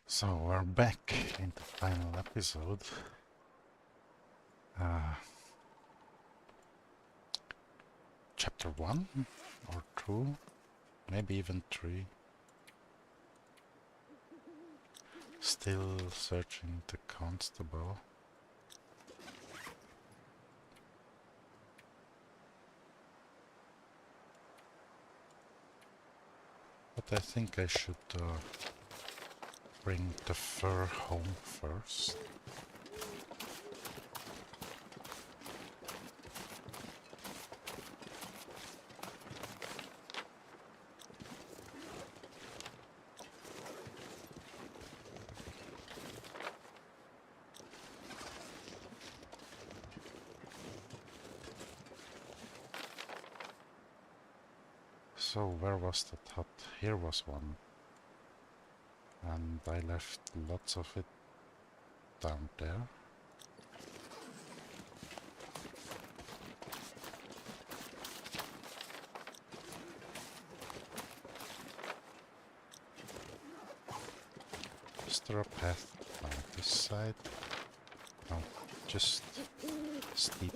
So we're back in the final episode. Chapter 1 or 2, maybe even 3. Still searching the constable. But I think I should bring the fur home first. So where was that hut? Here was one. And I left lots of it down there. Is there a path down this side? No, just steep.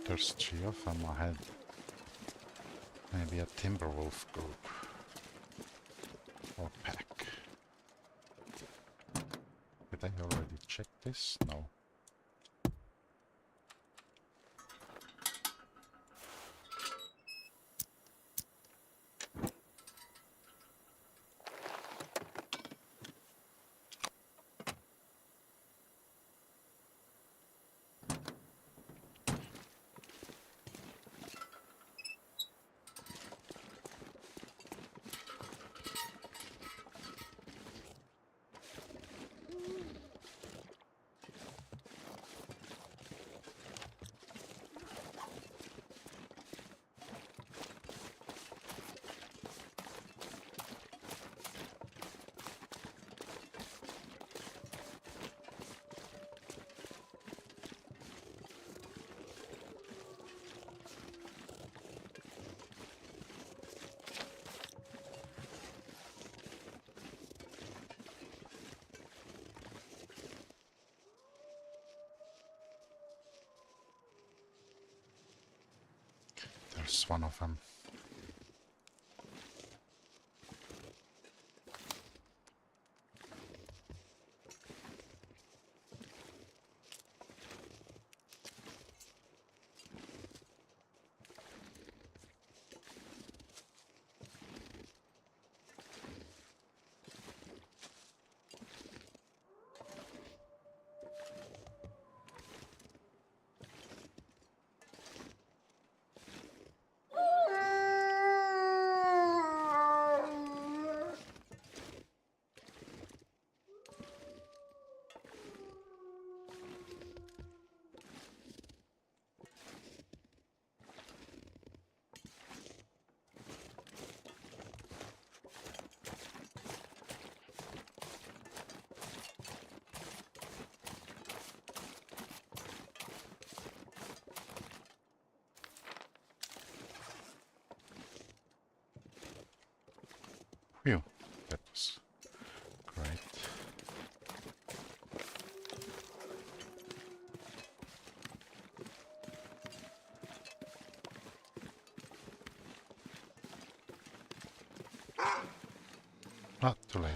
There's 3 of them ahead. Maybe a Timberwolf group. Or pack. Did I already check this? No. There's one of them. Phew, that was great. Not too late.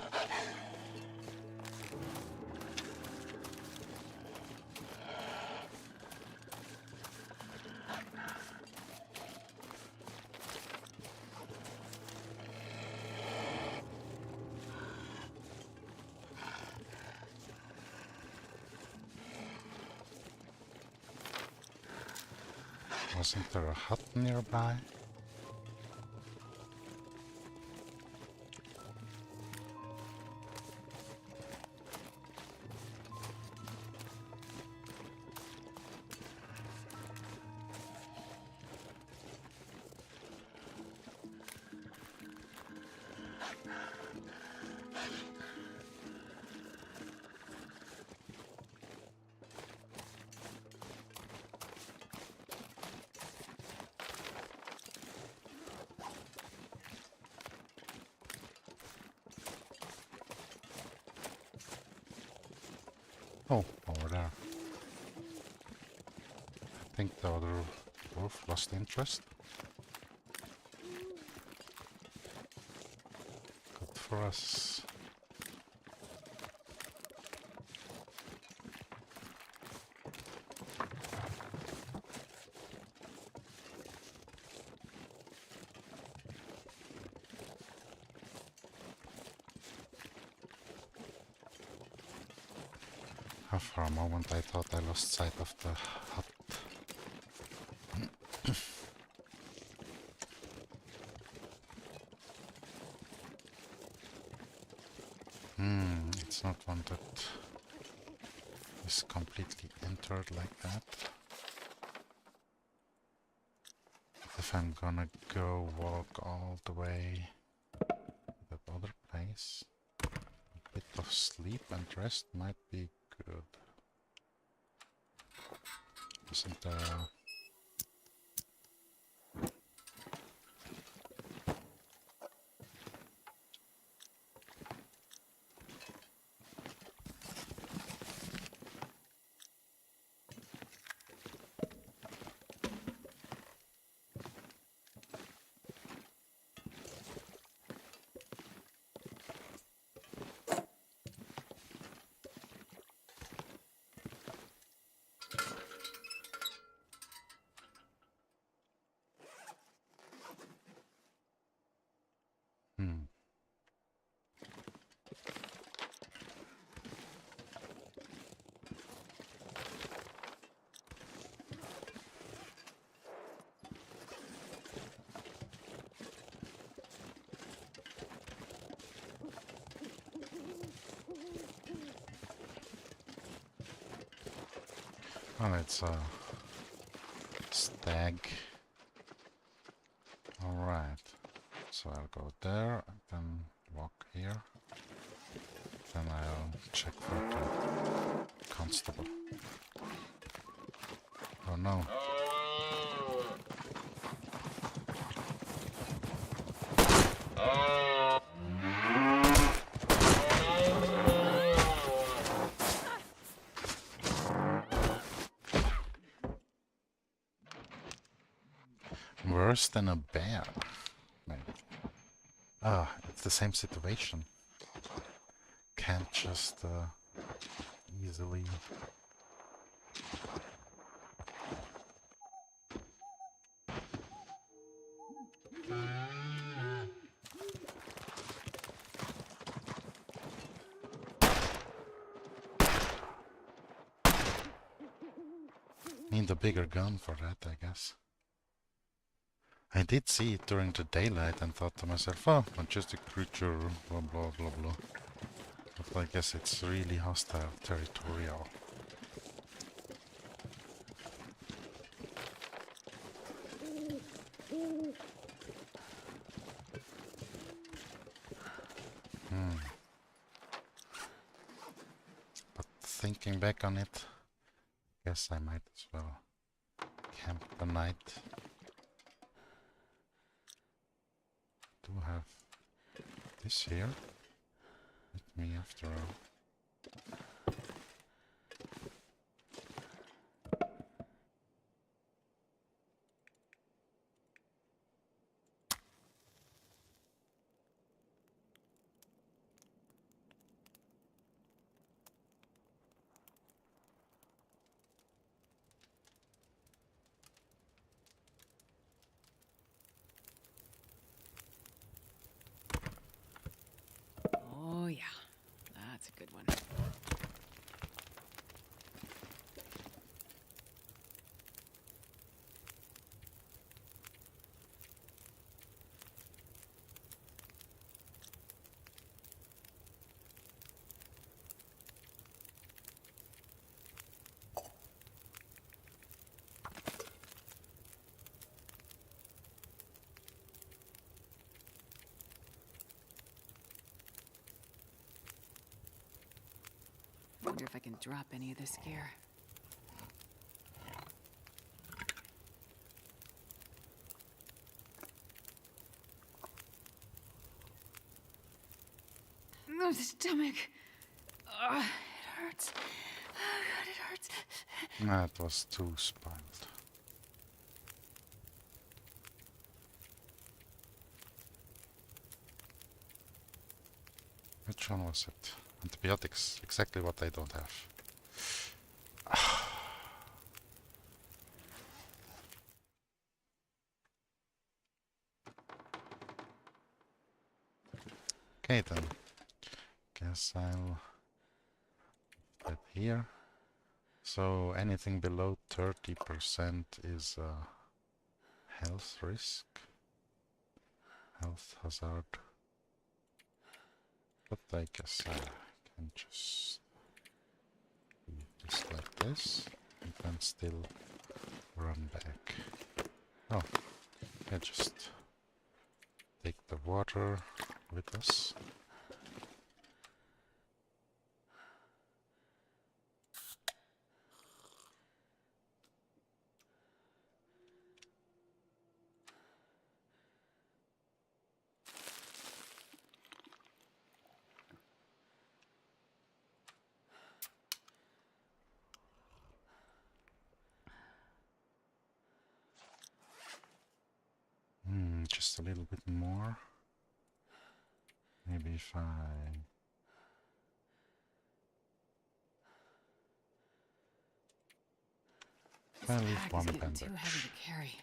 Wasn't there a hut nearby? Oh, over there. I think the other wolf lost interest. Good for us. For a moment I thought I lost sight of the hut. It's not one that is completely entered like that. If I'm gonna go walk all the way to that other place, a bit of sleep and rest might be good. Isn't there a... Well, it's a stag. Alright, so I'll go there, and then walk here. Then I'll check for the constable. Oh no. Worse than a bear, maybe. Ah, it's the same situation. Can't just easily... Need a bigger gun for that, I guess. I did see it during the daylight and thought to myself, oh, majestic creature, blah blah blah blah. But I guess it's really hostile, territorial. But thinking back on it, guess I might as well camp the night. Do have this here with me after all. Oh yeah, that's a good one. Wonder if I can drop any of this gear. Oh, stomach. Oh, it hurts. Oh God, it hurts. That was too spoiled. Which one was it? Antibiotics, exactly what I don't have. Okay then, guess I'll put it here. So anything below 30% is a health risk, health hazard. But I guess I can just do this like this and then still run back. Oh, yeah, just take the water with us. Just a little bit more. Maybe if I This leave pack one is getting bandage. too heavy to carry.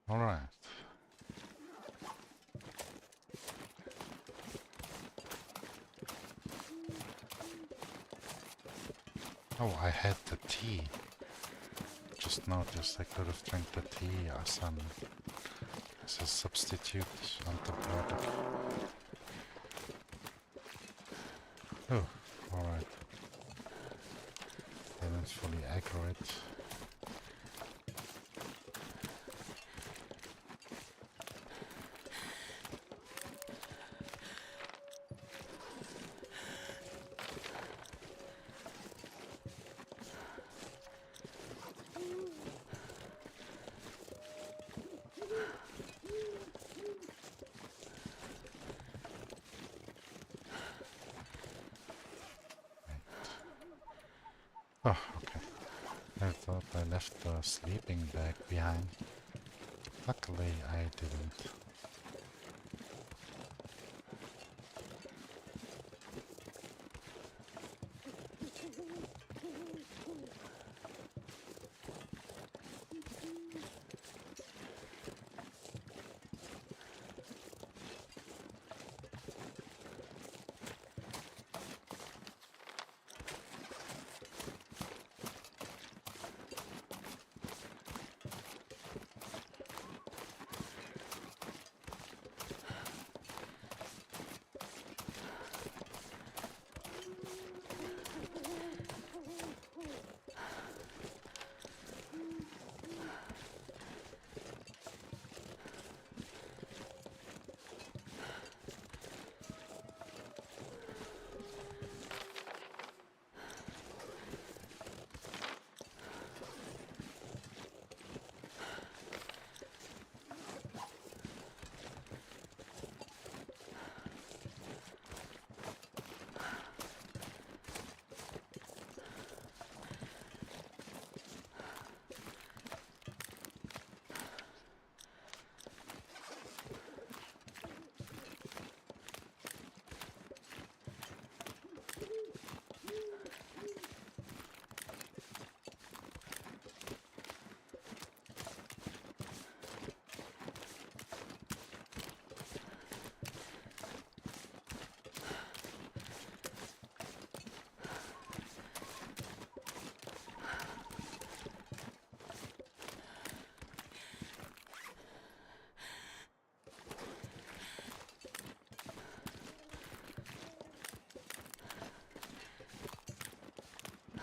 All right. Oh, I had the tea. Just noticed I could have drank the tea as a substitute antibiotic. Oh, alright. Didn't fully aggro it. Oh, okay. I thought I left the sleeping bag behind. Luckily, I didn't.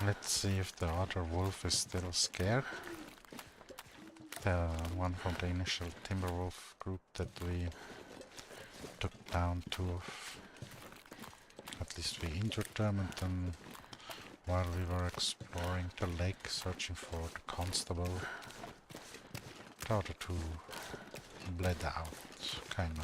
Let's see if the other wolf is still scared. The one from the initial Timberwolf group that we took down, 2 of. At least we injured them, and then while we were exploring the lake searching for the constable, the other 2 bled out, kinda.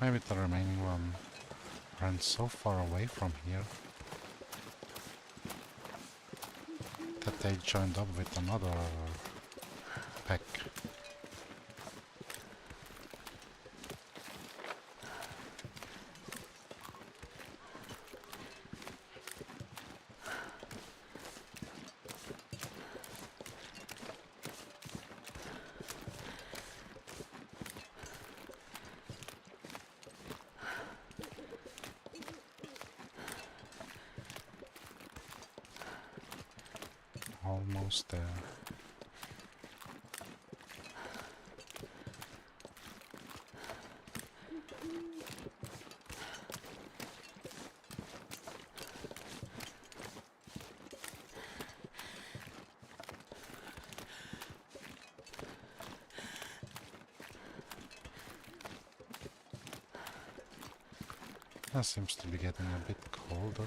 Maybe the remaining one ran so far away from here that they joined up with another pack. Almost there. That seems to be getting a bit colder.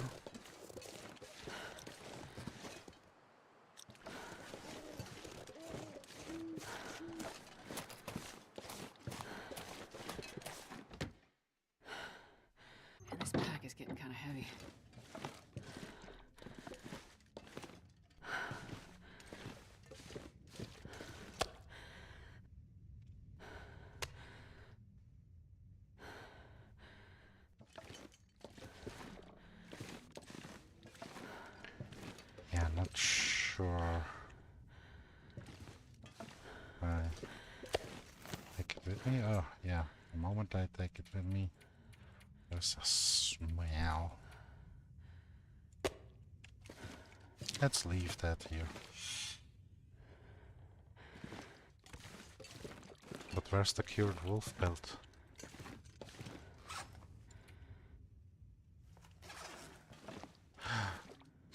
And this pack is getting kind of heavy. Yeah, not sure. I take it with me? Oh, yeah. The moment I take it with me, there's a smell. Let's leave that here. But where's the cured wolf pelt?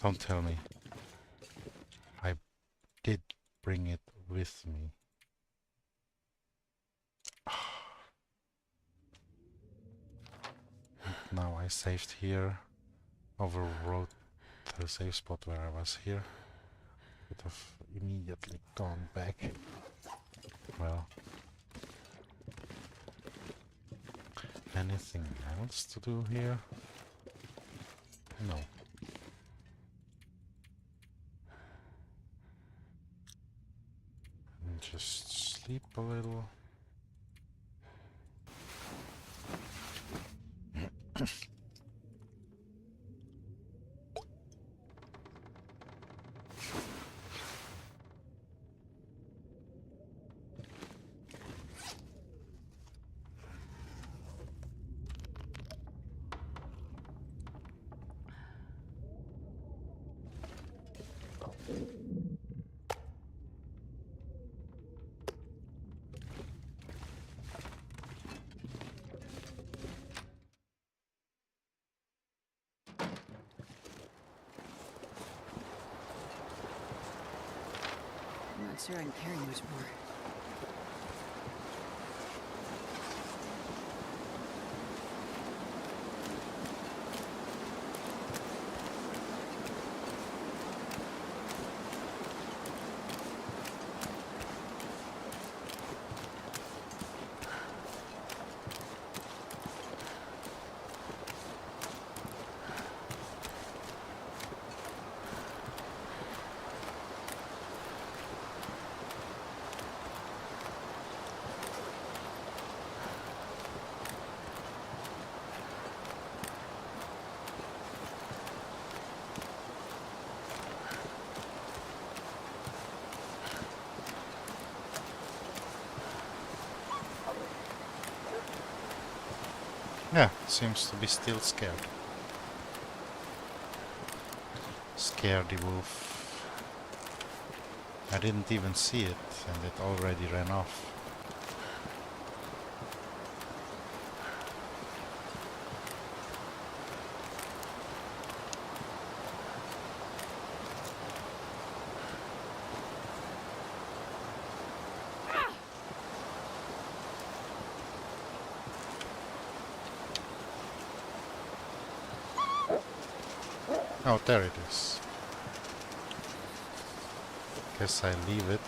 Don't tell me. I did bring it with me. Now I saved here, overwrote the save spot where I was here. Would have immediately gone back. Well, anything else to do here? No. And just sleep a little. sure I can carry much more. Yeah, seems to be still scared. Scaredy wolf. I didn't even see it, and it already ran off. Oh, there it is. Guess I leave it.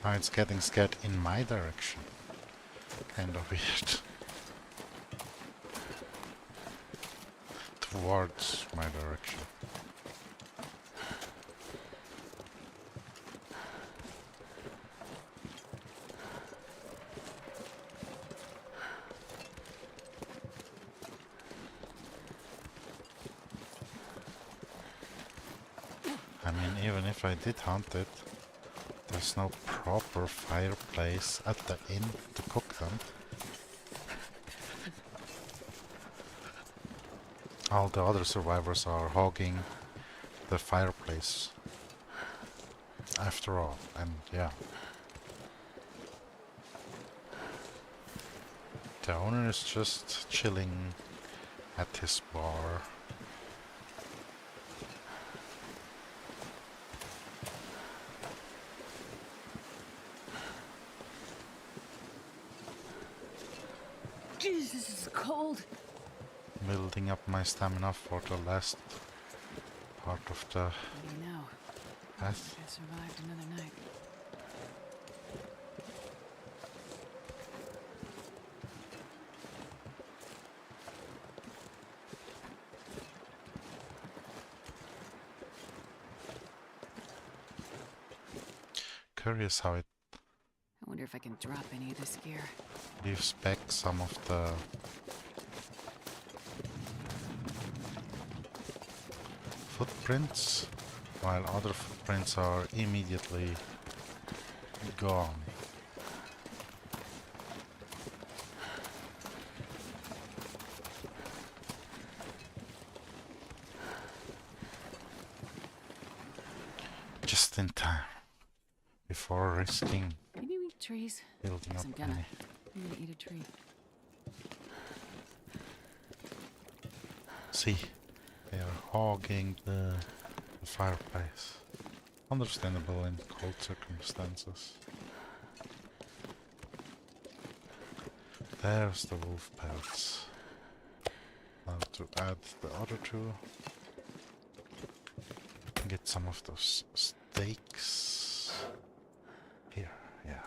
Now it's getting scared in my direction. Kind of weird. Towards my direction. I mean, even if I did hunt it, there's no proper fireplace at the inn to cook them. All the other survivors are hogging the fireplace after all, and yeah. The owner is just chilling at his bar. Jeez, this is cold. Building up my stamina for the last part of the What do you know? path. I survived another night. Curious how it I wonder if I can drop any of this gear. leaves back some of the footprints, while other footprints are immediately gone. Just in time, before risking Can you eat trees? building up I'm gonna. any. I'm gonna eat a tree. See, they are hogging the fireplace. Understandable in cold circumstances. There's the wolf pelts. Now to add the other two. Get some of those steaks. Here, yeah.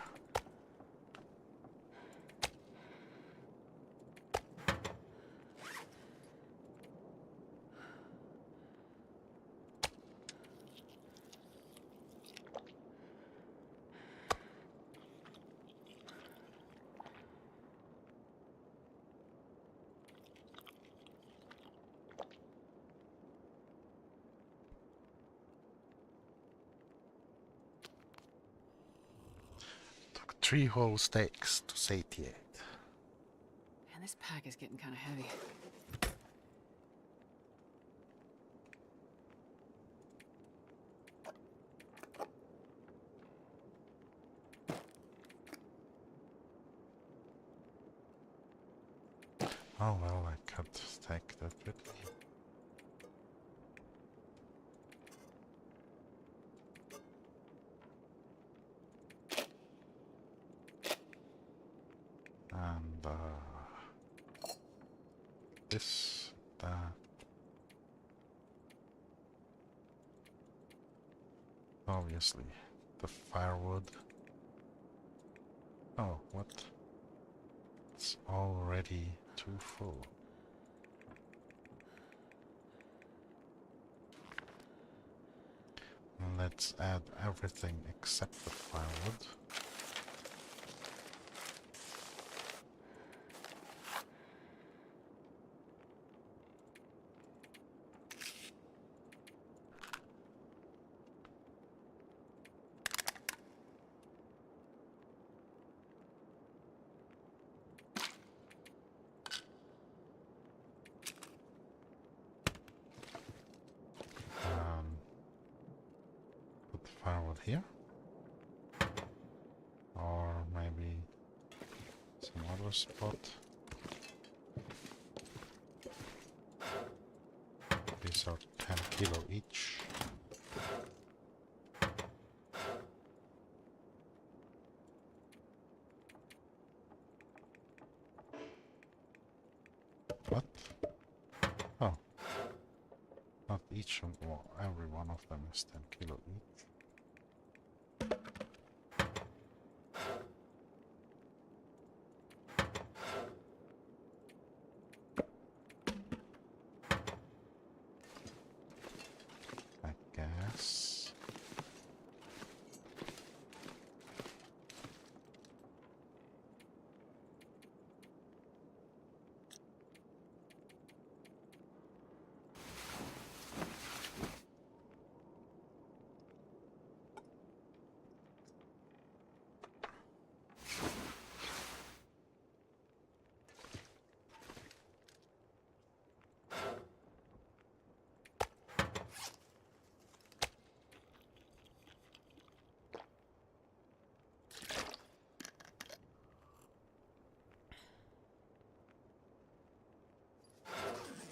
3 whole steaks to satiate. Man, this pack is getting kind of heavy. Oh well, I could take that with me. And this, that. Obviously, the firewood. Oh, what? It's already too full. Let's add everything except the firewood. Put the firewood here. Or maybe some other spot. These are 10 kilo each. What? Oh. Not each of, well, every one of them is 10 kilo each. I guess.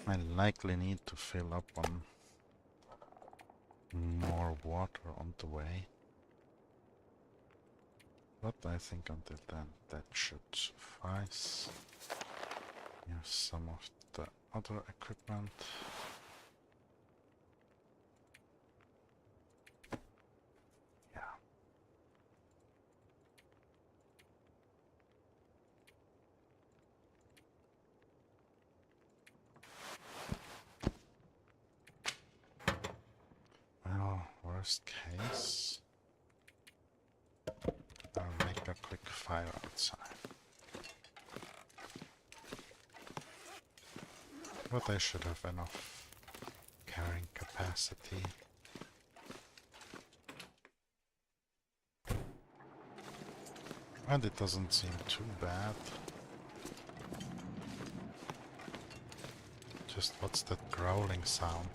I likely need to fill up on more water on the way. But I think until then that should suffice. Here's some of the other equipment. Yeah. Well, worst case, I'll make a quick fire outside. But I should have enough carrying capacity. And it doesn't seem too bad. Just what's that growling sound?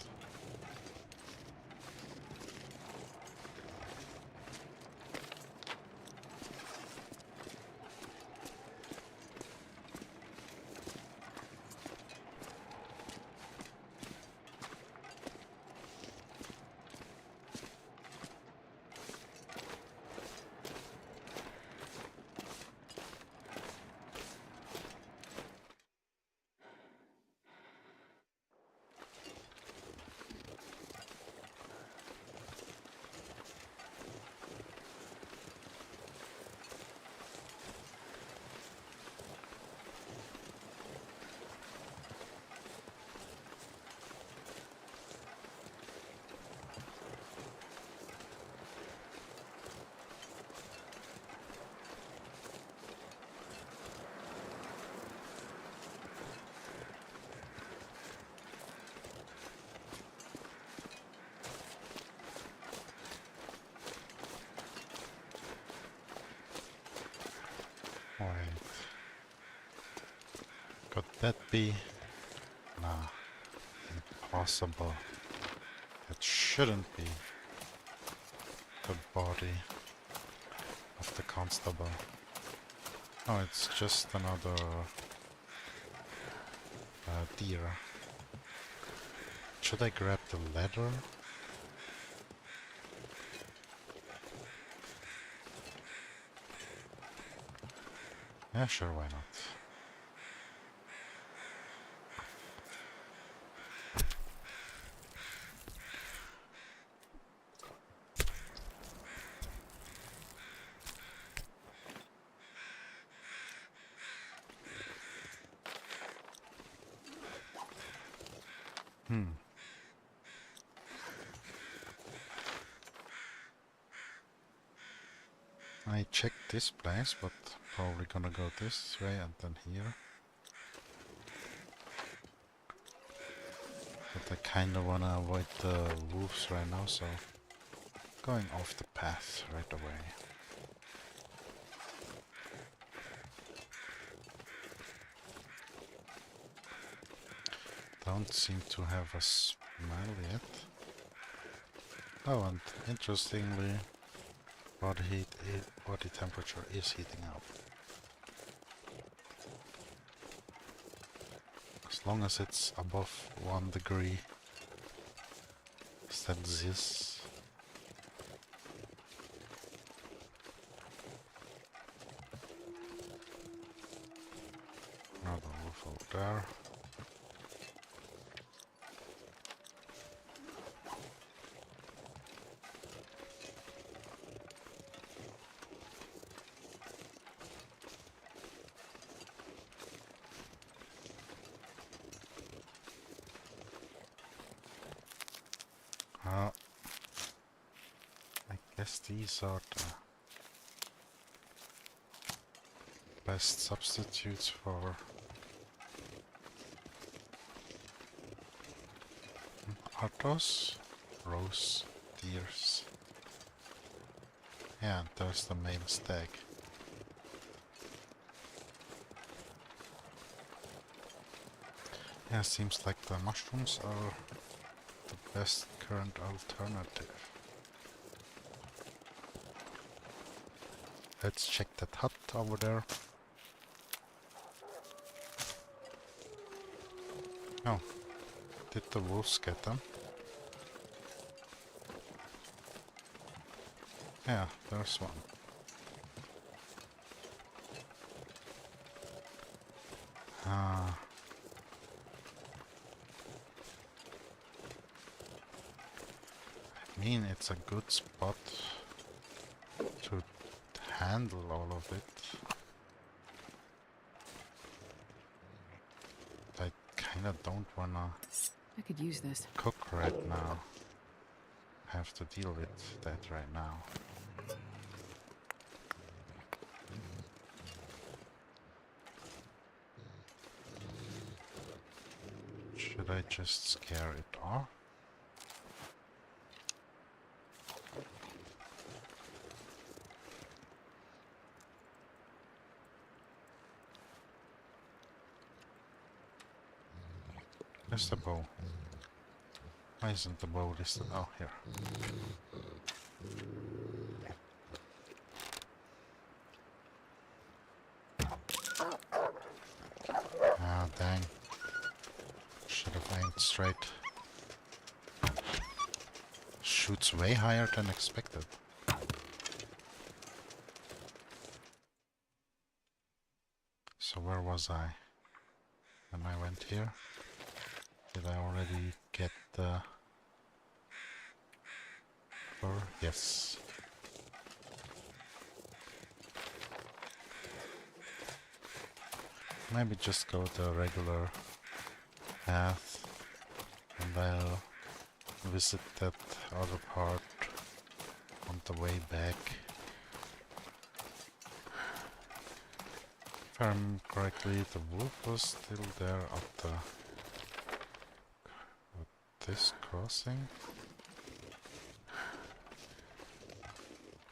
Could that be? Nah, impossible. It shouldn't be the body of the constable. Oh, it's just another deer. Should I grab the ladder? Yeah, sure, why not? I checked this place, but probably gonna go this way and then here. But I kinda wanna avoid the wolves right now, so going off the path right away. Don't seem to have a smell yet. Oh, and interestingly, body temperature is heating up. As long as it's above 1 degree Celsius. Another wolf over there. I guess these are the best substitutes for are those rose deers. Yeah, there's the male stag. Yeah, seems like the mushrooms are the best current alternative. Let's check that hut over there. Oh, did the wolves get them? Yeah, there's one. Ah. I mean, it's a good spot to handle all of it. I kinda don't wanna I could use this. cook right now. Have to deal with that right now. Should I just scare it off? Where's the bow? Why isn't the bow listed? Oh, here. Ah, dang. Should have aimed straight. Shoots way higher than expected. So where was I when I went here? Did I already get the fur? Yes. Maybe just go the regular path and I'll visit that other part on the way back. If I remember correctly, the wolf was still there at this crossing.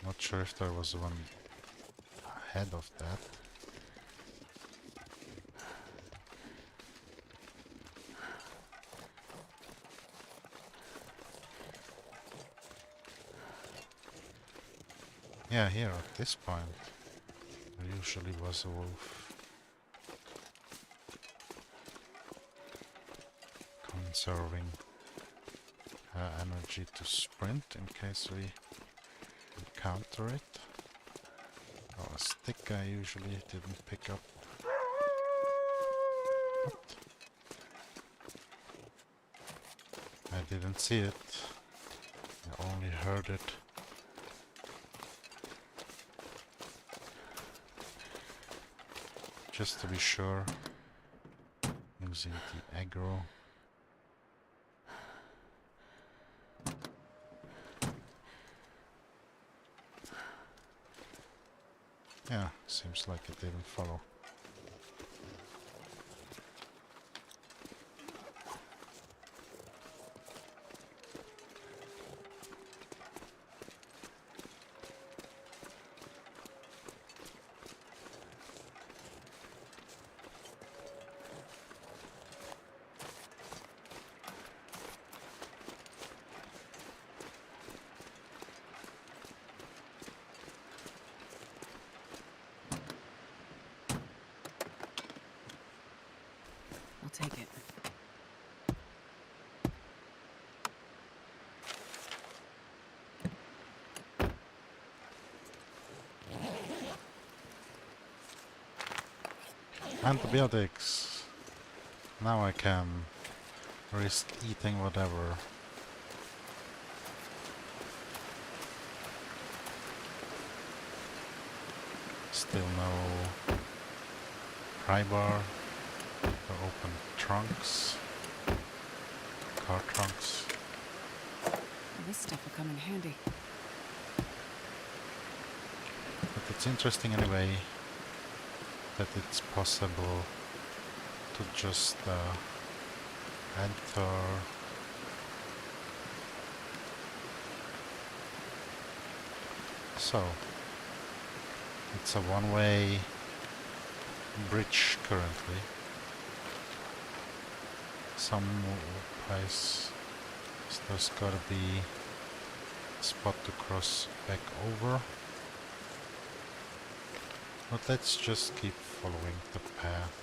Not sure if there was one ahead of that. Yeah, here at this point, there usually was a wolf. Conserving energy to sprint in case we encounter it. Oh, a stick I usually didn't pick up. What? I didn't see it. I only heard it. Just to be sure, using the aggro. Yeah, seems like it didn't follow. I'll take it. Antibiotics! Now I can risk eating whatever. Still no pry bar or open trunks, car trunks. This stuff will come in handy. But it's interesting anyway that it's possible to just enter so it's a one-way bridge currently. Some place there's gotta be a spot to cross back over. But let's just keep following the path.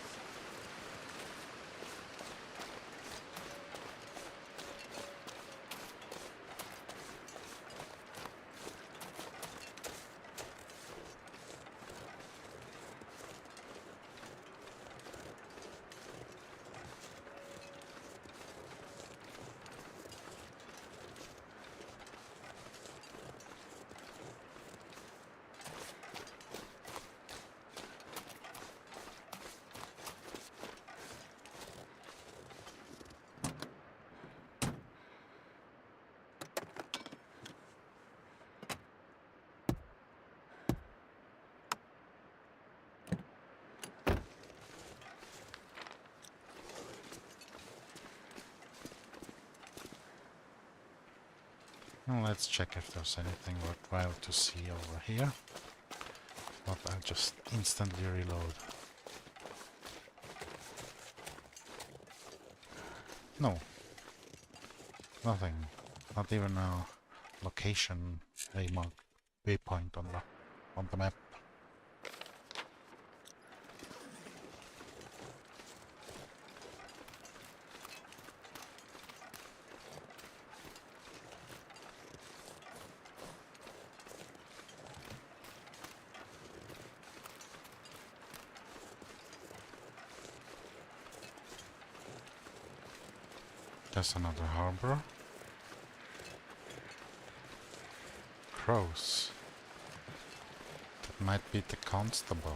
Well, let's check if there's anything worthwhile to see over here. If not, I'll just instantly reload. No. Nothing. Not even a location waypoint on the map. There's another harbor. Crows. That might be the constable.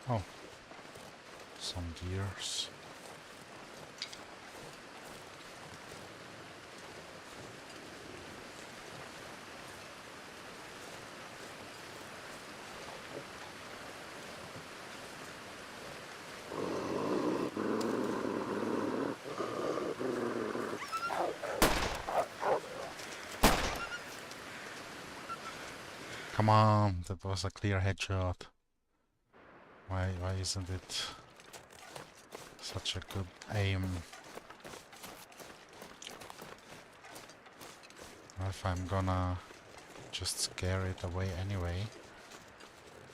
Oh. Some deers. Come on, that was a clear headshot. Why isn't it Such a good aim. If I'm gonna just scare it away anyway,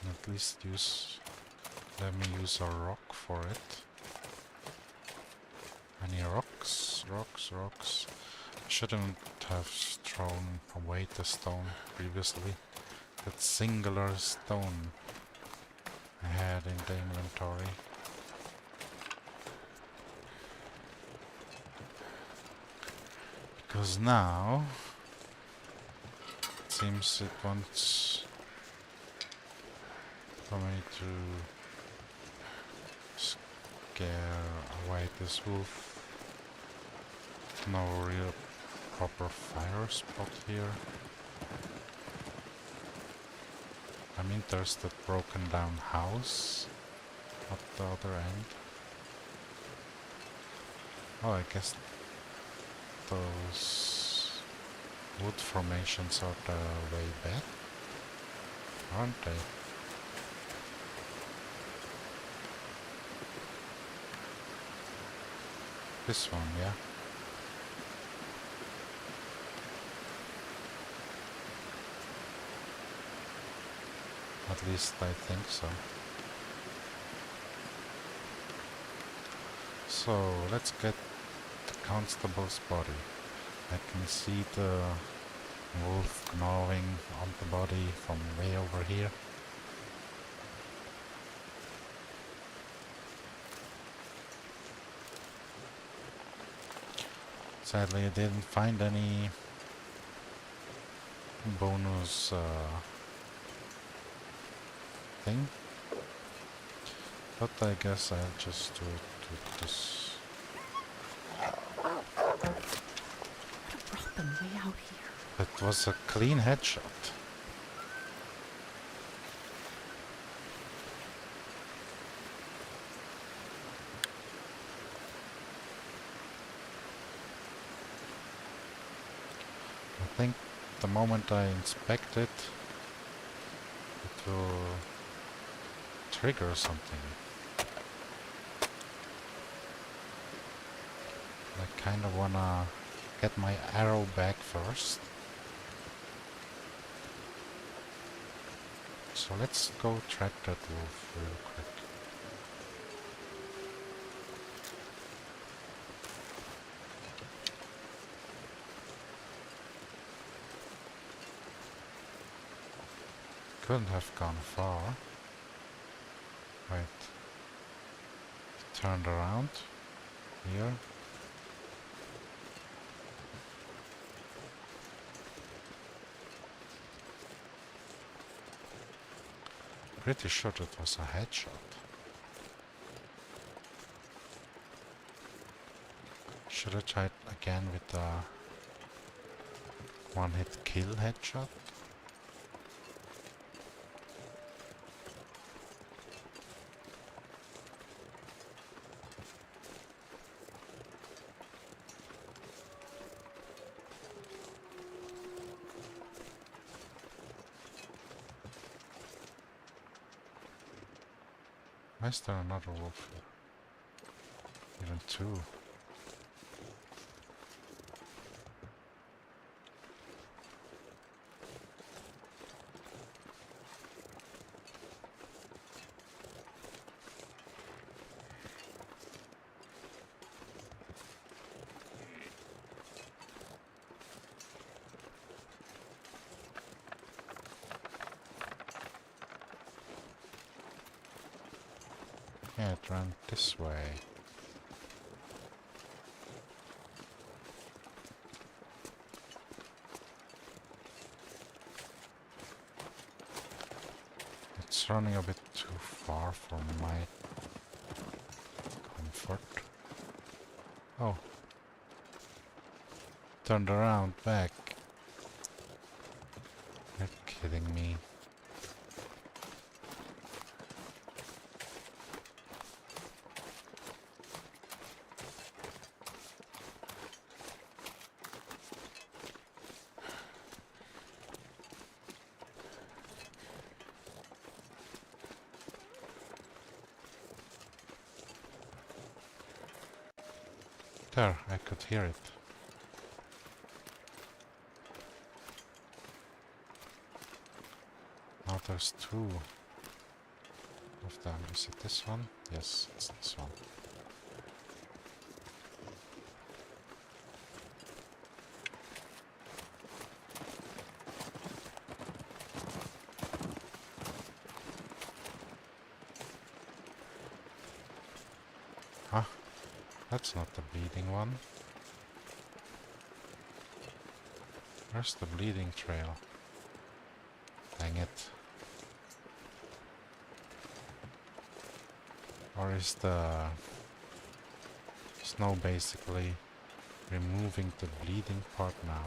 at least let me use a rock for it. Any rocks? Rocks. I shouldn't have thrown away the stone previously. That singular stone I had in the inventory. Because now it seems it wants for me to scare away this wolf. No real proper fire spot here. I mean, there's that broken down house at the other end. Oh, I guess those wood formations are the way back, aren't they? This one, yeah. At least I think so. So let's get the constable's body. I can see the wolf gnawing on the body from way over here. Sadly, I didn't find any bonus thing, but I guess I'll just do it with this. What brought them way out here? It was a clean headshot. I think the moment I inspect it, it will trigger something. I kind of wanna get my arrow back first. So let's go track that wolf real quick. Couldn't have gone far. Wait. Turned around. Here. Pretty sure that was a headshot. Should I try it again with the one-hit kill headshot? Why is there another wolf here? Even two. Yeah, it ran this way. It's running a bit too far for my comfort. Oh. Turned around, back. You're kidding me. There, I could hear it. Now there's two of them. Is it this one? Yes, it's this one. Huh? That's not the bleeding one. Where's the bleeding trail? Dang it. Or is the snow basically removing the bleeding part now?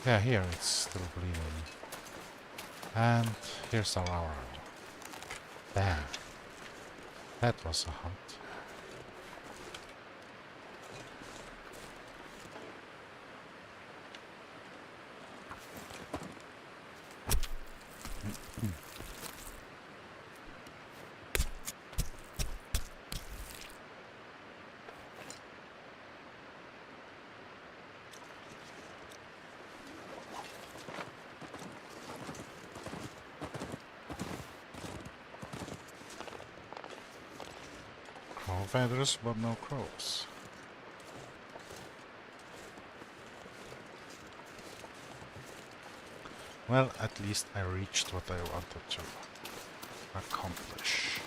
Yeah, here it's still bleeding. And here's our arrow. Damn. That was a hunt. Crow feathers, but no crows. Well, at least I reached what I wanted to accomplish.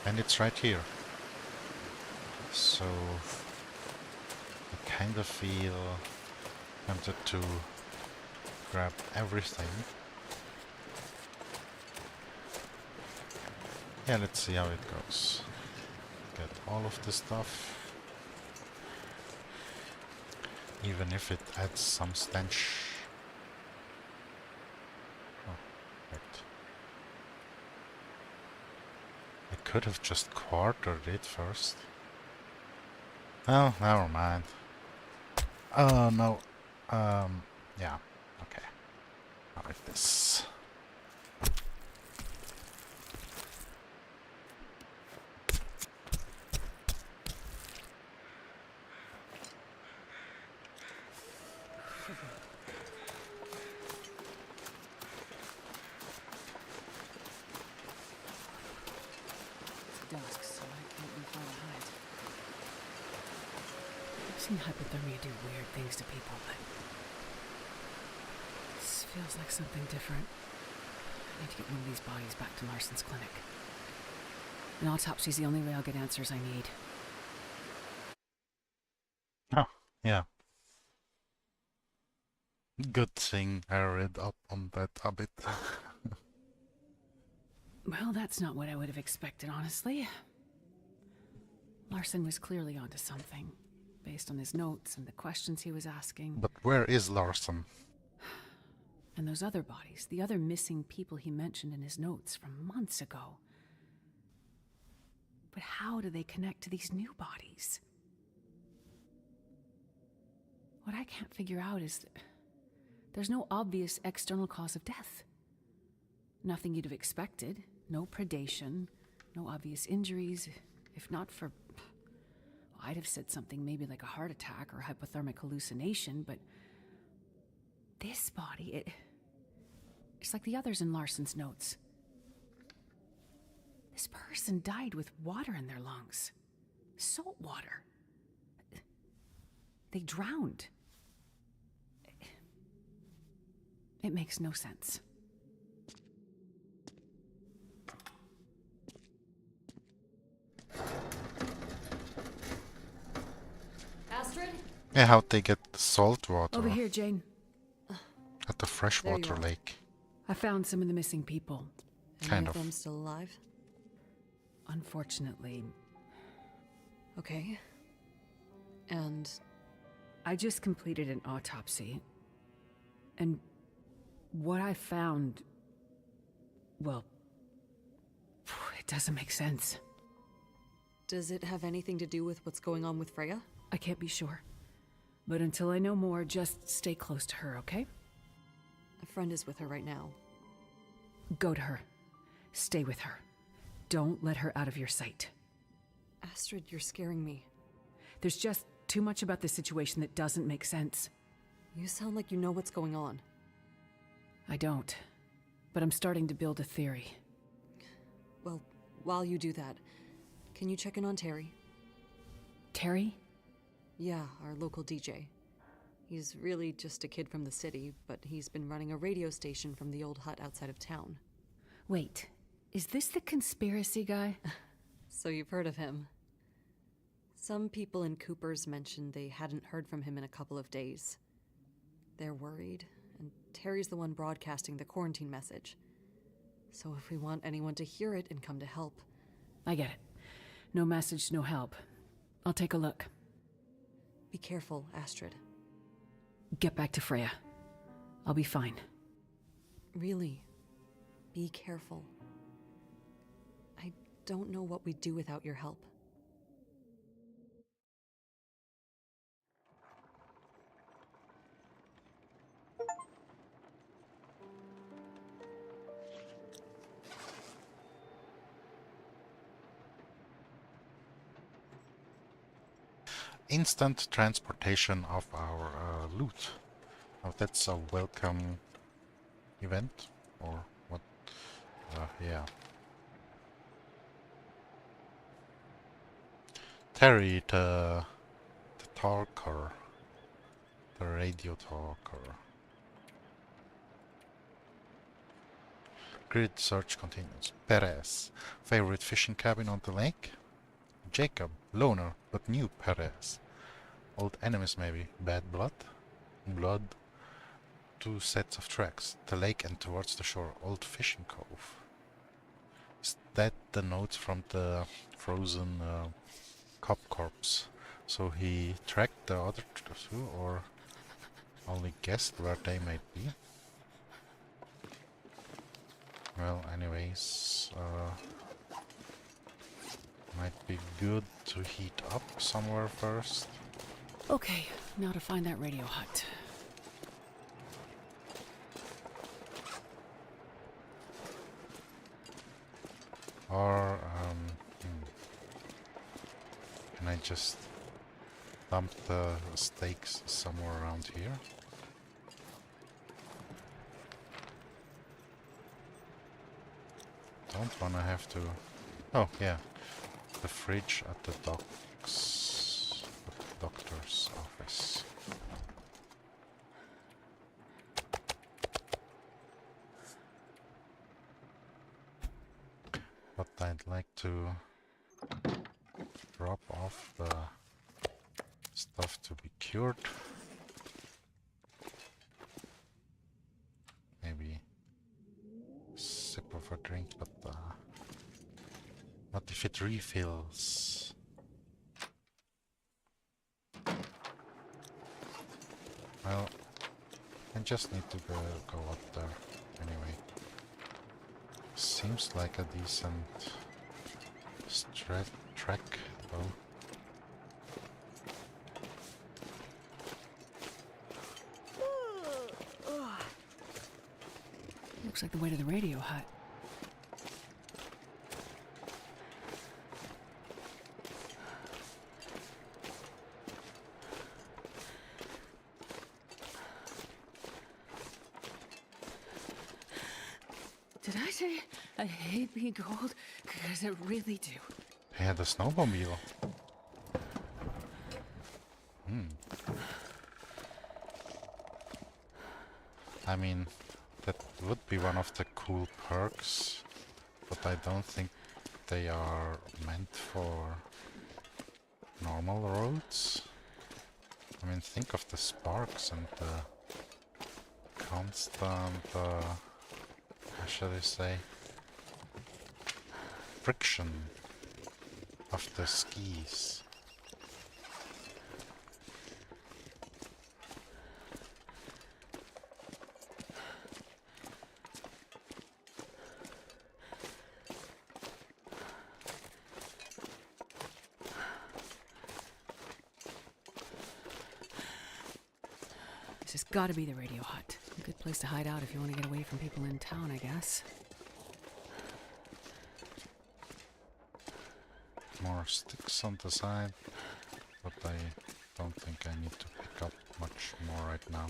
And it's right here. So I kind of feel tempted to grab everything. Yeah, let's see how it goes. Get all of the stuff. Even if it adds some stench. Oh, right. I could have just quartered it first. Oh, never mind. Oh, no. Yeah. Okay. Like this. Dusk, so I can't be far behind. I've seen hypothermia do weird things to people, but this feels like something different. I need to get one of these bodies back to Larson's clinic. An autopsy's the only way I'll get answers I need. Oh, yeah. Good thing I read up on that a bit. Well, that's not what I would have expected, honestly. Larson was clearly onto something, based on his notes and the questions he was asking. But where is Larson? And those other bodies, the other missing people he mentioned in his notes from months ago. But how do they connect to these new bodies? What I can't figure out is that there's no obvious external cause of death. Nothing you'd have expected. No predation, no obvious injuries. If not for... well, I'd have said something maybe like a heart attack or hypothermic hallucination, but... this body, it's like the others in Larson's notes. This person died with water in their lungs. Salt water. They drowned. It makes no sense. Astrid? Yeah, how'd they get salt water Over here, Jane. at the freshwater are. lake? I found some of the missing people. Kind Any of. of them still alive? Unfortunately, Okay. And I just completed an autopsy. And what I found... well, it doesn't make sense. Does it have anything to do with what's going on with Freya? I can't be sure. But until I know more, just stay close to her, okay? A friend is with her right now. Go to her. Stay with her. Don't let her out of your sight. Astrid, you're scaring me. There's just too much about this situation that doesn't make sense. You sound like you know what's going on. I don't. But I'm starting to build a theory. Well, while you do that, can you check in on Terry? Terry? Yeah, our local DJ. He's really just a kid from the city, but he's been running a radio station from the old hut outside of town. Wait, is this the conspiracy guy? So you've heard of him. Some people in Cooper's mentioned they hadn't heard from him in a couple of days. They're worried, and Terry's the one broadcasting the quarantine message. So if we want anyone to hear it and come to help... I get it. No message, no help. I'll take a look. Be careful, Astrid. Get back to Freya. I'll be fine. Really, be careful. I don't know what we'd do without your help. Instant transportation of our loot. Oh, that's a welcome event, or what? Yeah. Terry, the talker, the radio talker. Grid search continues. Perez, favorite fishing cabin on the lake? Jacob, loner, but new Perez. Old enemies maybe. Bad blood? Blood. 2 sets of tracks. The lake and towards the shore. Old fishing cove. Is that the notes from the frozen cop corpse? So he tracked the other two, or only guessed where they might be? Well, anyways, might be good to heat up somewhere first. Okay, now to find that radio hut. Or, can I just dump the stakes somewhere around here? Don't wanna have to... Oh, yeah. The fridge at the doctor's office. But I'd like to drop off the stuff to be cured. Maybe sip of a drink, but what if it refills? Well, I just need to go up there anyway. Seems like a decent track though. Looks like the way to the radio hut. Did I say I hate being cold? Because I really do. Yeah, the snowmobile. I mean, that would be one of the cool perks, but I don't think they are meant for normal roads. I mean, think of the sparks and the constant, how should I say, friction of the skis. has got to be the radio hut. A good place to hide out if you want to get away from people in town, I guess. More sticks on the side, but I don't think I need to pick up much more right now.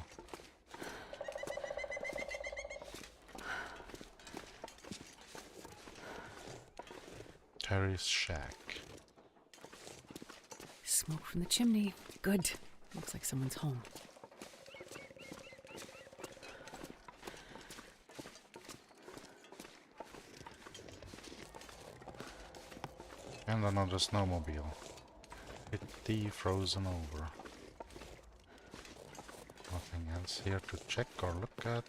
Terry's shack. Smoke from the chimney. Good. Looks like someone's home. And another snowmobile. Pretty frozen over. Nothing else here to check or look at.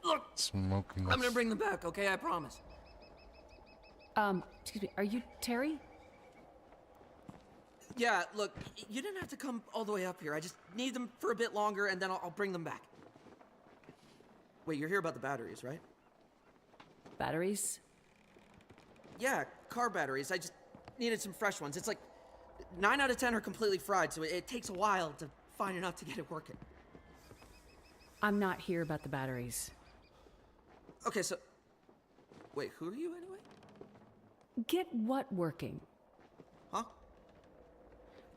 Look, Smoking. I'm gonna bring them back, okay? I promise. Excuse me, are you Terry? Yeah, look, you didn't have to come all the way up here. I just need them for a bit longer, and then I'll bring them back. Wait, you're here about the batteries, right? Batteries? Yeah, car batteries. I just needed some fresh ones. It's like 9 out of 10 are completely fried, so it takes a while to find enough to get it working. I'm not here about the batteries. Okay, so... Wait, who are you anyway? Get what working? Huh?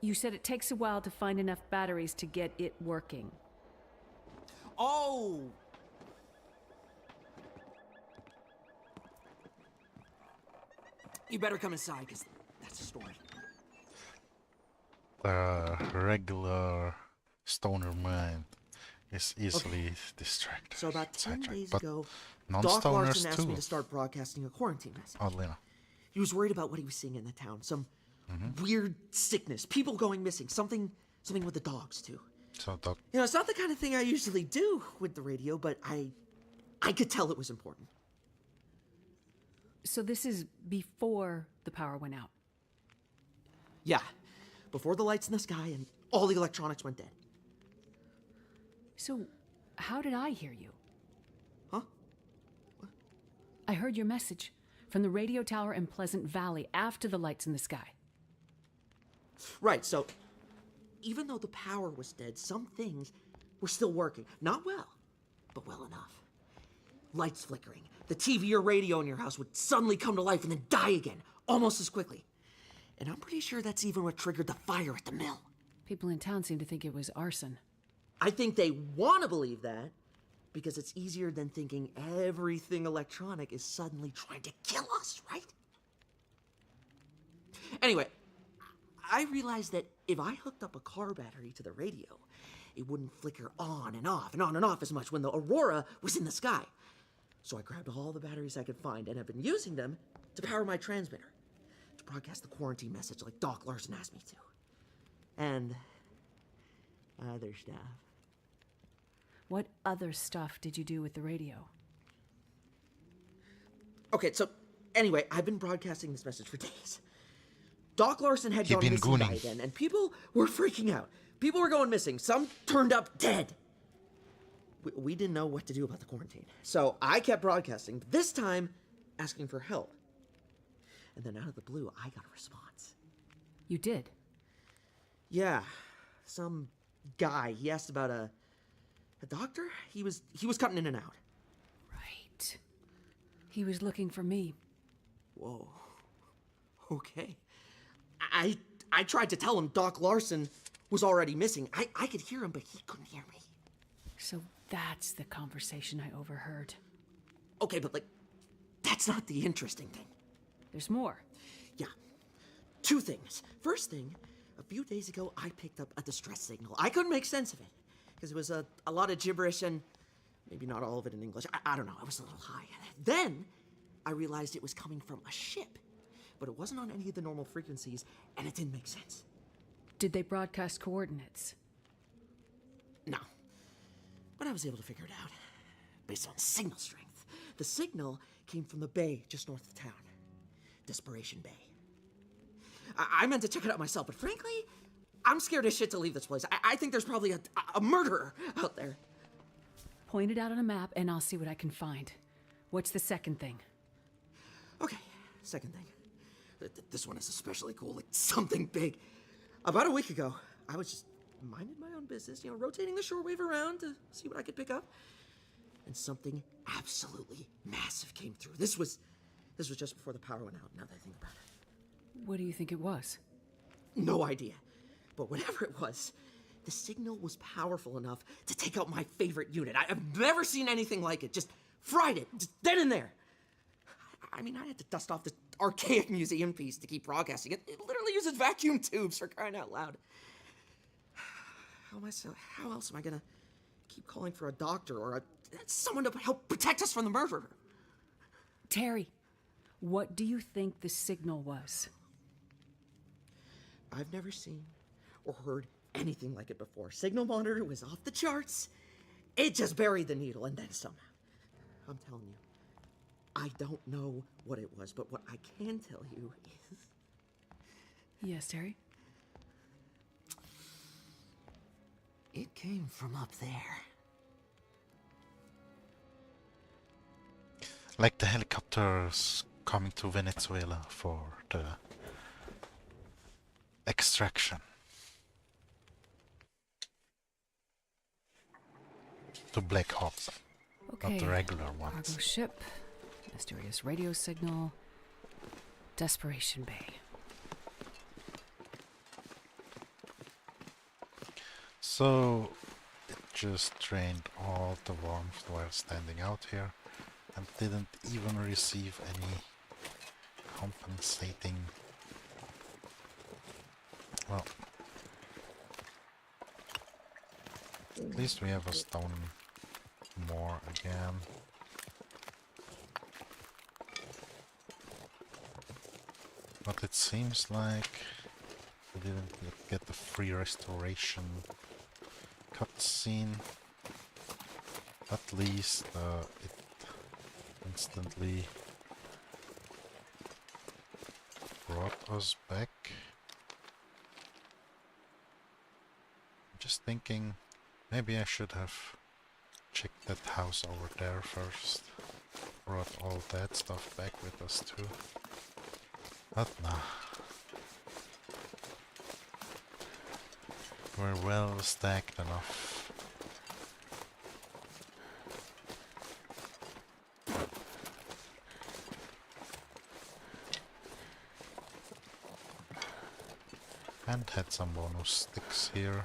You said it takes a while to find enough batteries to get it working. Oh! You better come inside, because that's a story. Regular stoner mind is easily distracted. So about 10 sidetracked, days but ago, Doc non-stoners Larson asked me too. to start broadcasting a quarantine message. Oddly enough. He was worried about what he was seeing in the town. Some weird sickness, people going missing, something with the dogs too. So Doc, You know, it's not the kind of thing I usually do with the radio, but I could tell it was important. So this is before the power went out. Yeah, before the lights in the sky and all the electronics went dead. So how did I hear you? Huh? I heard your message from the radio tower in Pleasant Valley after the lights in the sky. Right, so even though the power was dead, some things were still working. Not well, but well enough. Lights flickering. The TV or radio in your house would suddenly come to life and then die again, almost as quickly. And I'm pretty sure that's even what triggered the fire at the mill. People in town seem to think it was arson. I think they want to believe that because it's easier than thinking everything electronic is suddenly trying to kill us, right? Anyway, I realized that if I hooked up a car battery to the radio, it wouldn't flicker on and off and on and off as much when the aurora was in the sky. So I grabbed all the batteries I could find and have been using them to power my transmitter, to broadcast the quarantine message like Doc Larson asked me to. And other stuff. What other stuff did you do with the radio? Okay, so anyway, I've been broadcasting this message for days. Doc Larson had You've gone been missing by gooning. then, and people were freaking out. People were going missing. Some turned up dead. We didn't know what to do about the quarantine. So I kept broadcasting, this time asking for help. And then out of the blue, I got a response. You did? Yeah, some guy. He asked about a doctor? He was cutting in and out. Right. He was looking for me. Whoa. Okay. I tried to tell him Doc Larson was already missing. I could hear him, but he couldn't hear me. So that's the conversation I overheard. Okay, but that's not the interesting thing. There's more. Yeah. 2 things. First thing, a few days ago, I picked up a distress signal. I couldn't make sense of it, because it was a lot of gibberish and maybe not all of it in English. I don't know, I was a little high. Then, I realized it was coming from a ship, but it wasn't on any of the normal frequencies, and it didn't make sense. Did they broadcast coordinates? No. But I was able to figure it out, based on signal strength. The signal came from the bay just north of town. Desperation Bay. I meant to check it out myself, but frankly, I'm scared as shit to leave this place. I think there's probably a murderer out there. Point it out on a map and I'll see what I can find. What's the second thing? Okay, second thing. This one is especially cool, like something big. About a week ago, I was just minding my own business, rotating the shortwave around to see what I could pick up. And something absolutely massive came through. This was just before the power went out, now that I think about it. What do you think it was? No idea. But whatever it was, the signal was powerful enough to take out my favorite unit. I've never seen anything like it. Just fried it, just then and there. I mean, I had to dust off this archaic museum piece to keep broadcasting it. It literally uses vacuum tubes, for crying out loud. How else am I gonna keep calling for a doctor or someone to help protect us from the murderer? Terry, what do you think the signal was? I've never seen or heard anything like it before. Signal monitor was off the charts. It just buried the needle and then some. I'm telling you, I don't know what it was, but what I can tell you is... Yes, Terry? It came from up there. Like the helicopters coming to Venezuela for the extraction. To Black Hawks, Okay. not the regular Cargo ones. ship, mysterious radio signal, Desperation Bay. So it just drained all the warmth while standing out here and didn't even receive any compensating. Well, at least we have a stone more again. But it seems like we didn't get the free restoration cutscene. At least it instantly brought us back. I'm just thinking maybe I should have checked that house over there first. Brought all that stuff back with us too. But nah. We're well stacked enough. And had some bonus sticks here.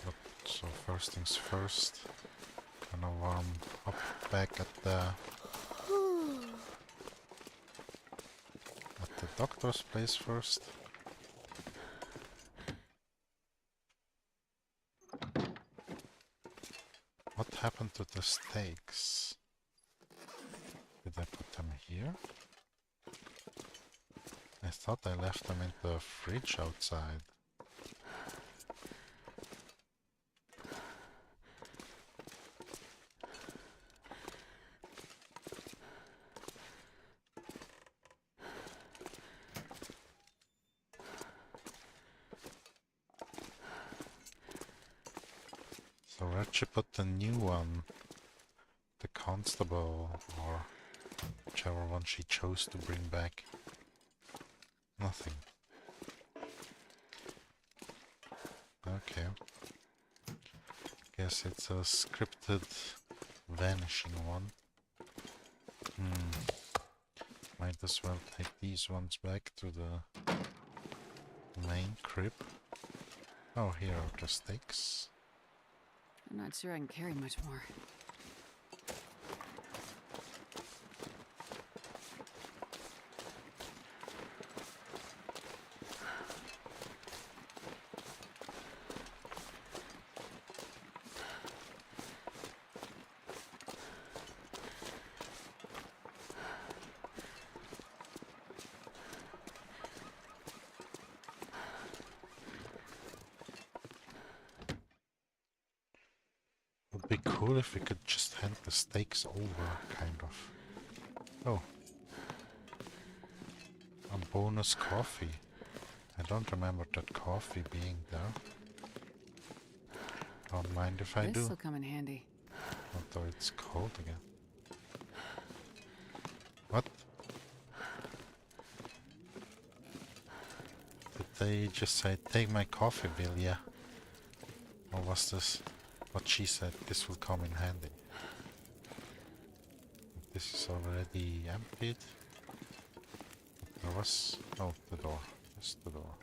But so first things first. Gonna warm up back at the doctor's place first. What happened to the steaks? Did I put them here? I thought I left them in the fridge outside. So where'd you put the new one? The constable, or whichever one she chose to bring back. Nothing. Okay. Guess it's a scripted vanishing one. Might as well take these ones back to the main crib. Oh, here are the steaks. I'm not sure I can carry much more. Would be cool if we could just hand the steaks over, kind of. Oh. A bonus coffee. I don't remember that coffee being there. Don't mind if I do. This'll come in handy. Although it's cold again. What? Did they just say, take my coffee bill? Yeah. Or was this what she said? This will come in handy. This is already emptied. There was... oh, the door. Just the door.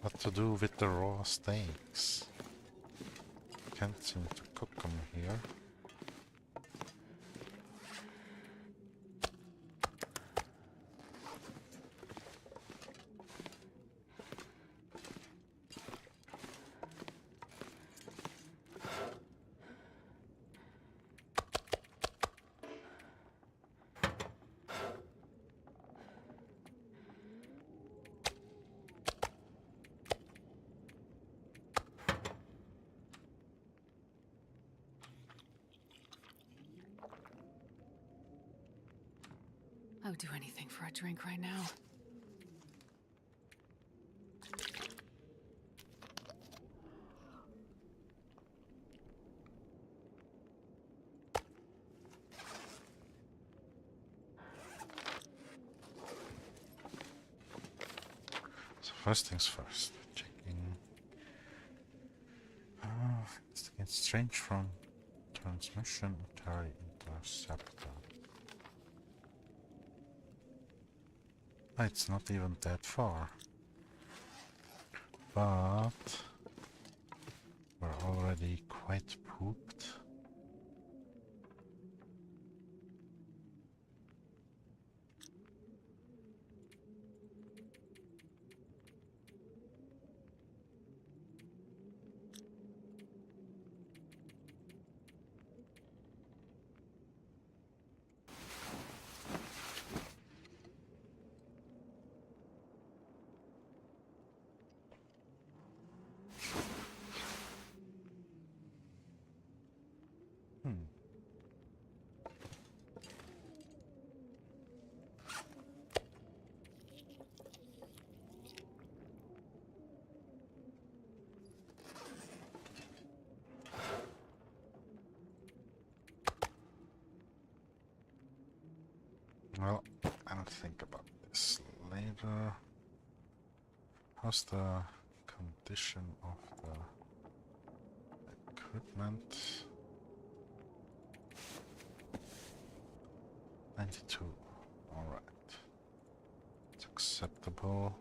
What to do with the raw steaks? Can't seem to cook them here. I would do anything for a drink right now. So first things first. Checking. It's strange from transmission Atari interceptor. It's not even that far, but we're already quite pooped. Well, I'll think about this later. How's the condition of the equipment? 92. Alright. It's acceptable.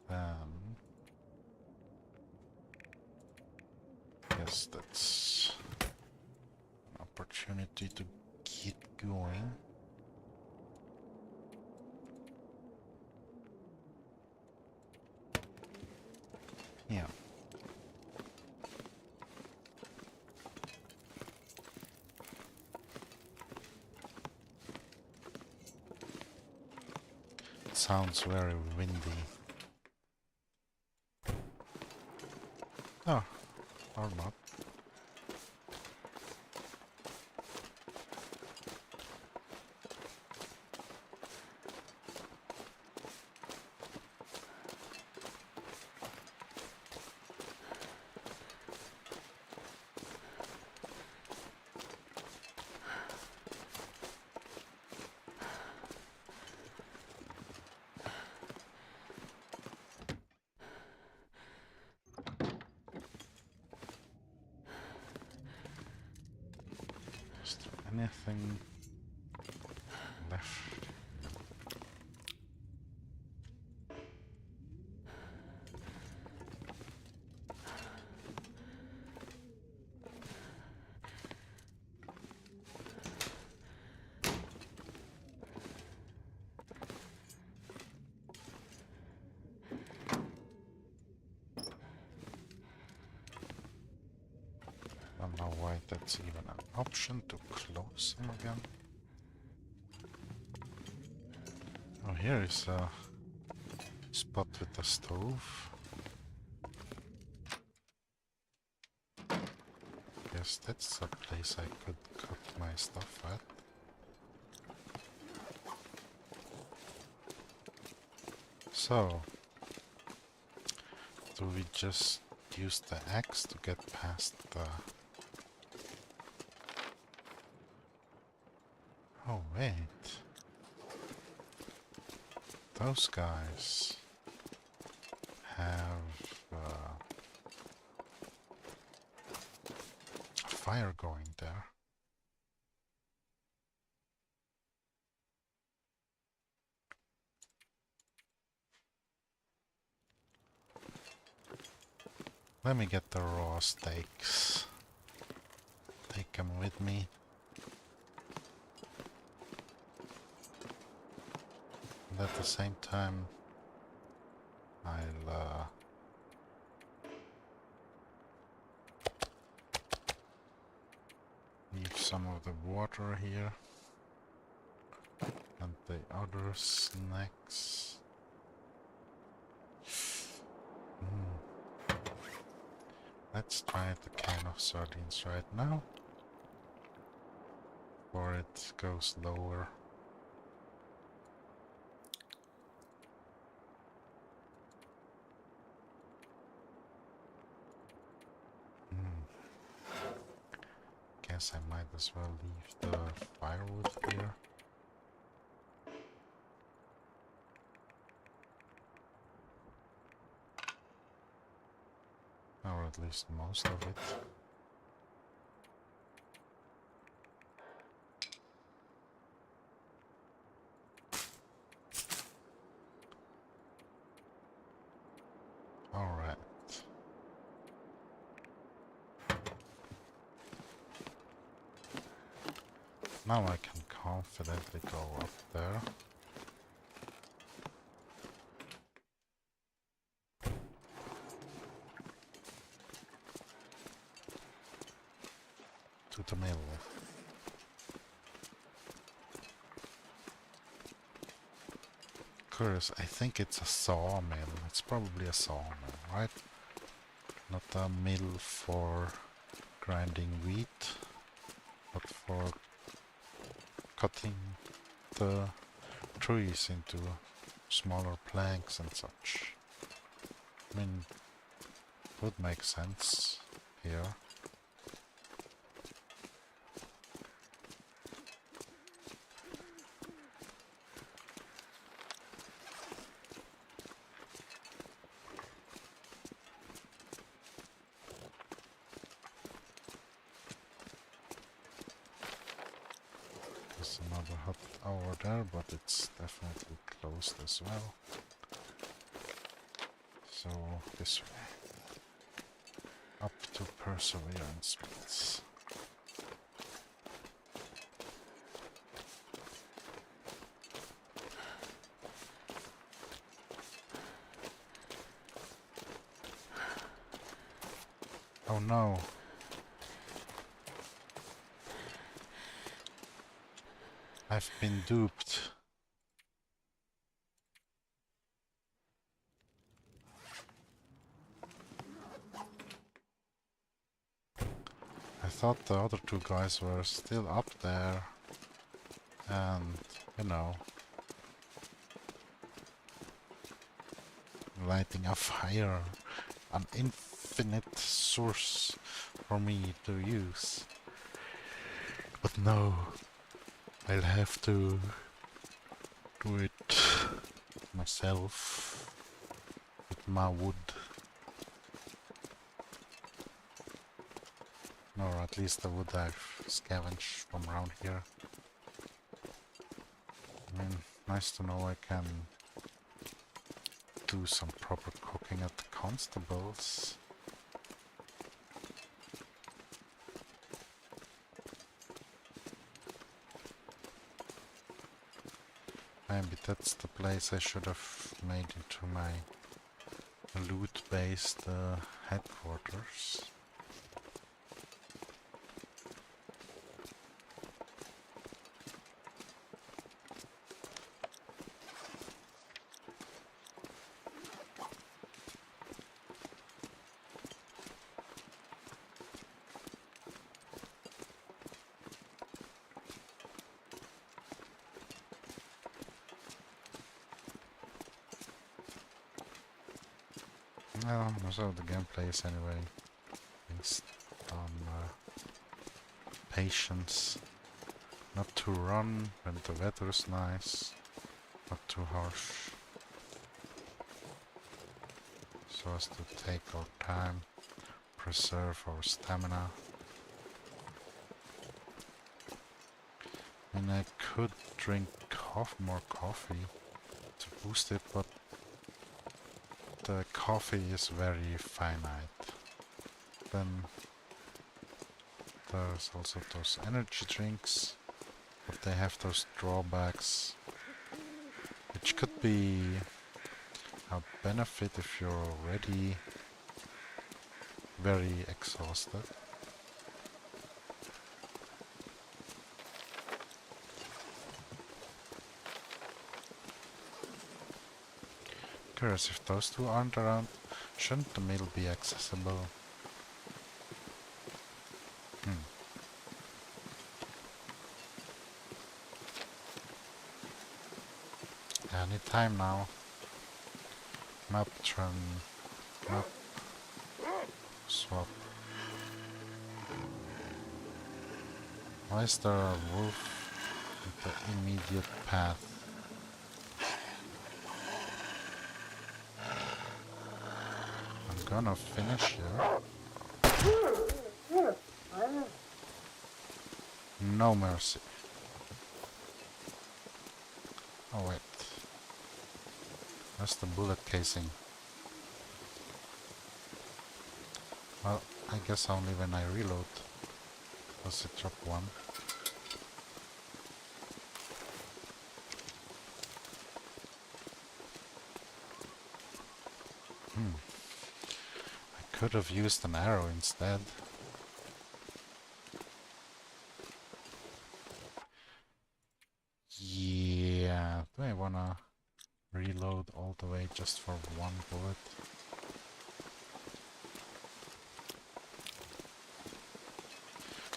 Then... yes, that's an opportunity to keep going. Yeah. It sounds very windy. Oh, or not. Is there anything left? I don't know why that's even an option to close them again. Oh, here is a spot with a stove. Guess that's a place I could cook my stuff at. So, do we just use the axe to get past the... Oh wait. Those guys have a fire going there. Let me get the raw steaks. Take them with me. And at the same time, I'll leave some of the water here. And the other snacks. Let's try the can of sardines right now. Before it goes lower. Guess I might as well leave the firewood here. Or at least most of it. Alright. Now I can confidently go up there. To the mill. Curious, I think it's a sawmill. It's probably a sawmill, right? Not a mill for grinding wheat, but for cutting the trees into smaller planks and such. I mean, would make sense here. There's another hut over there, but it's definitely closed as well. So this way. Up to Perseverance Pits. Oh no. I've been duped. I thought the other two guys were still up there and, you know, lighting a fire, an infinite source for me to use. But no, I'll have to do it myself with my wood. Or at least the wood I've scavenged from around here. I mean, nice to know I can do some proper cooking at the Constables. Maybe that's the place I should have made into my loot-based headquarters. Well, most of the gameplay is anyway based on patience. Not to run when the weather is nice, not too harsh. So as to take our time, preserve our stamina. And I could drink more coffee to boost it, but the coffee is very finite. Then there's also those energy drinks, but they have those drawbacks, which could be a benefit if you're already very exhausted. Curious, if those two aren't around, shouldn't the middle be accessible? Anytime now. Map turn. Map. Swap. Why is there a wolf in the immediate path? I'm gonna finish here. No mercy. Oh wait. That's the bullet casing. Well, I guess only when I reload does it drop one. I could have used an arrow instead. Yeah, do I wanna reload all the way just for one bullet?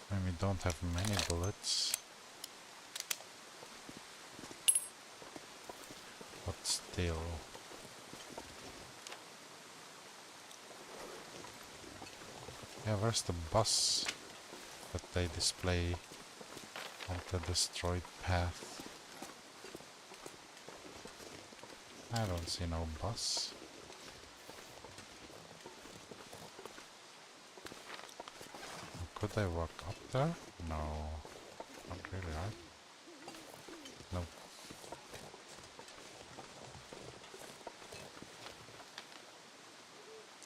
When we don't have many bullets. But still. Yeah, where's the bus that they display on the destroyed path? I don't see no bus. Could I walk up there? No, not really, right? No.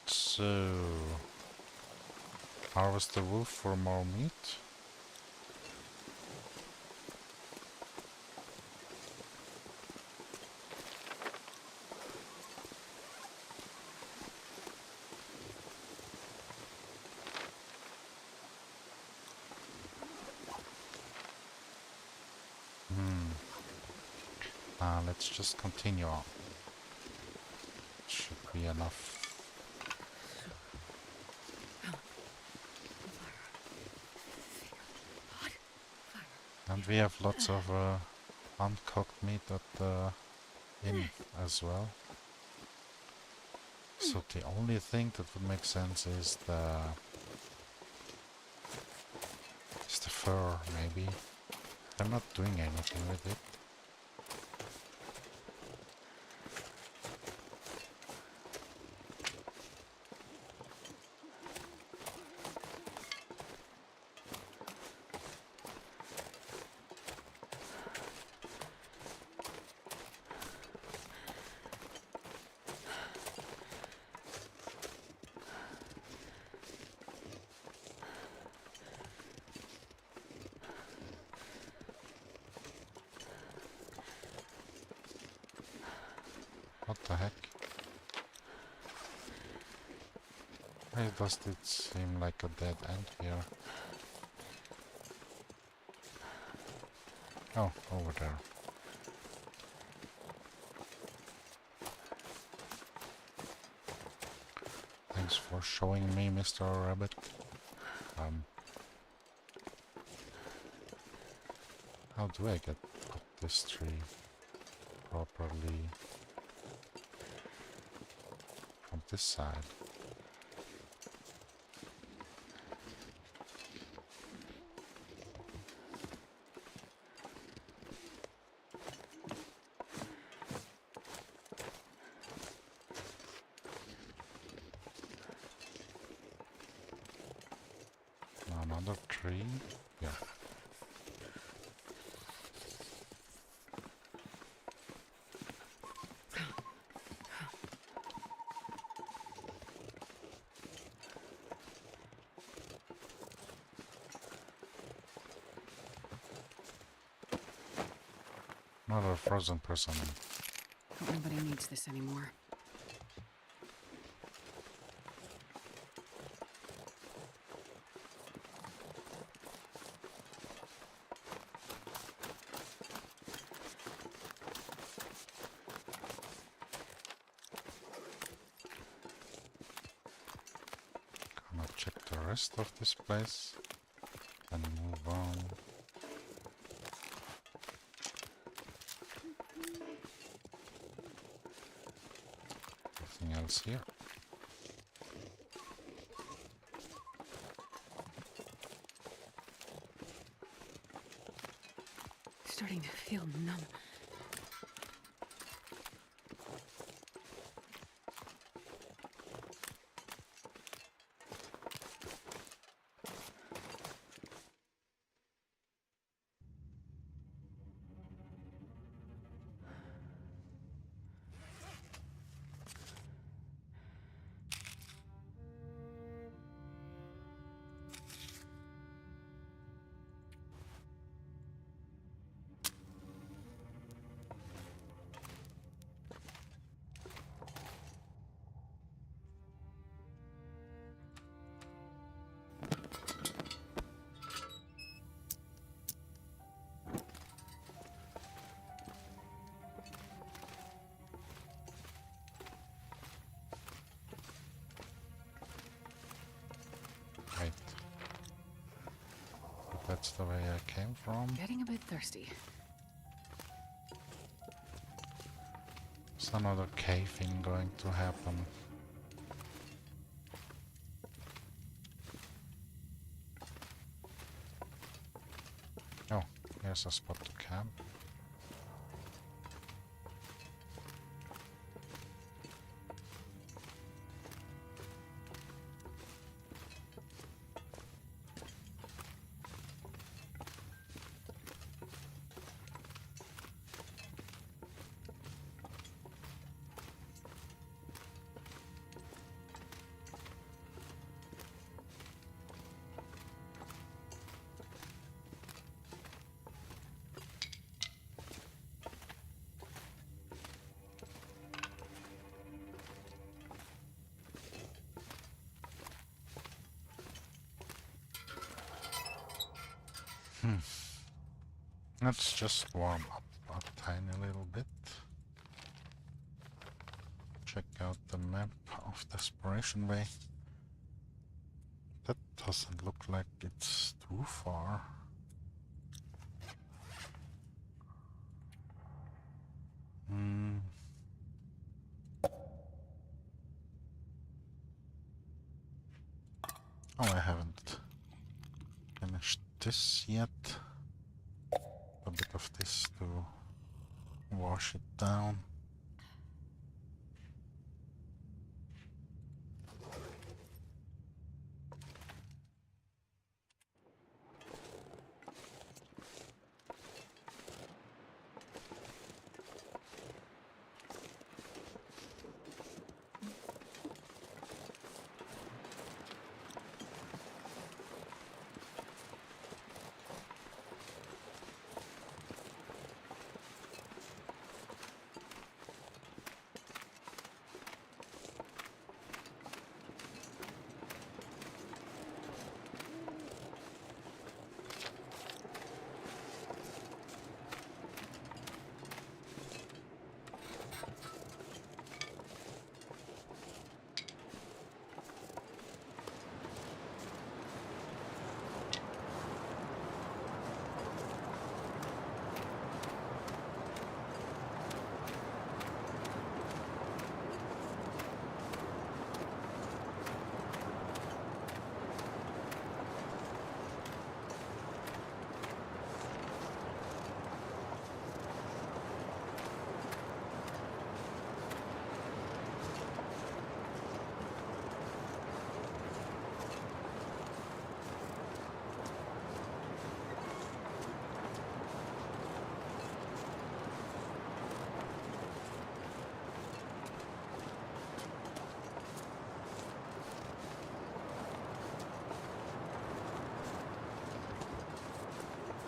So, harvest the wolf for more meat? Let's just continue on. Should be enough. And we have lots of uncooked meat at the inn as well. So the only thing that would make sense is the fur, maybe. I'm not doing anything with it. What the heck? Why does it seem like a dead end here? Oh, over there. Thanks for showing me, Mr. Rabbit. How do I get up this tree properly? From this side? Another tree? Yeah. Another frozen person. Hope nobody needs this anymore. Gonna check the rest of this place and move on. Anything else here? Starting to feel numb. Right. But that's the way I came from. Getting a bit thirsty. Is another cave thing going to happen? Oh, here's a spot to camp. Let's just warm up a tiny little bit. Check out the map of Desperation Way. That doesn't look like it's too far. Oh, I haven't finished this yet. A bit of this to wash it down.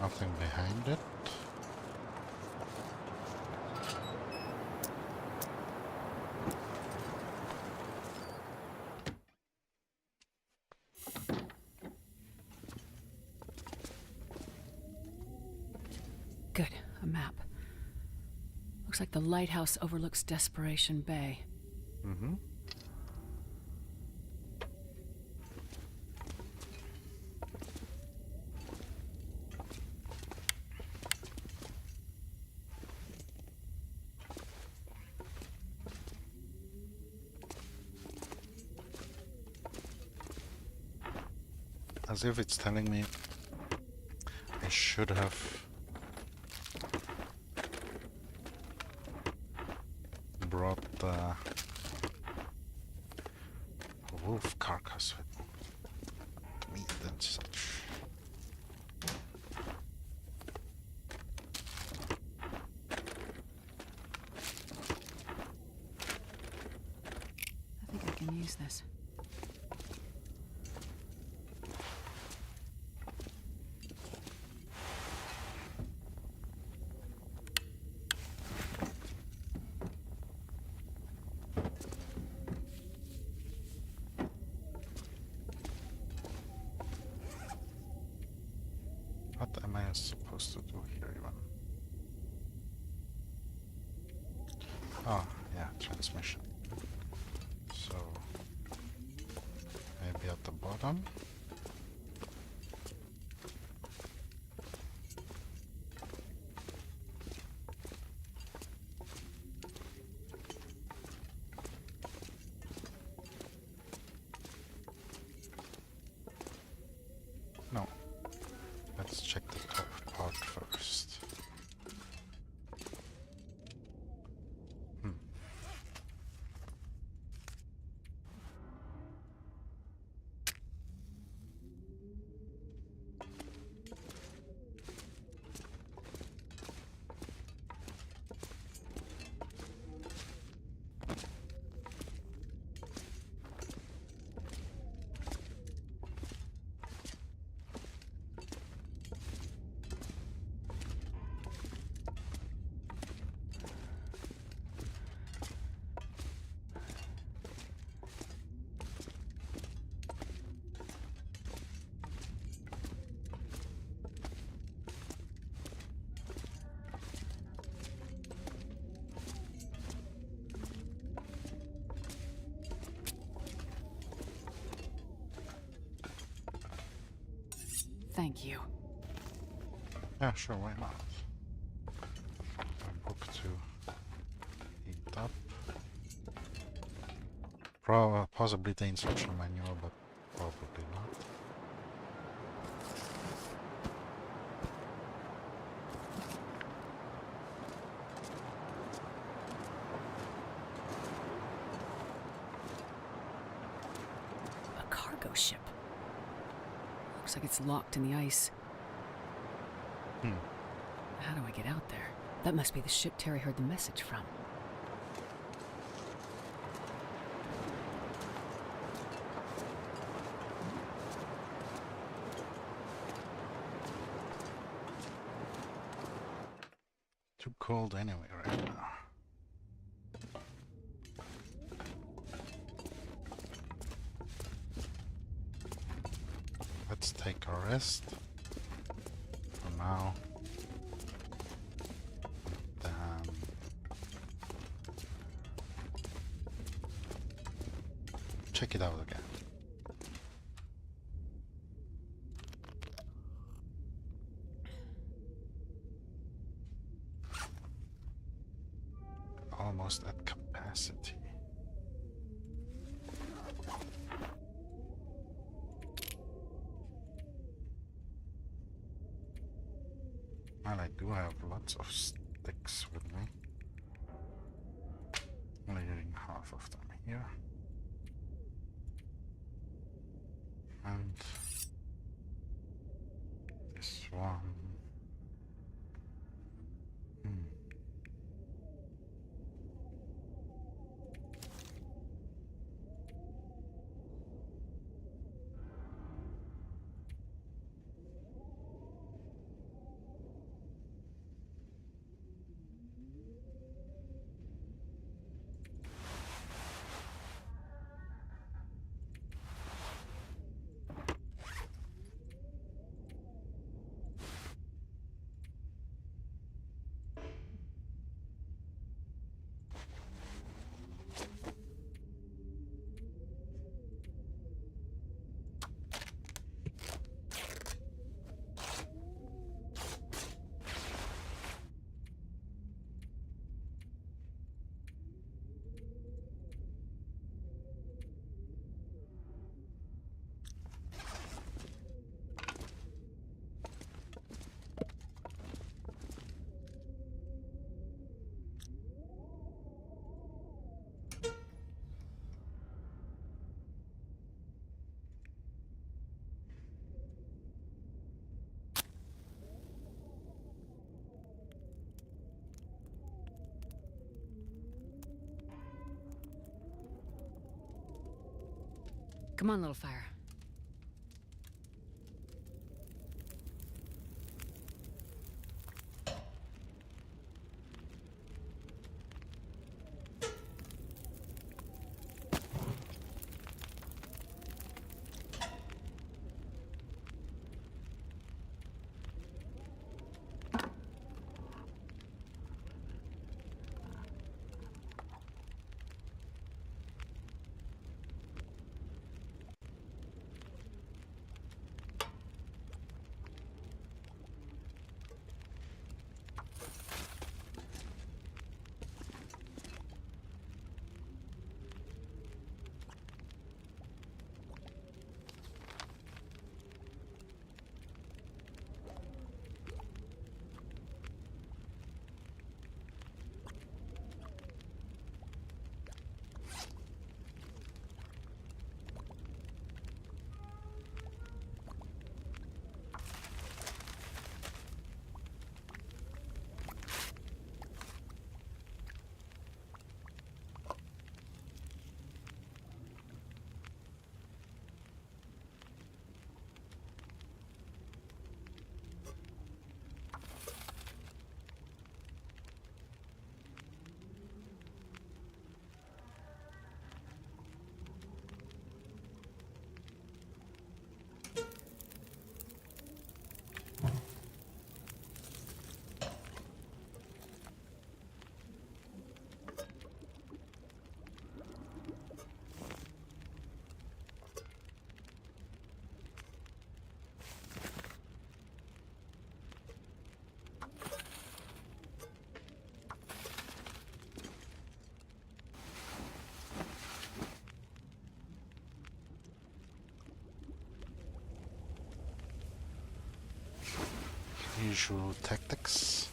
Nothing behind it. Good, a map. Looks like the lighthouse overlooks Desperation Bay. Mm-hmm. As if it's telling me I should have brought the wolf carcass with meat and such. I think I can use this. What am I supposed to do here even? Oh, yeah, transmission. So, maybe at the bottom? No. Let's check the top part first. Thank you. Yeah, sure, why not? A book to eat up. Possibly the instruction manual, but probably not. A cargo ship. Looks like it's locked in the ice. How do I get out there? That must be the ship Terry heard the message from. Too cold anyway right now. Let's take a rest for now. Then check it out again. Almost at capacity. Well, I do have lots of sticks with me. Only using half of them here. And this one. Come on, little fire. Usual tactics.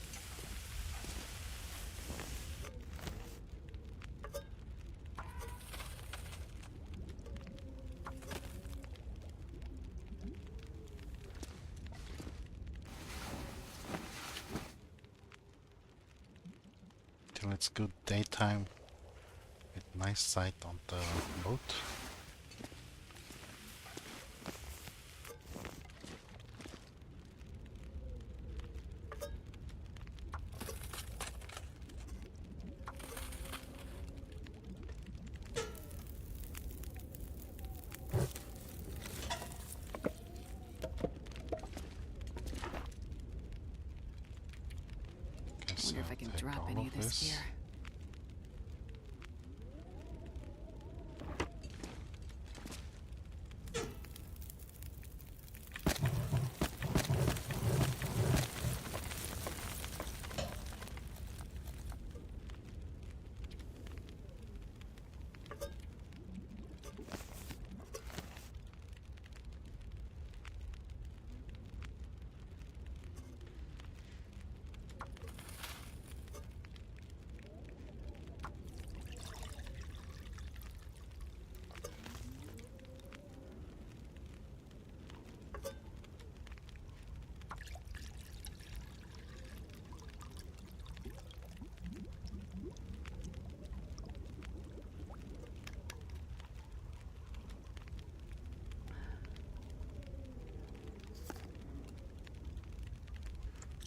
Till it's good daytime with nice sight on the boat. Wonder if I can drop any of this gear.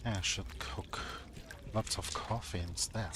Yeah, I should cook lots of coffee instead.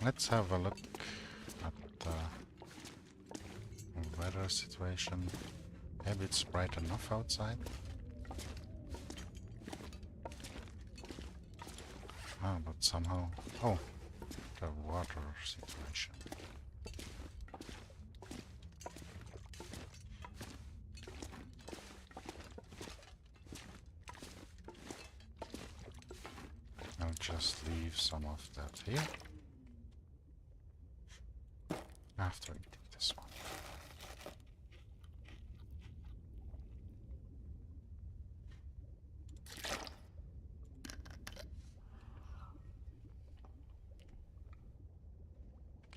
Let's have a look at the weather situation. Maybe it's bright enough outside. Ah, but somehow... Oh, the water situation. I'll just leave some of that here. After eating this one.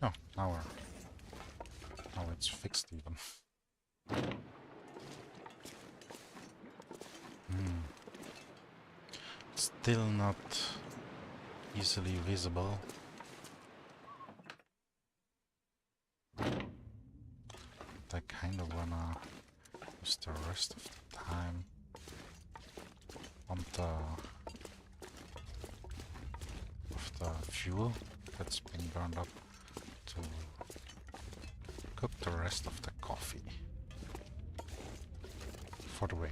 Oh, now it's fixed even. Still not easily visible. I kind of wanna use the rest of the time on the fuel that's been burned up to cook the rest of the coffee for the way.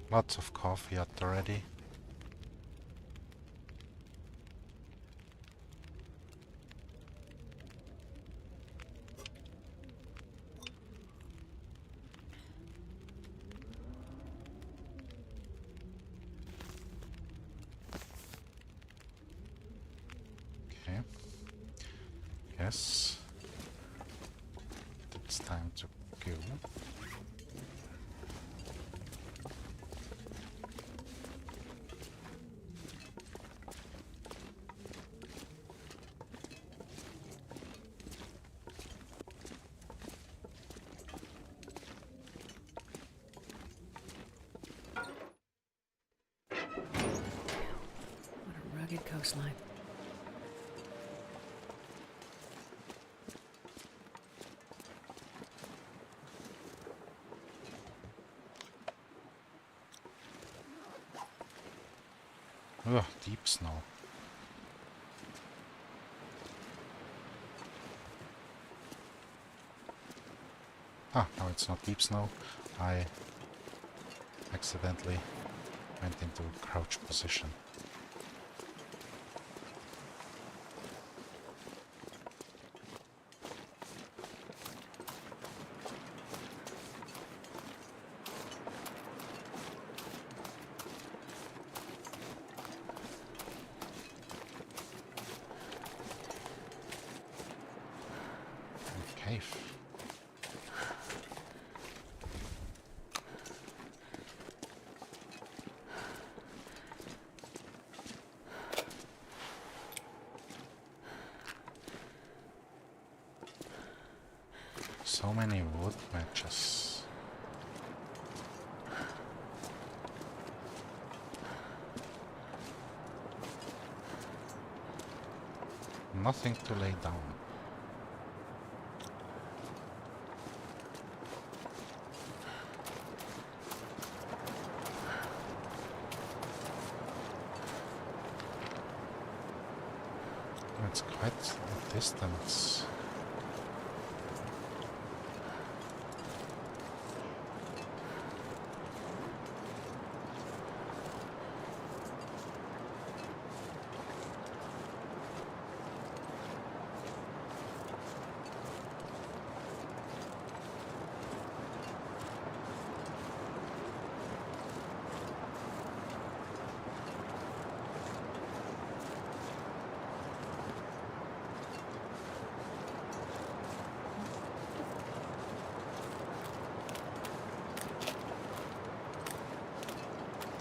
Lots of coffee at the ready. Okay. Yes. It's time to go. Rugged coastline. Ugh, deep snow. Ah, no, it's not deep snow. I accidentally went into crouch position. Cave. So many wood matches. Nothing to lay down. It's quite a distance.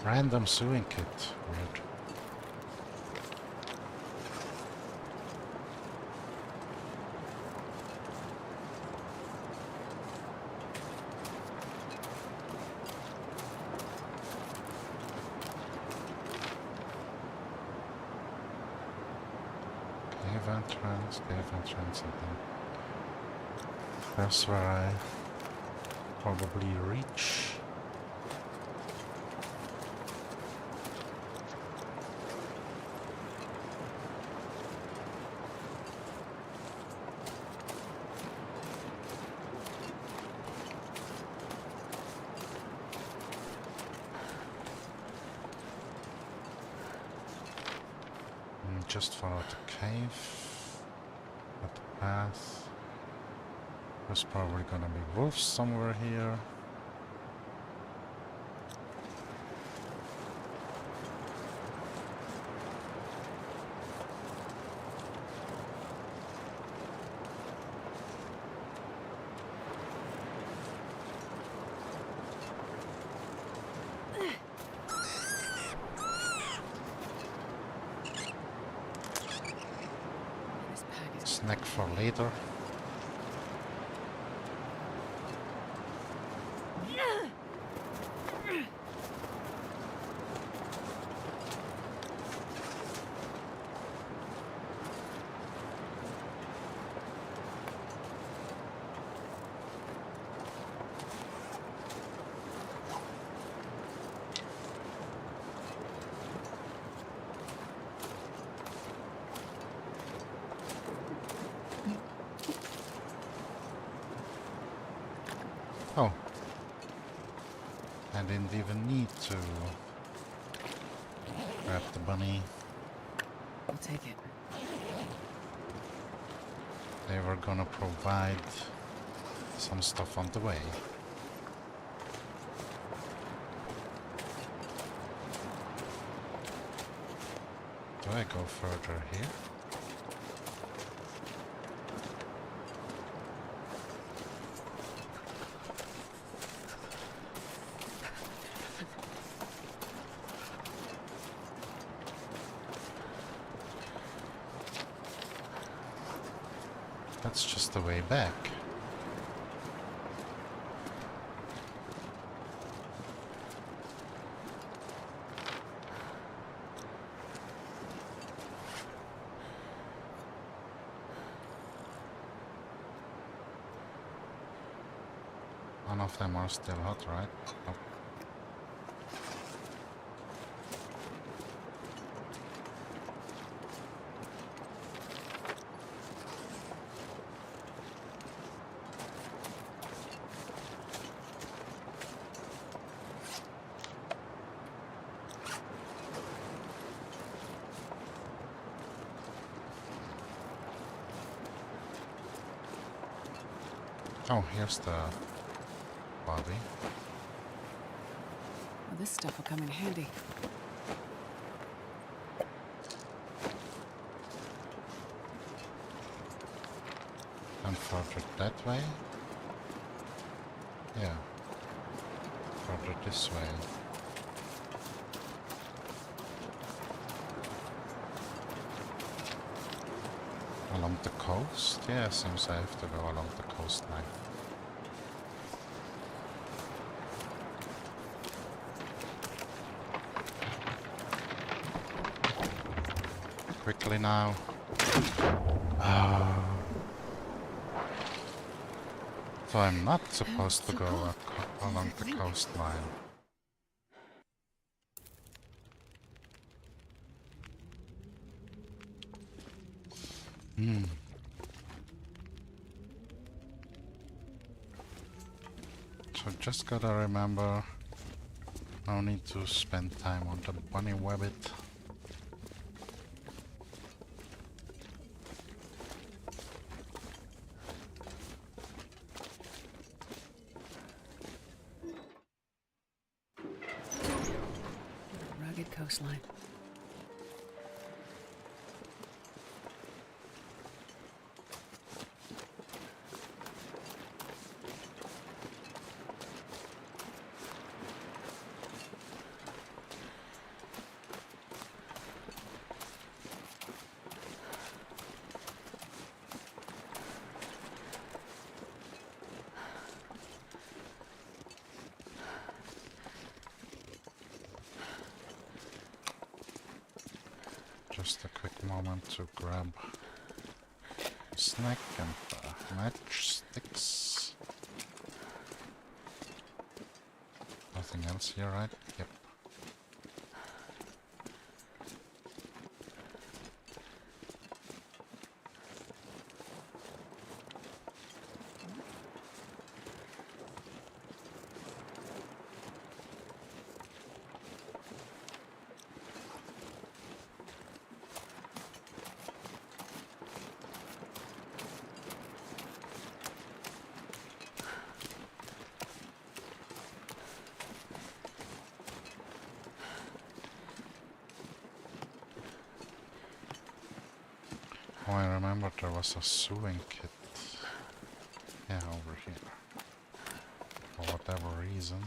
Random sewing kit. Weird. Cave entrance, and then that's where I probably reach. Just follow the cave, at the path. There's probably gonna be wolves somewhere here. Snack for later. Oh, I didn't even need to grab the bunny. I'll take it. They were gonna provide some stuff on the way. Do I go further here? That's just the way back. None of them are still hot, right? Nope. Oh, here's the body. Well, this stuff will come in handy. And further that way? Yeah. Further this way. Along the coast? Yeah, seems I have to go along the coastline. Quickly now. So I'm not supposed to go along the coastline. So just gotta remember, no need to spend time on the bunny rabbit. Rugged coastline. just a quick moment to grab a snack and matchsticks. Nothing else here, right? Yep. Oh, I remember there was a sewing kit. Yeah, over here. For whatever reason.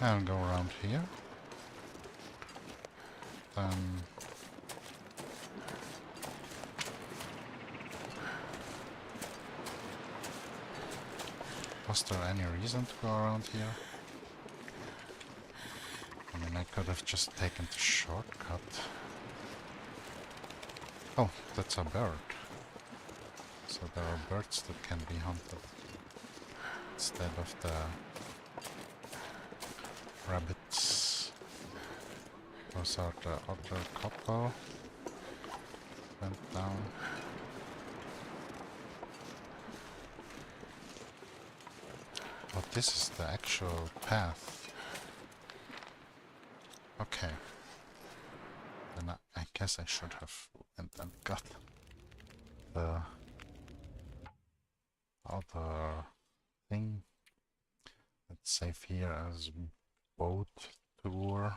I'll go around here. Then was there any reason to go around here? I mean, I could have just taken the shortcut. Oh, that's a bird. So there are birds that can be hunted instead of the rabbits. Those are the other couple. Went down. But this is the actual path. Okay. Then I guess I should have went and got the other thing. Let's save here as boat tour.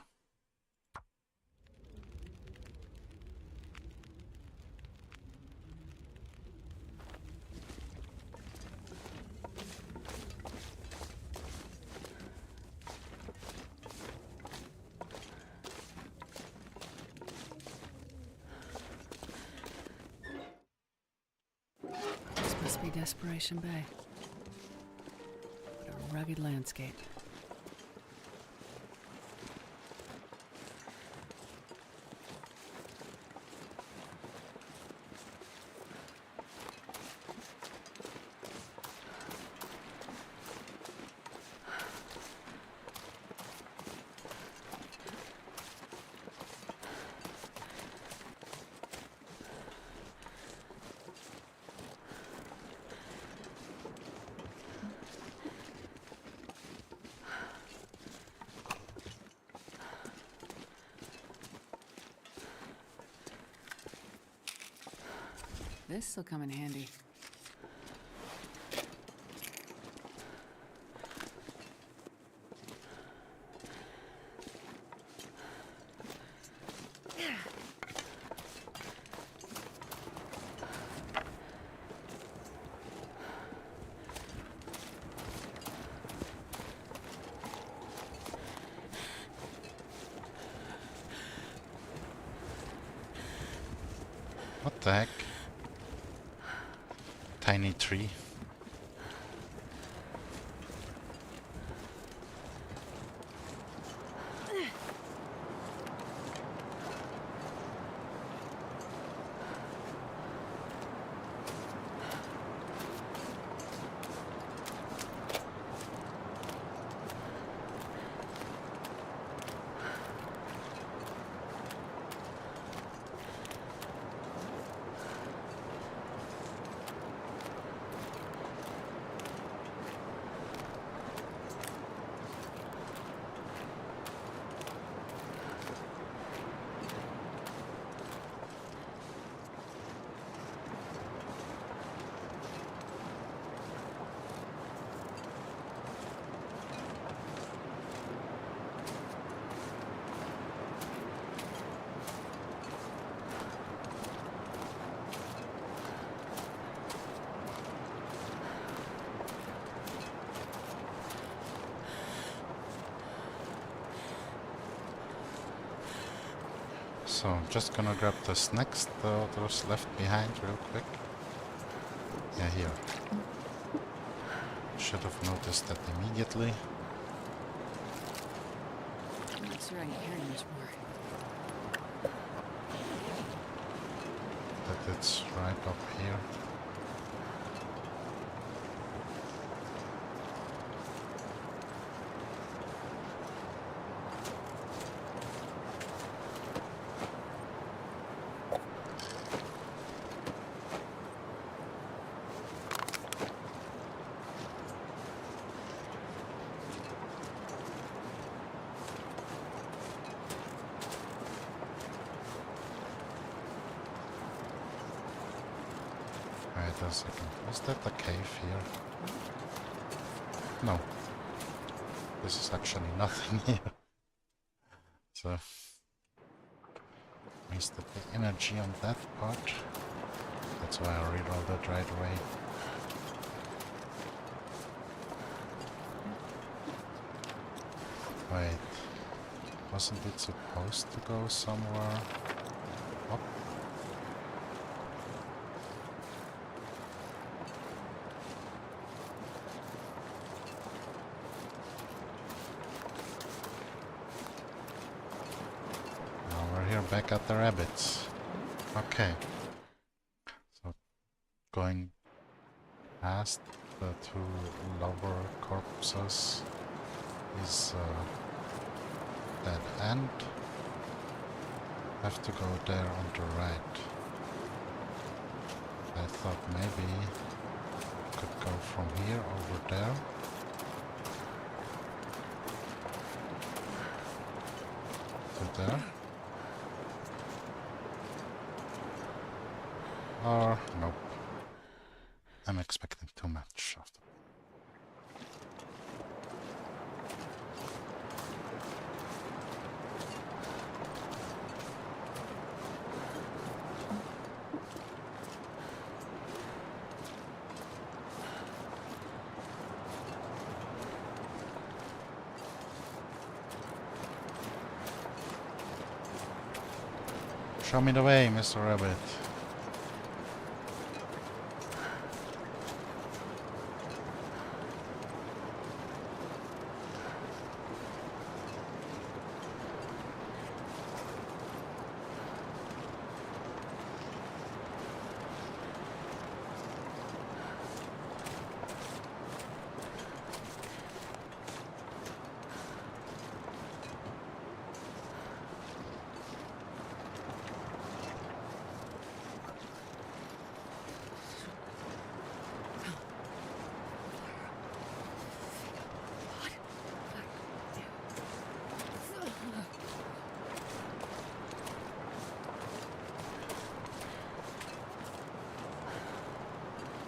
This must be Desperation Bay. What a rugged landscape. This'll come in handy. What the heck? Tiny tree. So I'm just gonna grab this next, those left behind real quick. Yeah, here. Should have noticed that immediately. I'm not sure I can carry much more. That it's right up here. Wait a second. Is that a cave here? No. This is actually nothing here. So wasted the energy on that part. That's why I reloaded right away. Wait. Wasn't it supposed to go somewhere up? Now we're here back at the rabbits. Okay. So going past the two lower corpses is dead end. Have to go there on the right. I thought maybe could go from here over there. To there. Or nope. I'm expecting too much of them. Show me the way, Mr. Rabbit.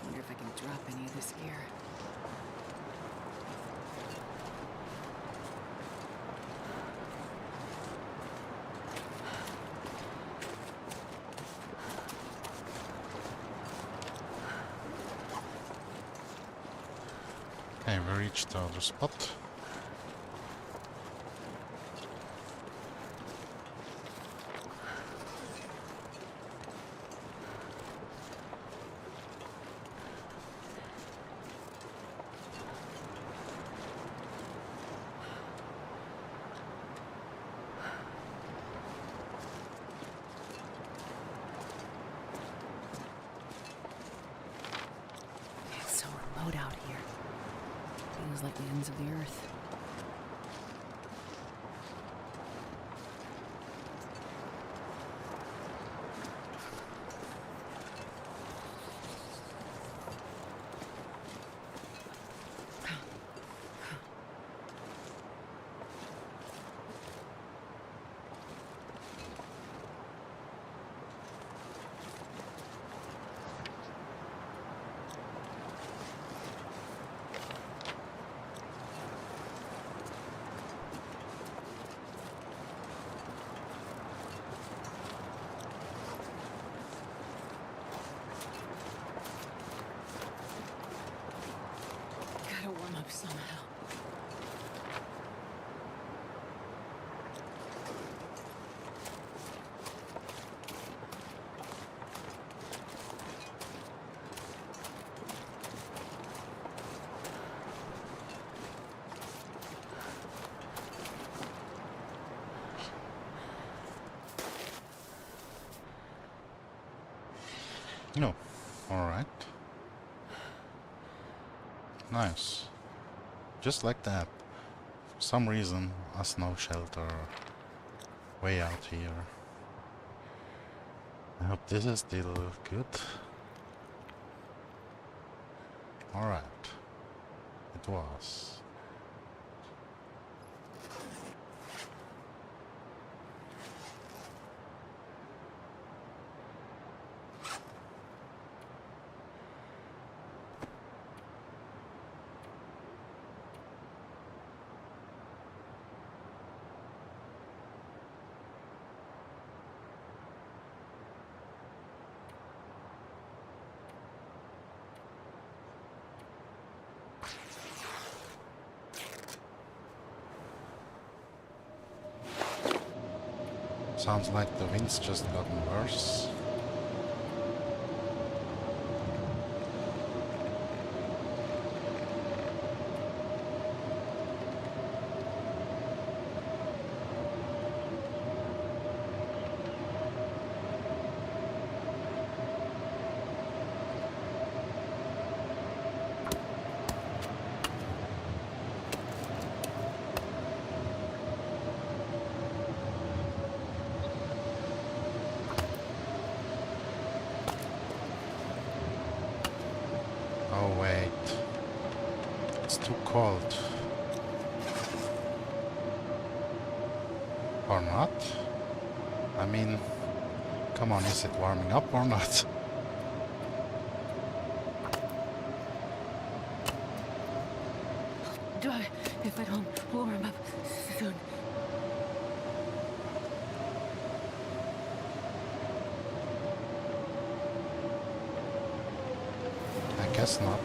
Wonder if I can drop any of this gear. Okay, we reached the other spot. It's so remote out here. Feels like the ends of the earth. Gotta warm up somehow. No. Alright. Nice. Just like that. For some reason, a snow shelter way out here. I hope this is still good. Alright. It was. Sounds like the wind's just gotten worse. Oh wait, it's too cold. Or not? I mean, come on, is it warming up or not? If I don't warm up soon. I guess not.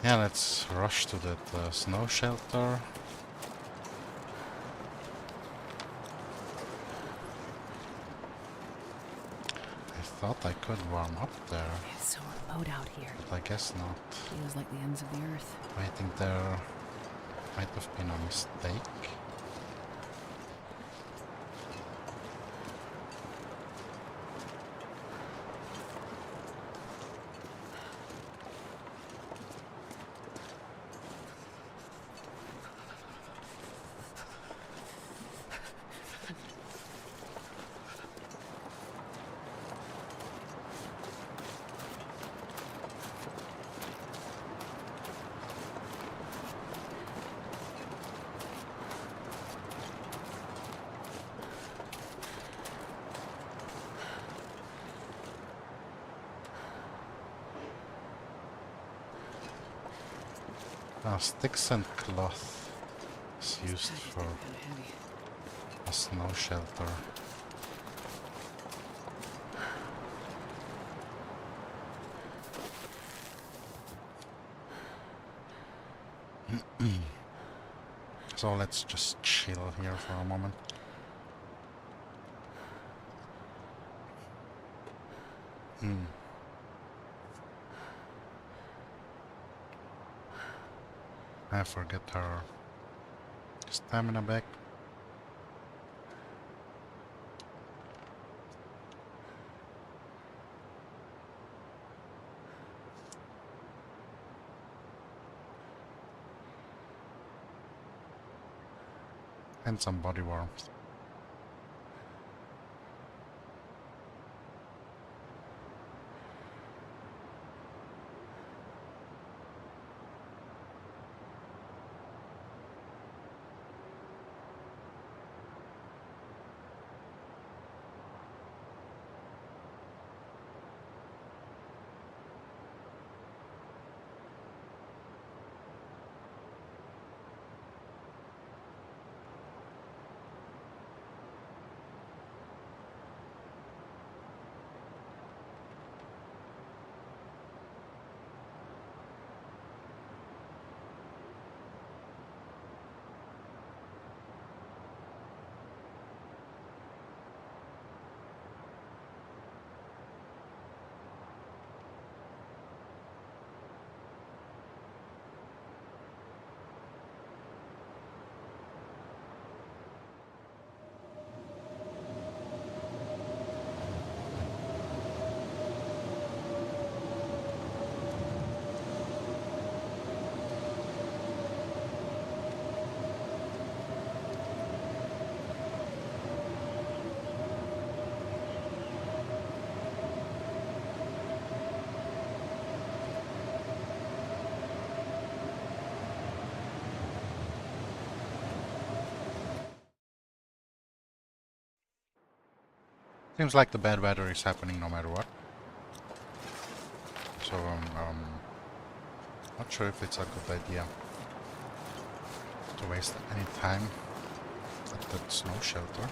Yeah, let's rush to that snow shelter. I thought I could warm up there, It's so remote out here. but I guess not. Feels like the ends of the earth. Waiting there might have been a mistake. Now, sticks and cloth is used for a snow shelter. So let's just chill here for a moment. I forget her stamina back. And some body warmth. Seems like the bad weather is happening no matter what. So not sure if it's a good idea to waste any time at that snow shelter.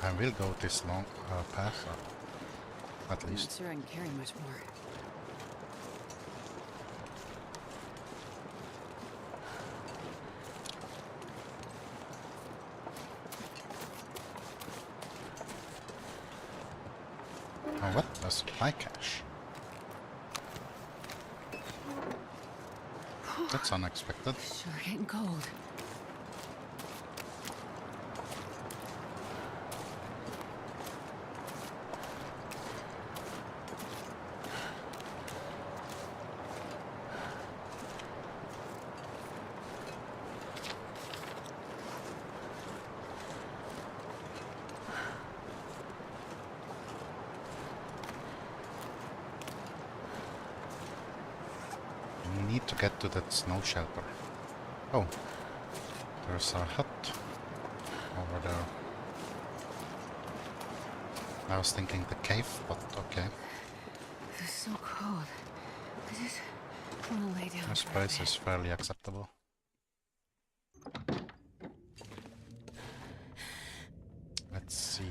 I will go this long path, at I'm least. not sure I can carry much more. Oh, what? A supply cache. That's unexpected. Sure getting cold. We need to get to that snow shelter. Oh, there's a hut over there. I was thinking the cave, but okay. This is so cold. I just want to lay down. This for a place bit. is fairly acceptable. Let's see.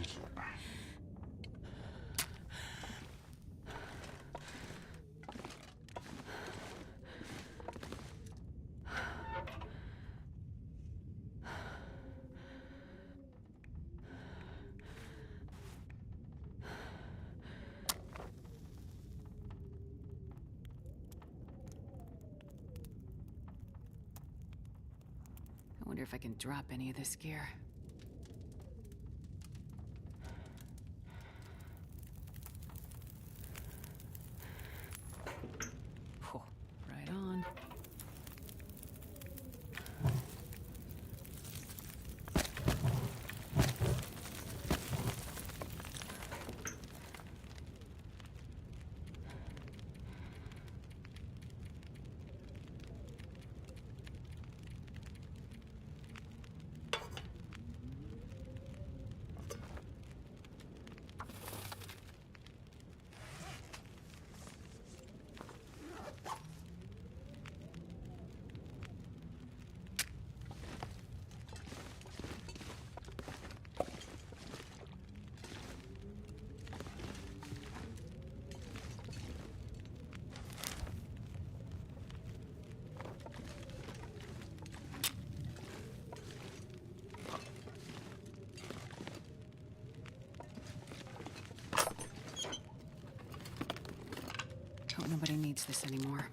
I wonder if I can drop any of this gear. Oh, right on. Hope nobody needs this anymore.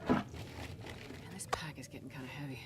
Man, this pack is getting kind of heavy.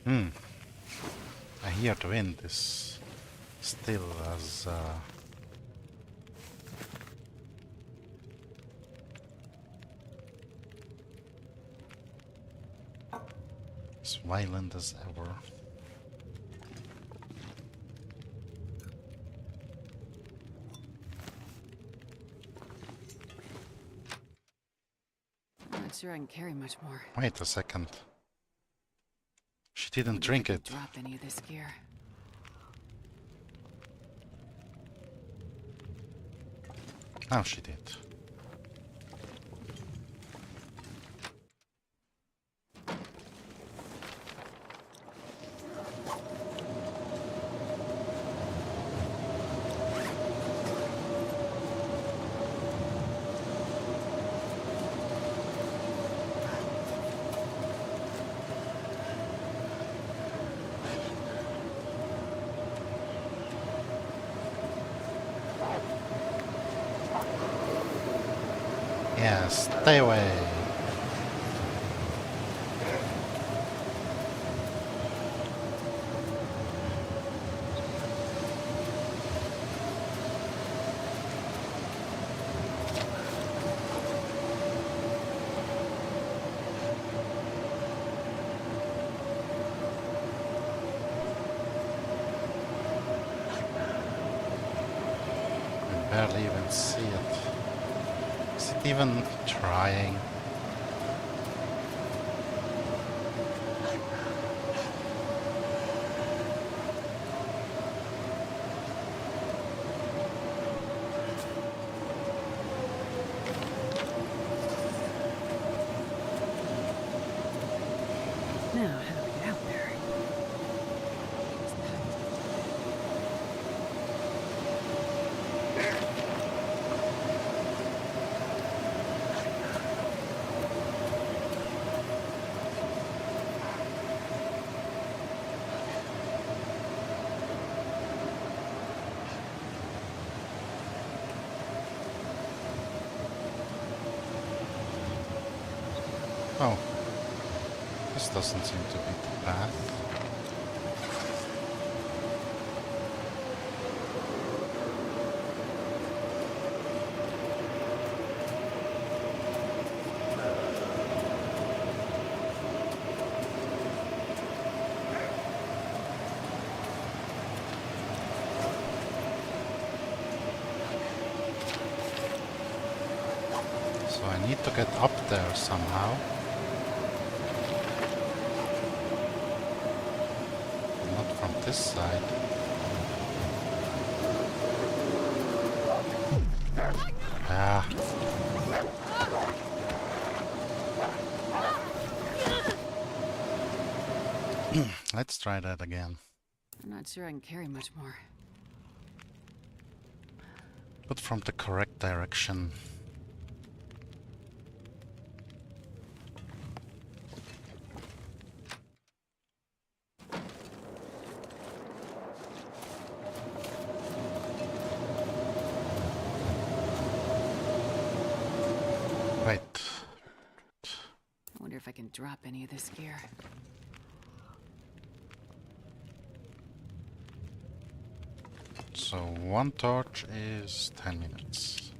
I hear the wind is still as violent as ever. I'm not sure I can carry much more. Wait a second. She didn't Wonder if I drink can it. Drop any of this gear. Oh, she did. Yeah, stay away. I barely even see it. Is it even trying? Now, how do we get out there? Oh. This doesn't seem to be the path. So I need to get up there somehow. Not from this side. Ah. Let's try that again. I'm not sure I can carry much more. But from the correct direction. Right. I wonder if I can drop any of this gear. So one torch is 10 minutes.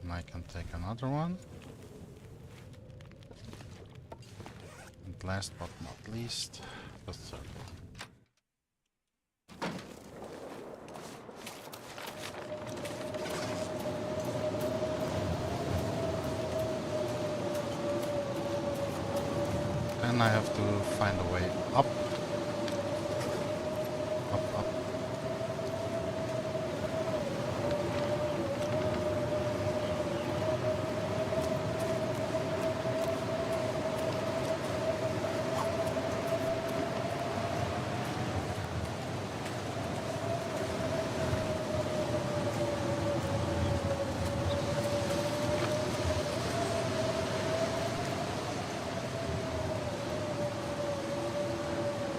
And I can take another one. And last but not least, the third one. Then I have to find a way up. Up, up.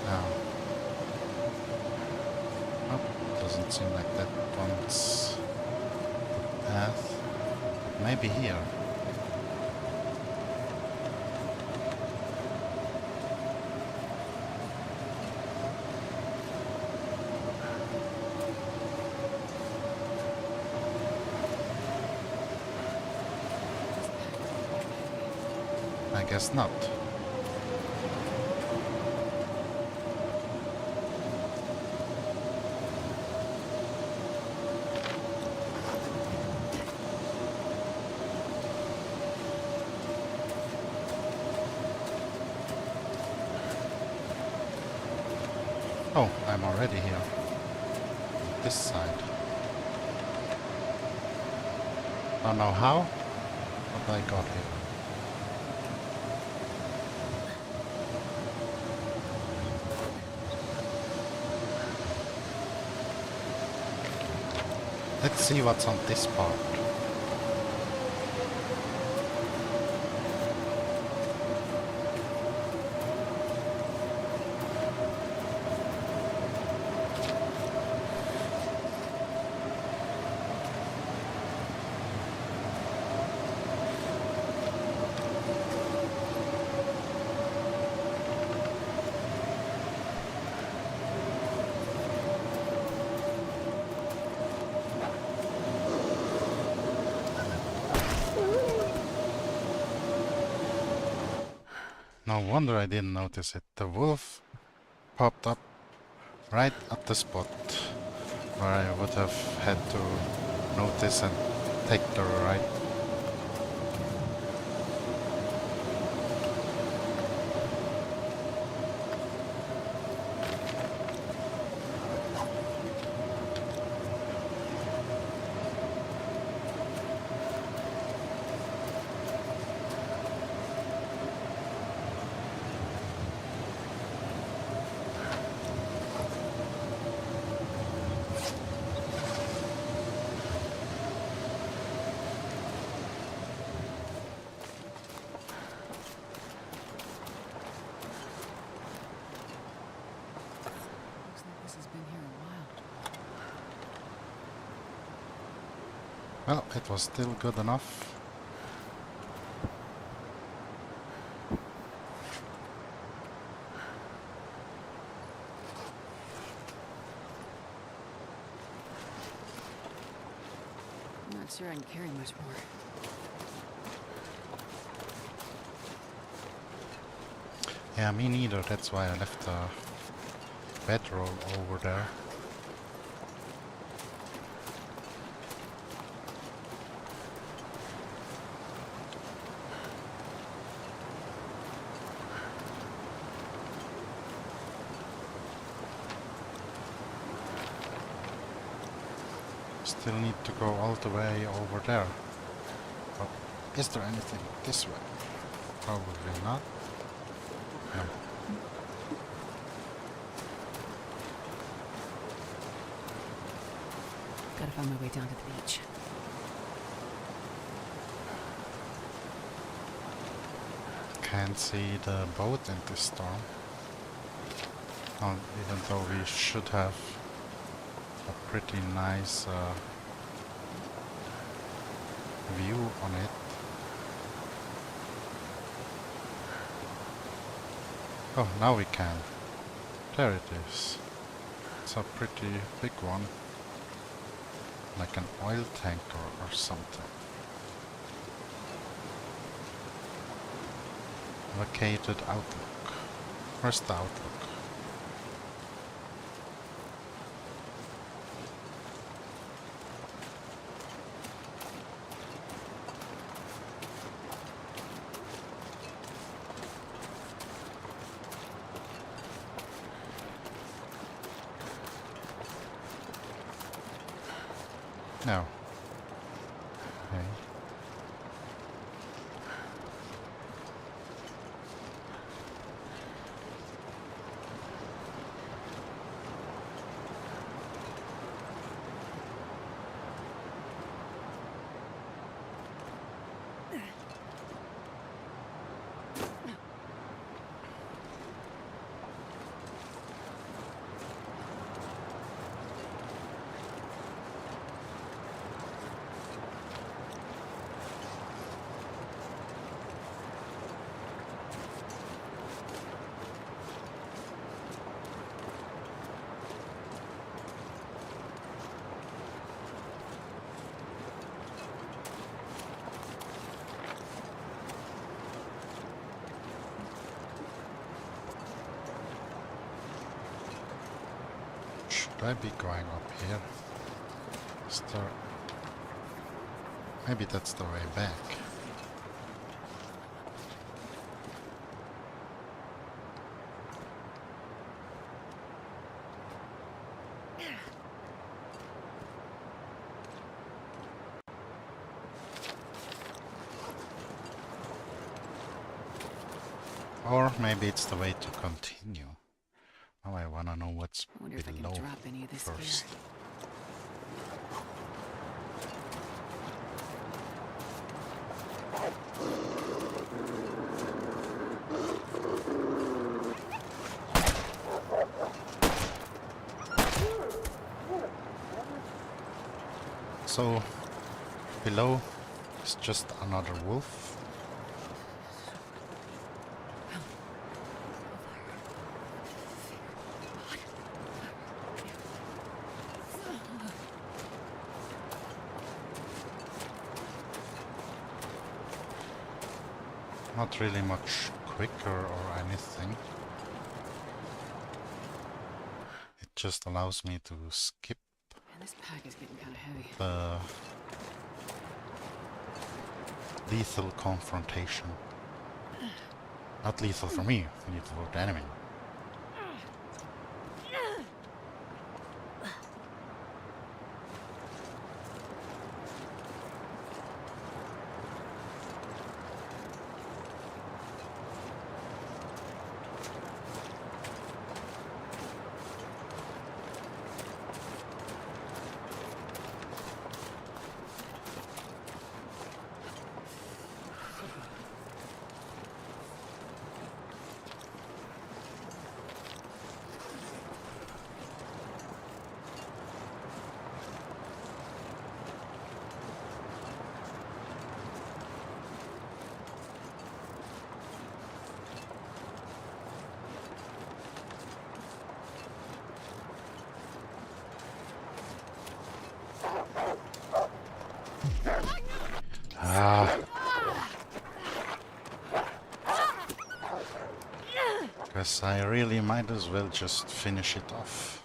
Now. Oh, doesn't seem like that one's the path. Maybe here. I guess not. Oh, I'm already here. This side. Don't know how, but I got here. Let's see what's on this part. No wonder I didn't notice it. The wolf popped up right at the spot where I would have had to notice and take the right. Looks like this has been here a while. Well, it was still good enough. I'm not sure I can carry much more. Yeah, me neither. That's why I left the bedroll over there. Still need to go all the way over there. But is there anything this way? Probably not. No. Gotta find my way down to the beach. Can't see the boat in this storm. Even though we should have a pretty nice view on it. Oh, now we can. There it is. It's a pretty big one. Like an oil tanker or something. Located outlook. Where's the outlook? No. Okay. Should I be going up here? Is there... Maybe that's the way back. Or maybe it's the way to continue. Now I wanna know what's I wonder if I can below drop any of this first. gear. So, below is just another wolf. Not really much quicker or anything. It just allows me to skip Man, this pack is getting kind of heavy. the lethal confrontation. Not lethal for me, lethal for the enemy. Guess I really might as well just finish it off.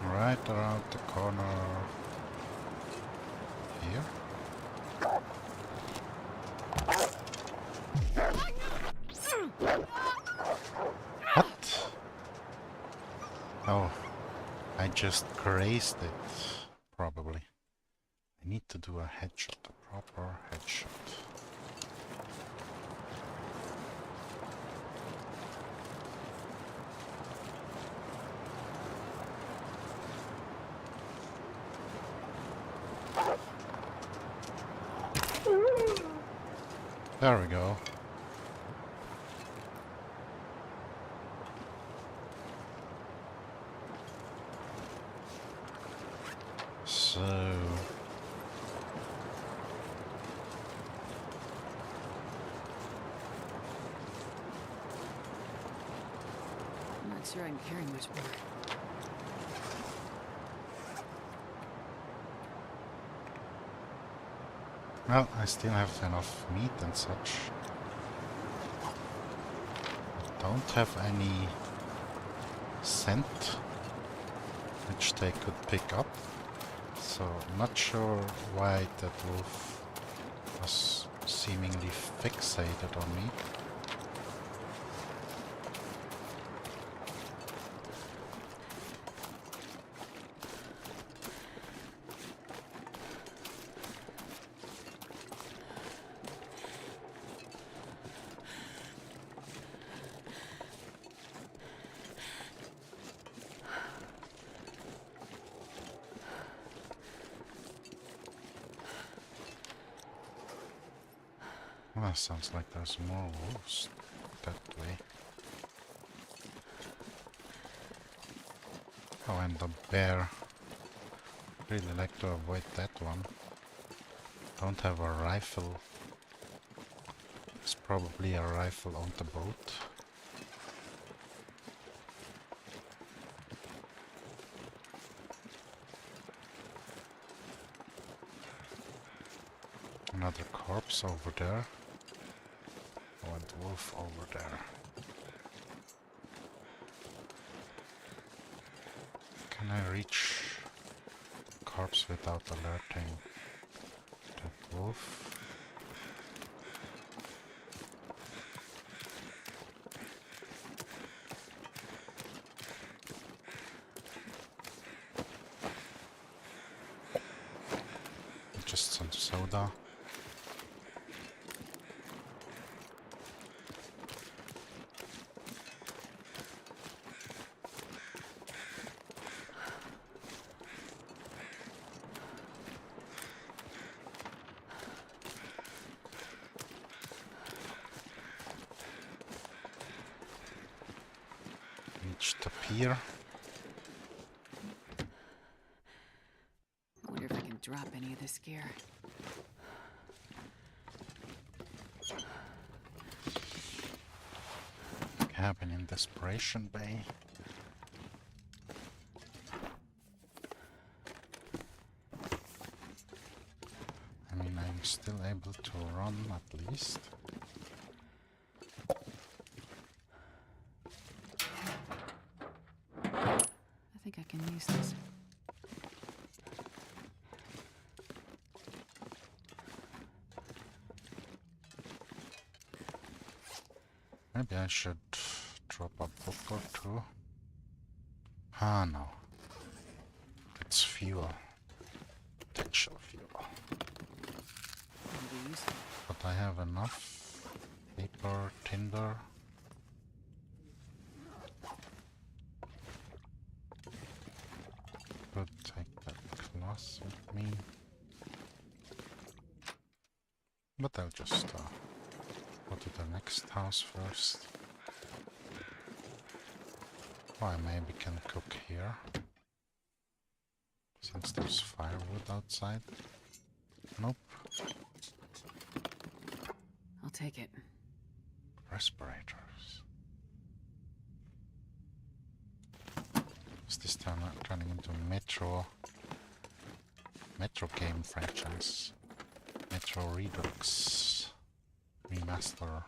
Right around the corner here. What? Oh, I just grazed it, probably. I need to do a headshot, a proper headshot. There we go. So... I'm not sure I can carry much more. Well, I still have enough meat and such. I don't have any scent which they could pick up, so I'm not sure why that wolf was seemingly fixated on me. Well, sounds like there's more wolves that way. Oh, and the bear. Really like to avoid that one. Don't have a rifle. There's probably a rifle on the boat. Another corpse over there. Oh, and wolf over there. Can I reach the corpse without alerting that wolf? Just some soda. Reach the pier. I wonder if I can drop any of this gear. Cabin in Desperation Bay. I mean, I'm still able to run at least. I think I can use this. Maybe I should drop a book or two. Ah, no. It's fuel. Potential fuel. Maybe use. But I have enough paper, tinder. Could take that cloth with me. But I'll just go to the next house first. Or I maybe can cook here, since there's firewood outside. Nope. I'll take it. Respirators. Is this turning into Metro game franchise? Metro Redux remaster.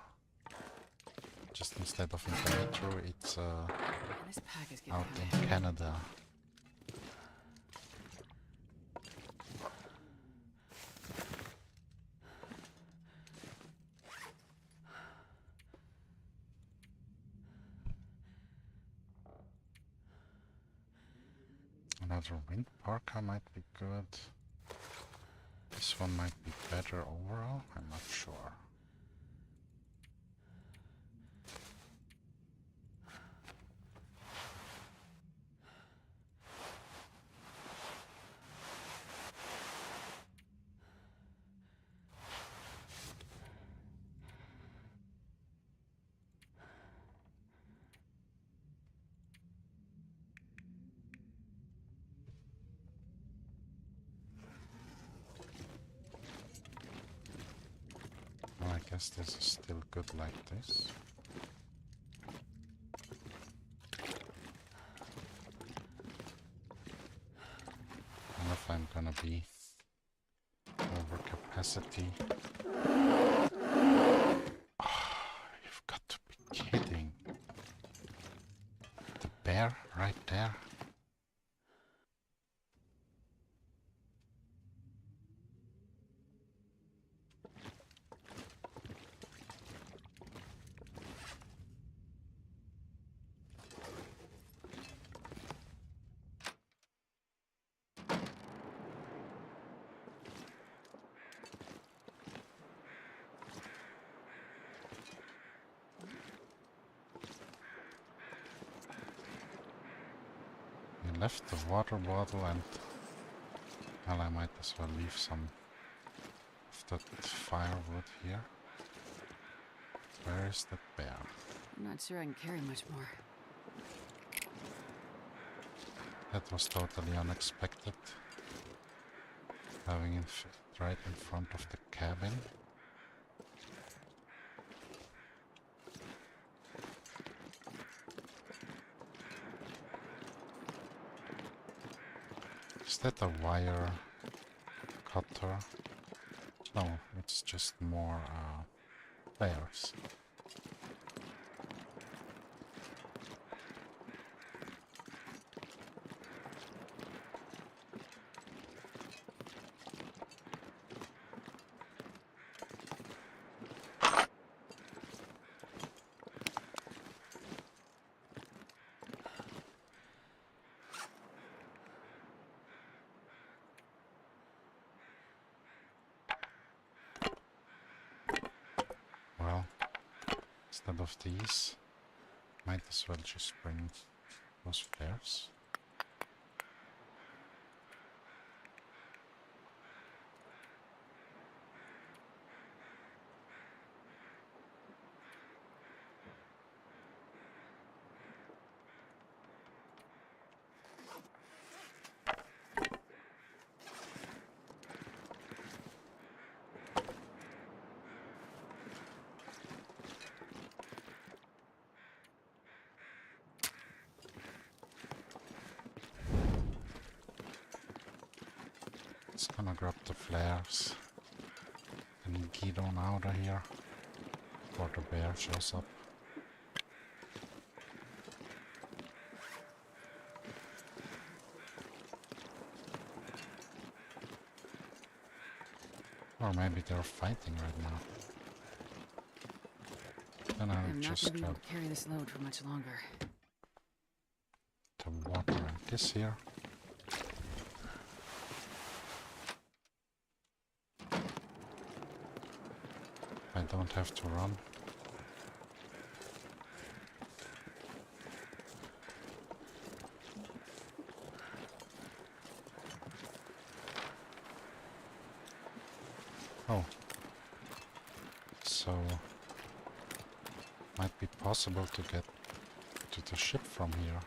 Just instead of in the Metro, it's Man, this pack is getting out heavy. in Canada. Another wind parka might be good. This one might be better overall, I'm not sure. Well, I guess this is still good like this. I don't know if I'm gonna be over capacity. You've got to be kidding. The bear right there. I left the water bottle and, well, I might as well leave some of that firewood here. Where is the bear? I'm not sure I can carry much more. That was totally unexpected. Having it right in front of the cabin. Is that a wire cutter? No, it's just more bears. Well, instead of these, might as well just bring those bears. Just gonna grab the flares and get on out of here before the bear shows up. Or maybe they're fighting right now. Then I'll I'm not just gonna be able grab to carry this load for much longer. the water and this here. I don't have to run. Oh. So might be possible to get to the ship from here.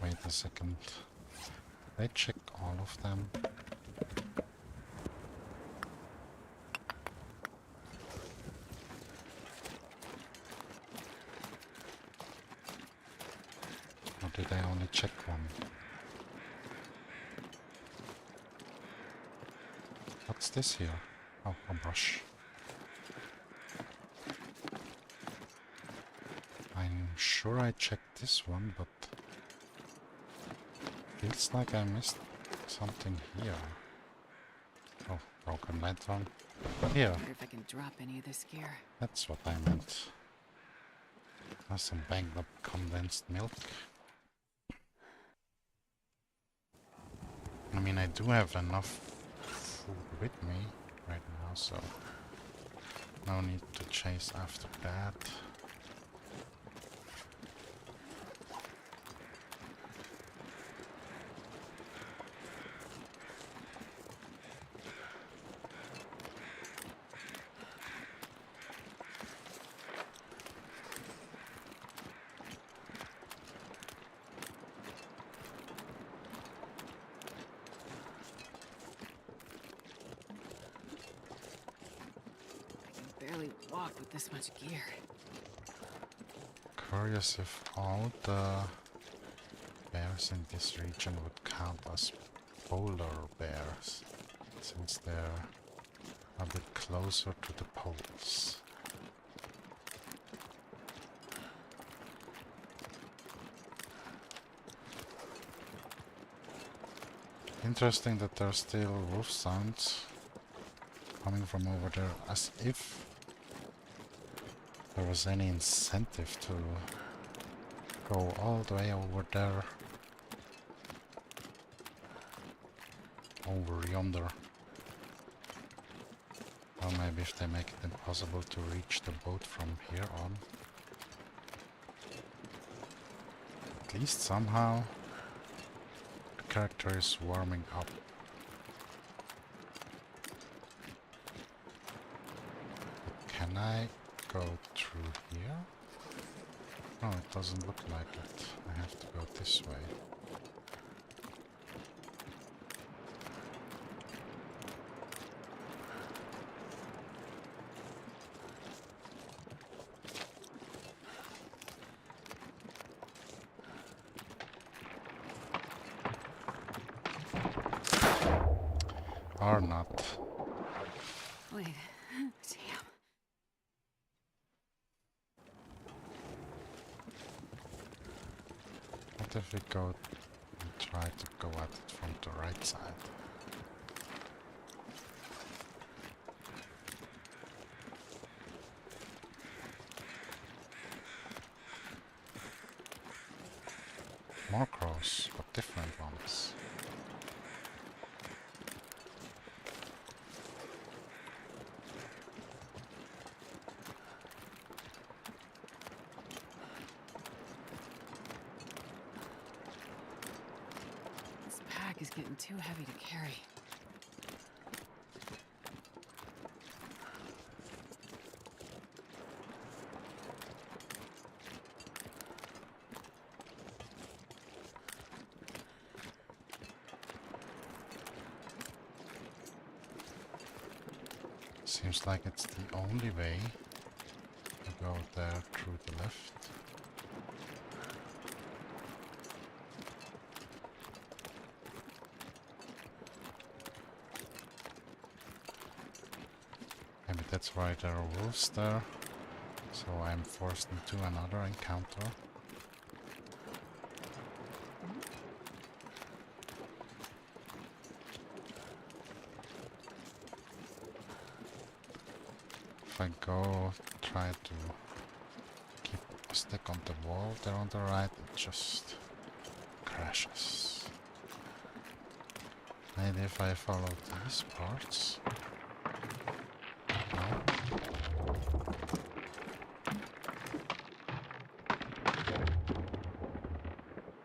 Wait a second. I check all of them. Or did I only check one? What's this here? Oh, a brush. I'm sure I checked this one, but feels like I missed something here. Oh, broken lantern. Here, Wonder if I can drop any of this gear. that's what I meant. There's some banged up condensed milk. I mean, I do have enough food with me right now, so no need to chase after that. I can barely walk with this much gear. Curious if all the bears in this region would count as polar bears, since they're a bit closer to the poles. Interesting that there are still roof sounds coming from over there, as if there was any incentive to go all the way over there, over yonder. Or maybe if they make it impossible to reach the boat from here on. At least somehow the character is warming up. But can I go through here? No, it doesn't look like it. I have to go this way. Or not. Wait. Damn. What if we go and try to go at it from the right side? More crows, but different ones. This pack is getting too heavy to carry. Seems like it's the only way to go there through the left. Maybe that's why there are wolves there, so I'm forced into another encounter. If I go try to keep a stick on the wall there on the right, it just crashes. Maybe if I follow these parts.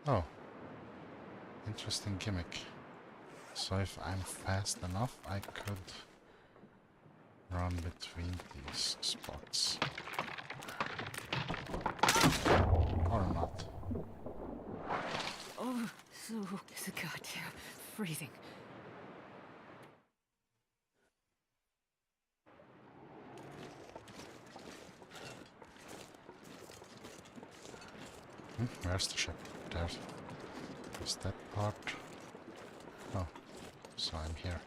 No. Oh. Interesting gimmick. So if I'm fast enough, I could run between these spots. Or not. Oh, so goddamn freezing. Where's the ship? There's that part. Oh, so I'm here.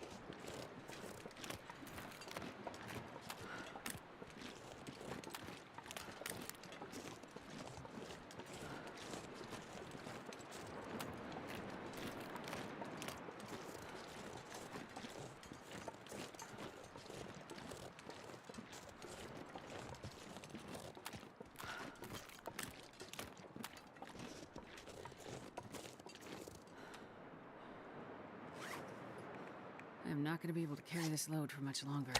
I'm not gonna be able to carry this load for much longer.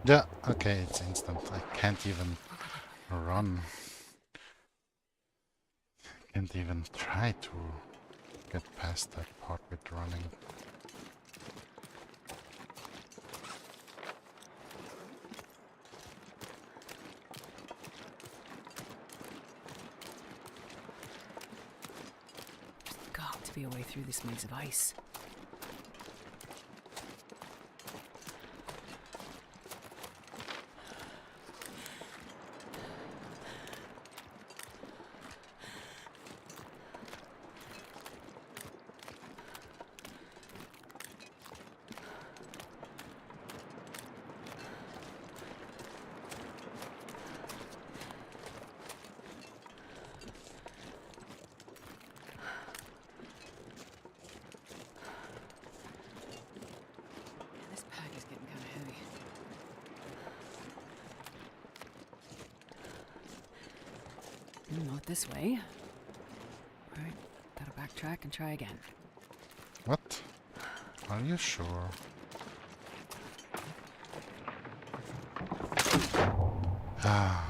Yeah, okay, it's instant. I can't even run. Can't even try to get past that part with running. There's got to be a way through this maze of ice. This pack is getting kind of heavy. Not this way. Alright, gotta backtrack and try again. What? Are you sure? Ah,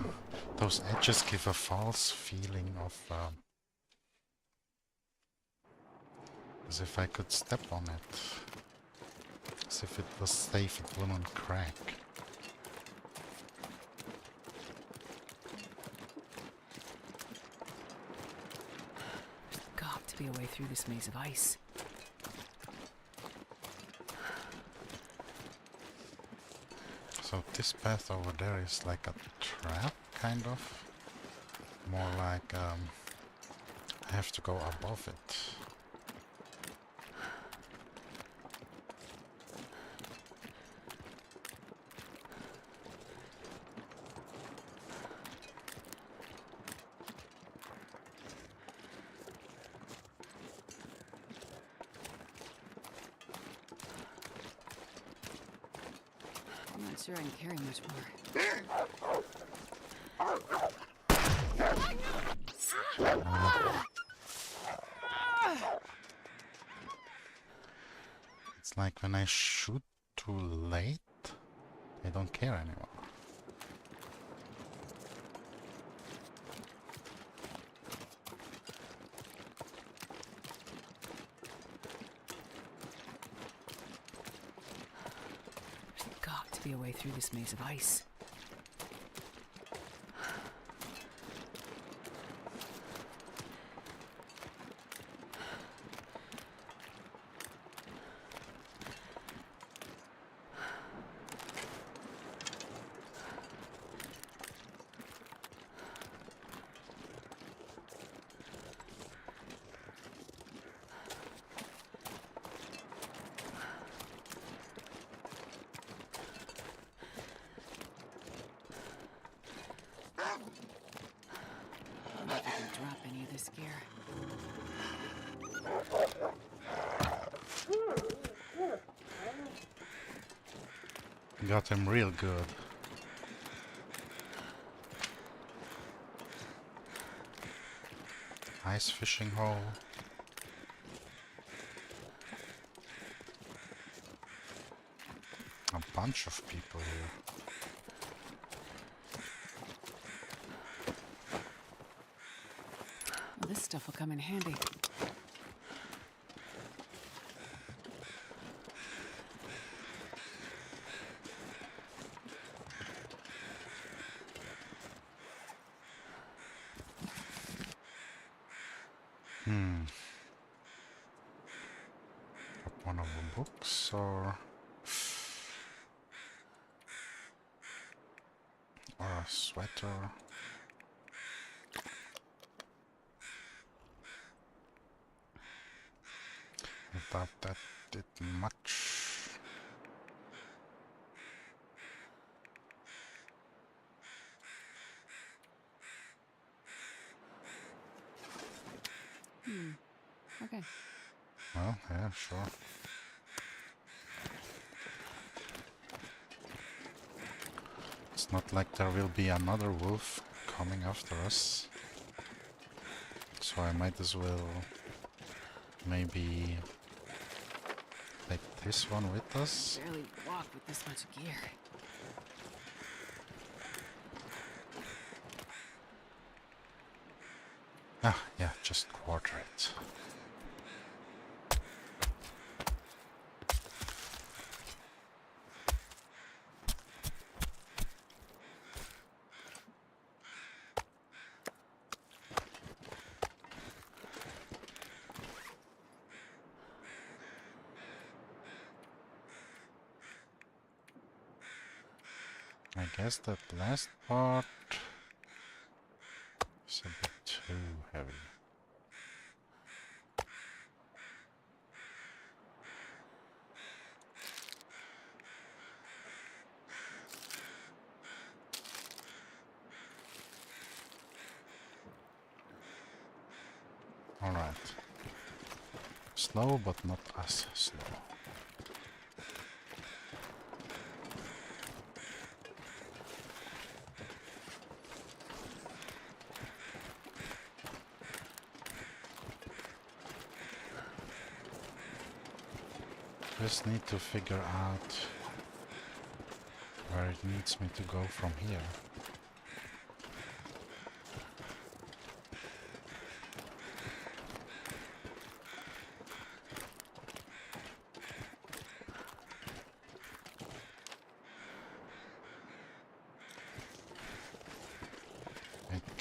those edges give a false feeling of as if I could step on it. As if it was safe, it wouldn't crack. There's got to be a way through this maze of ice. So this path over there is like a trap, kind of. More like I have to go above it. I'm not sure I can carry much more. It's like when I shoot too late, they don't care anymore. There's got to be a way through this maze of ice. I don't know if I can drop any of this gear. Got him real good. Ice fishing hole. A bunch of people here. Well, this stuff will come in handy. One of the books or a sweater. I doubt that did much. Okay. Well, yeah, sure. It's not like there will be another wolf coming after us. So I might as well maybe take this one with us. Barely walk with this much gear. Ah, yeah, just quarter it. I guess that last part is a bit too heavy. Alright. Slow, but not as slow. Just need to figure out where it needs me to go from here.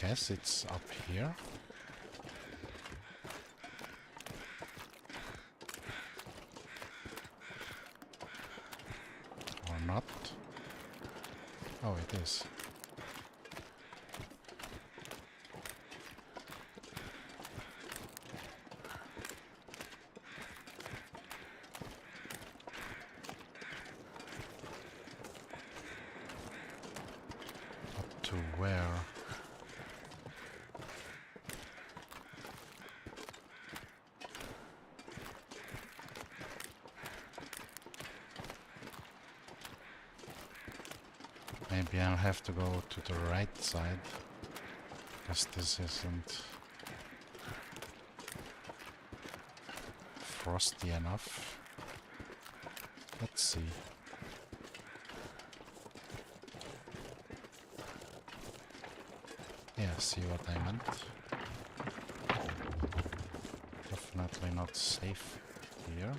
guess it's up here. Or not. Oh, it is. Up to where? Maybe I'll have to go to the right side, because this isn't frosty enough. Let's see. Yeah, see what I meant. Definitely not safe here.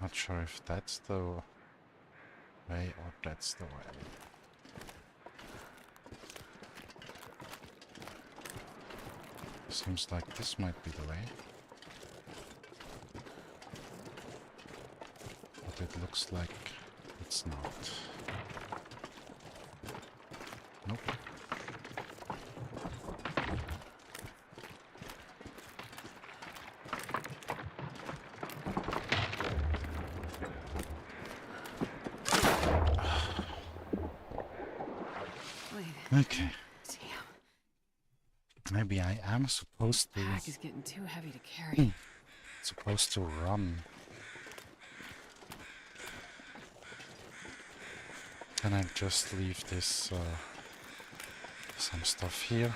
Not sure if that's the way or that's the way. Seems like this might be the way. But it looks like it's not. Nope. Wait. Okay. Damn. Maybe I am supposed to Pack is getting too heavy to carry. run. Can I just leave this some stuff here?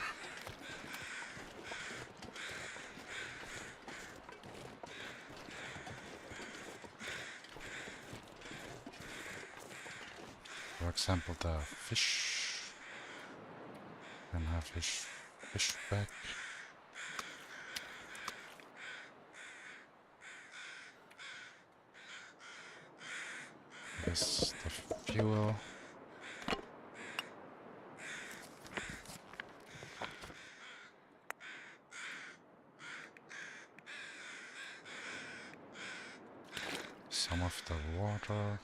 For example, the fish. Can have fish back. This the fuel. Some of the water.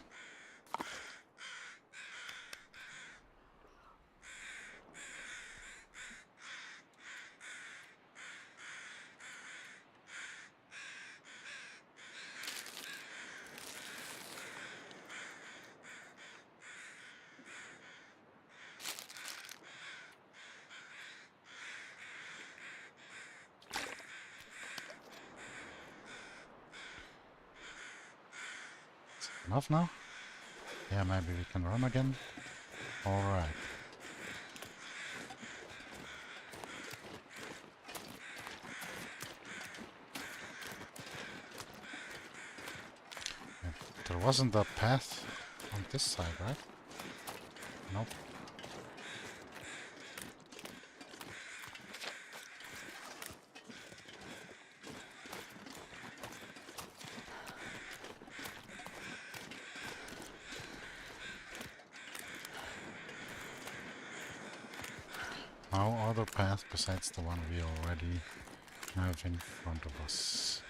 Enough now? Yeah, maybe we can run again. Alright. There wasn't a path on this side, right? Nope. No other path besides the one we already have in front of us.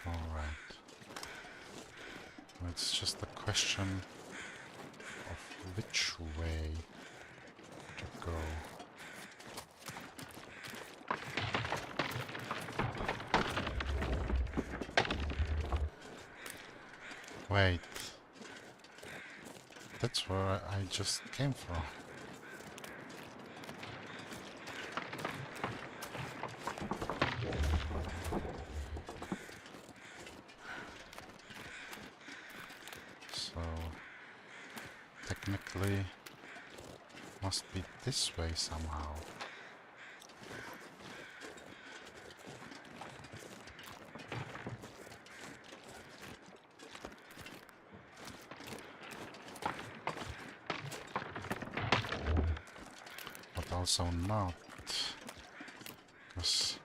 Alright. It's just a question of which way to go. Wait. That's where I just came from. So technically must be this way somehow. But also not. Because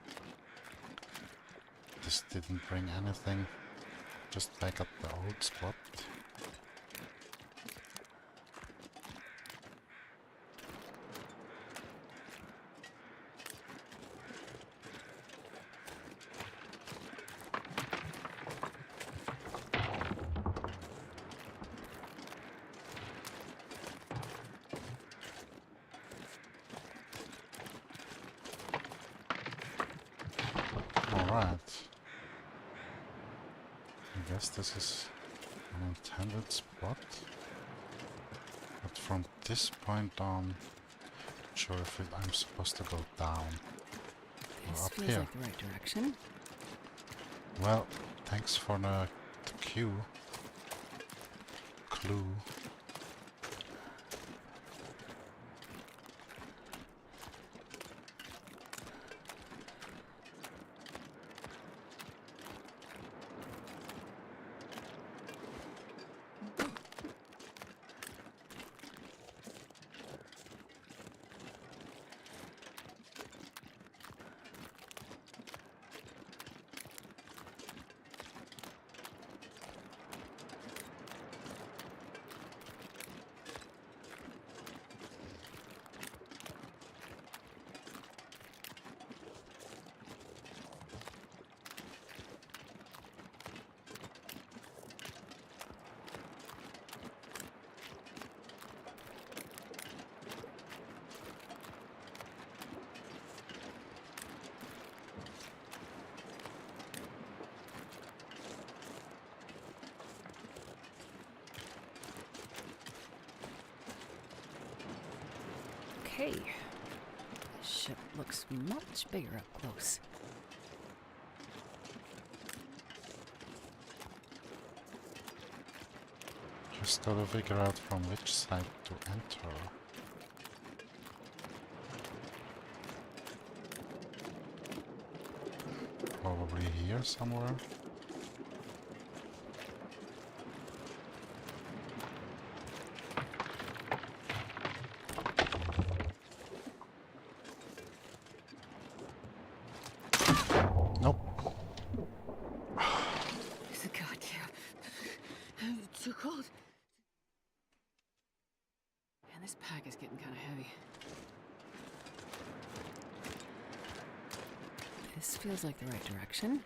this didn't bring anything. Just back at the old spot. Alright. I guess this is an intended spot. But from this point on, not sure if I'm supposed to go down or This up feels here. like the right direction. Well, thanks for the clue. Okay. This ship looks much bigger up close. Just gotta figure out from which side to enter. Probably here somewhere. Nope. It's a goddamn. It's too cold. Man, this pack is getting kind of heavy. This feels like the right direction.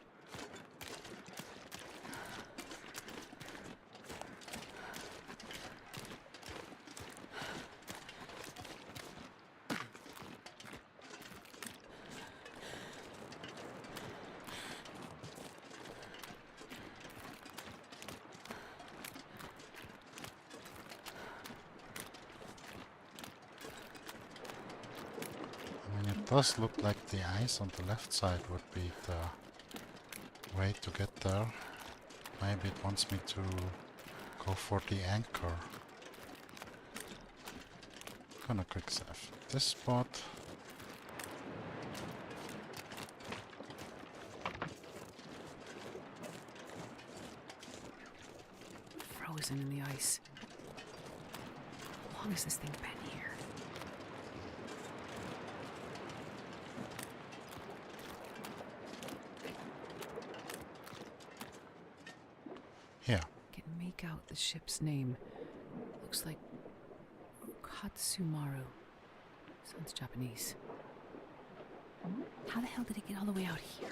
It does look like the ice on the left side would be the way to get there. Maybe it wants me to go for the anchor. Gonna quick save this spot. Frozen in the ice. How long has this thing been here? Here. Can make out the ship's name. Looks like Katsumaru. Sounds Japanese. How the hell did it get all the way out here?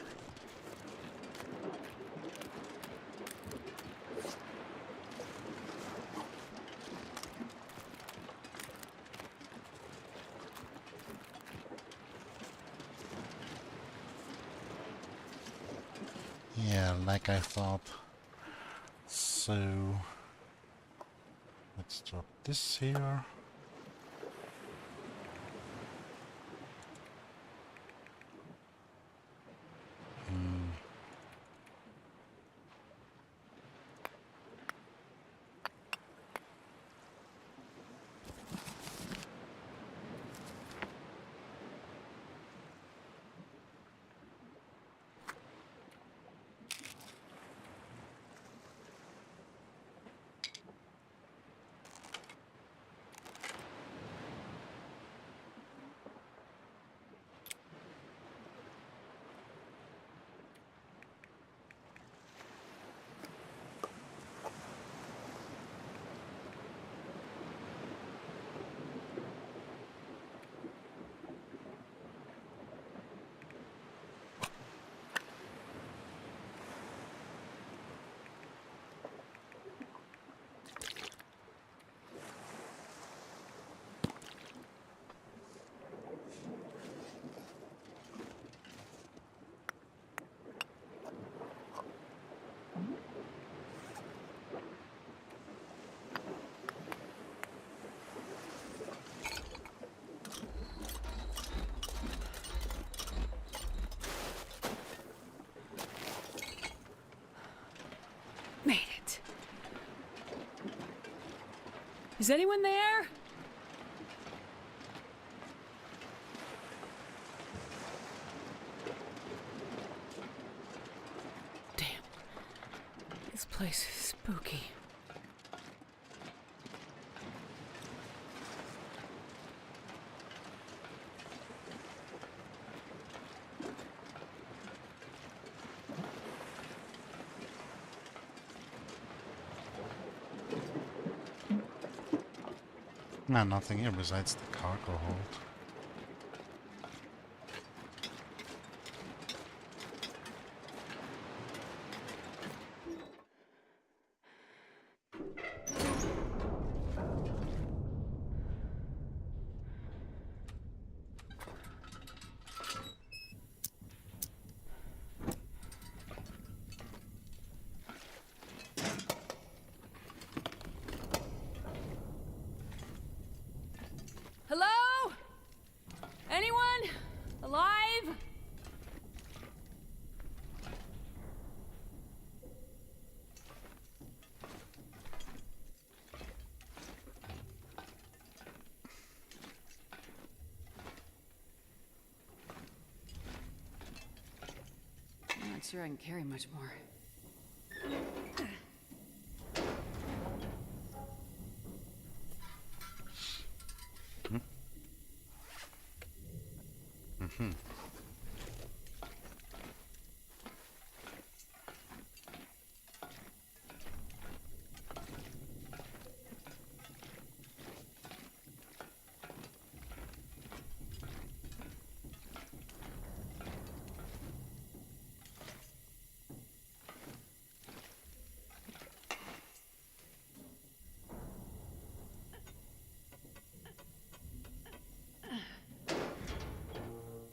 Yeah, like I thought. So let's drop this here. Is anyone there? Damn. This place is spooky. Nah, nothing here besides the cargo hold. Hello? Anyone? Alive? I'm not sure I can carry much more.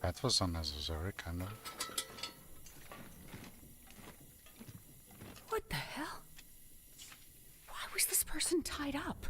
That was unnecessary, kind of. What the hell? Why was this person tied up?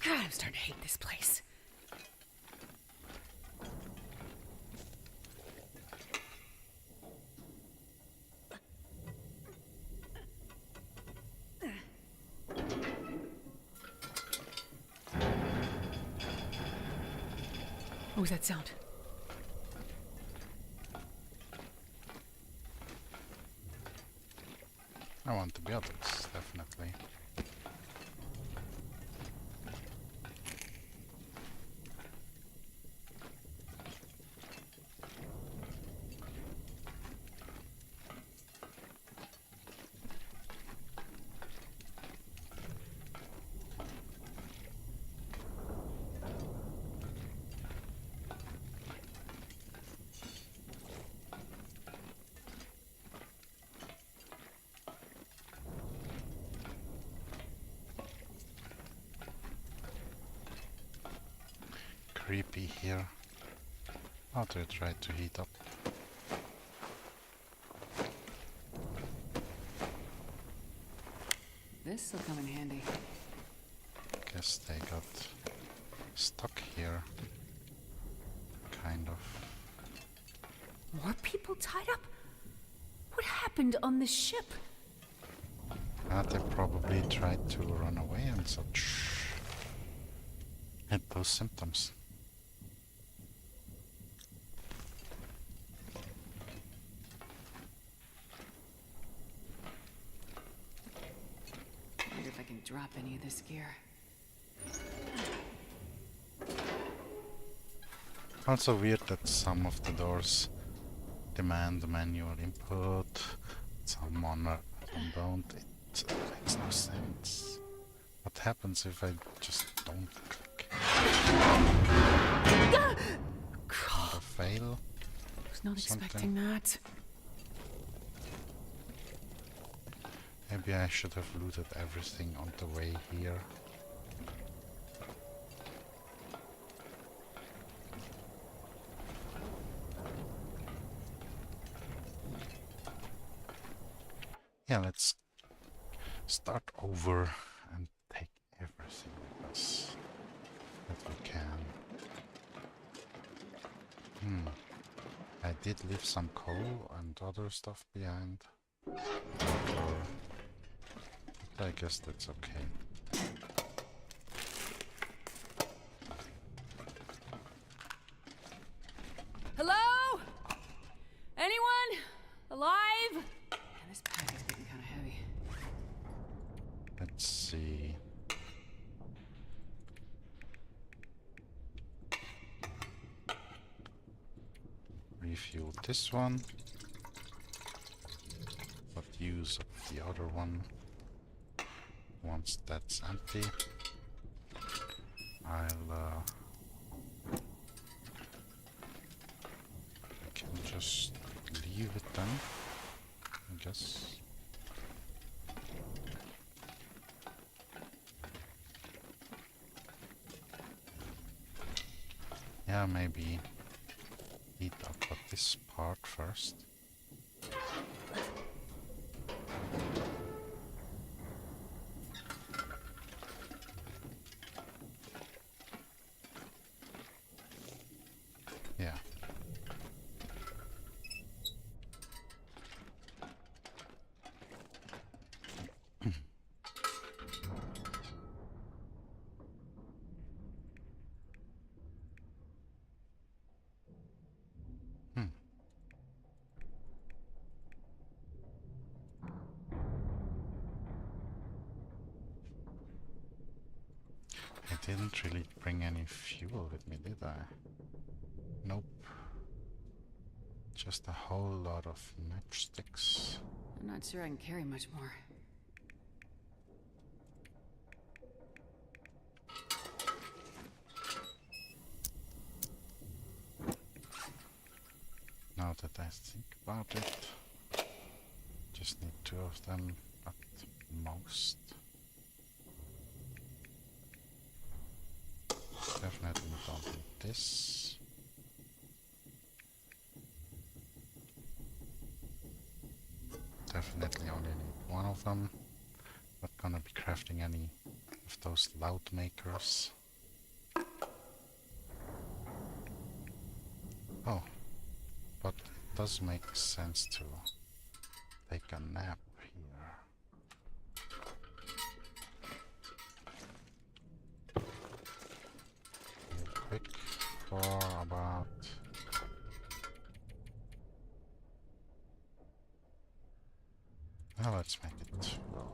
God, I'm starting to hate this place. What was that sound? I want to build this, definitely. Creepy here. How do I try to heat up? This'll come in handy. Guess they got stuck here. Kind of. More people tied up? What happened on this ship? They probably tried to run away and such. Had those symptoms. Wonder if I can drop any of this gear. Also weird that some of the doors demand manual input, some don't. It makes no sense. What happens if I just don't click? Kind of fail? Was not Something. expecting that. Maybe I should have looted everything on the way here. Yeah, let's start over and take everything with us that we can. I did leave some coal and other stuff behind. But I guess that's okay. Hello? Anyone? Alive? Man, this pack is getting kind of heavy. Let's see. Refuel this one, but use up the other one. Once that's empty, I can just leave it then, I guess. Yeah, maybe heat up this part first. Yeah. I didn't really bring any fuel with me, did I? Nope. Just a whole lot of matchsticks. I'm not sure I can carry much more. Now that I think about it, just need 2 of them at most. Definitely don't need this. Definitely only need 1 of them. Not gonna be crafting any of those loud makers. Oh, but it does make sense to take a nap here. Real quick for about... Well, let's make it 12.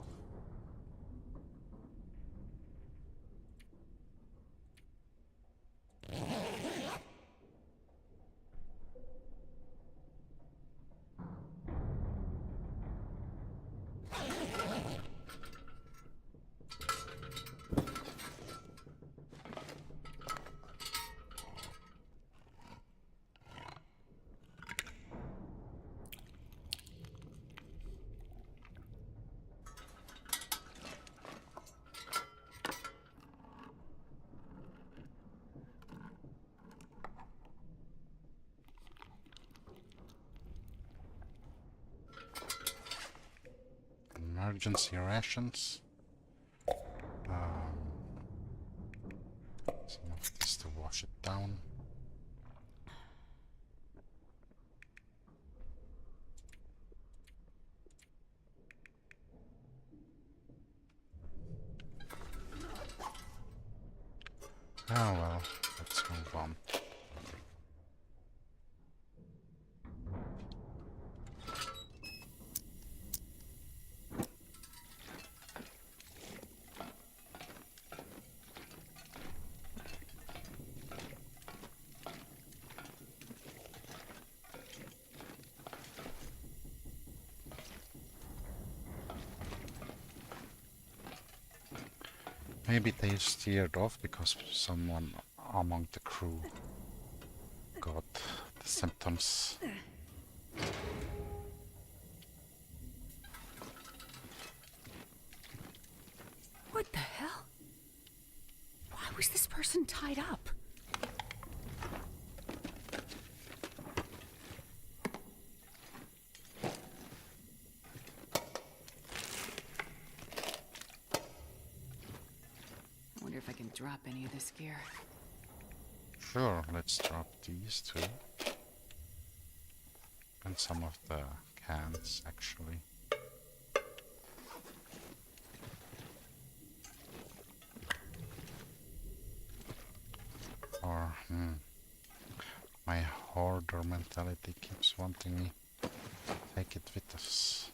Emergency rations. Some of this to wash it down. Oh well, let's move on. Maybe they steered off because someone among the crew got the symptoms. What the hell? Why was this person tied up? I wonder if I can drop any of this gear. Sure, let's drop these two. And some of the cans, actually. Or, my hoarder mentality keeps wanting me to take it with us.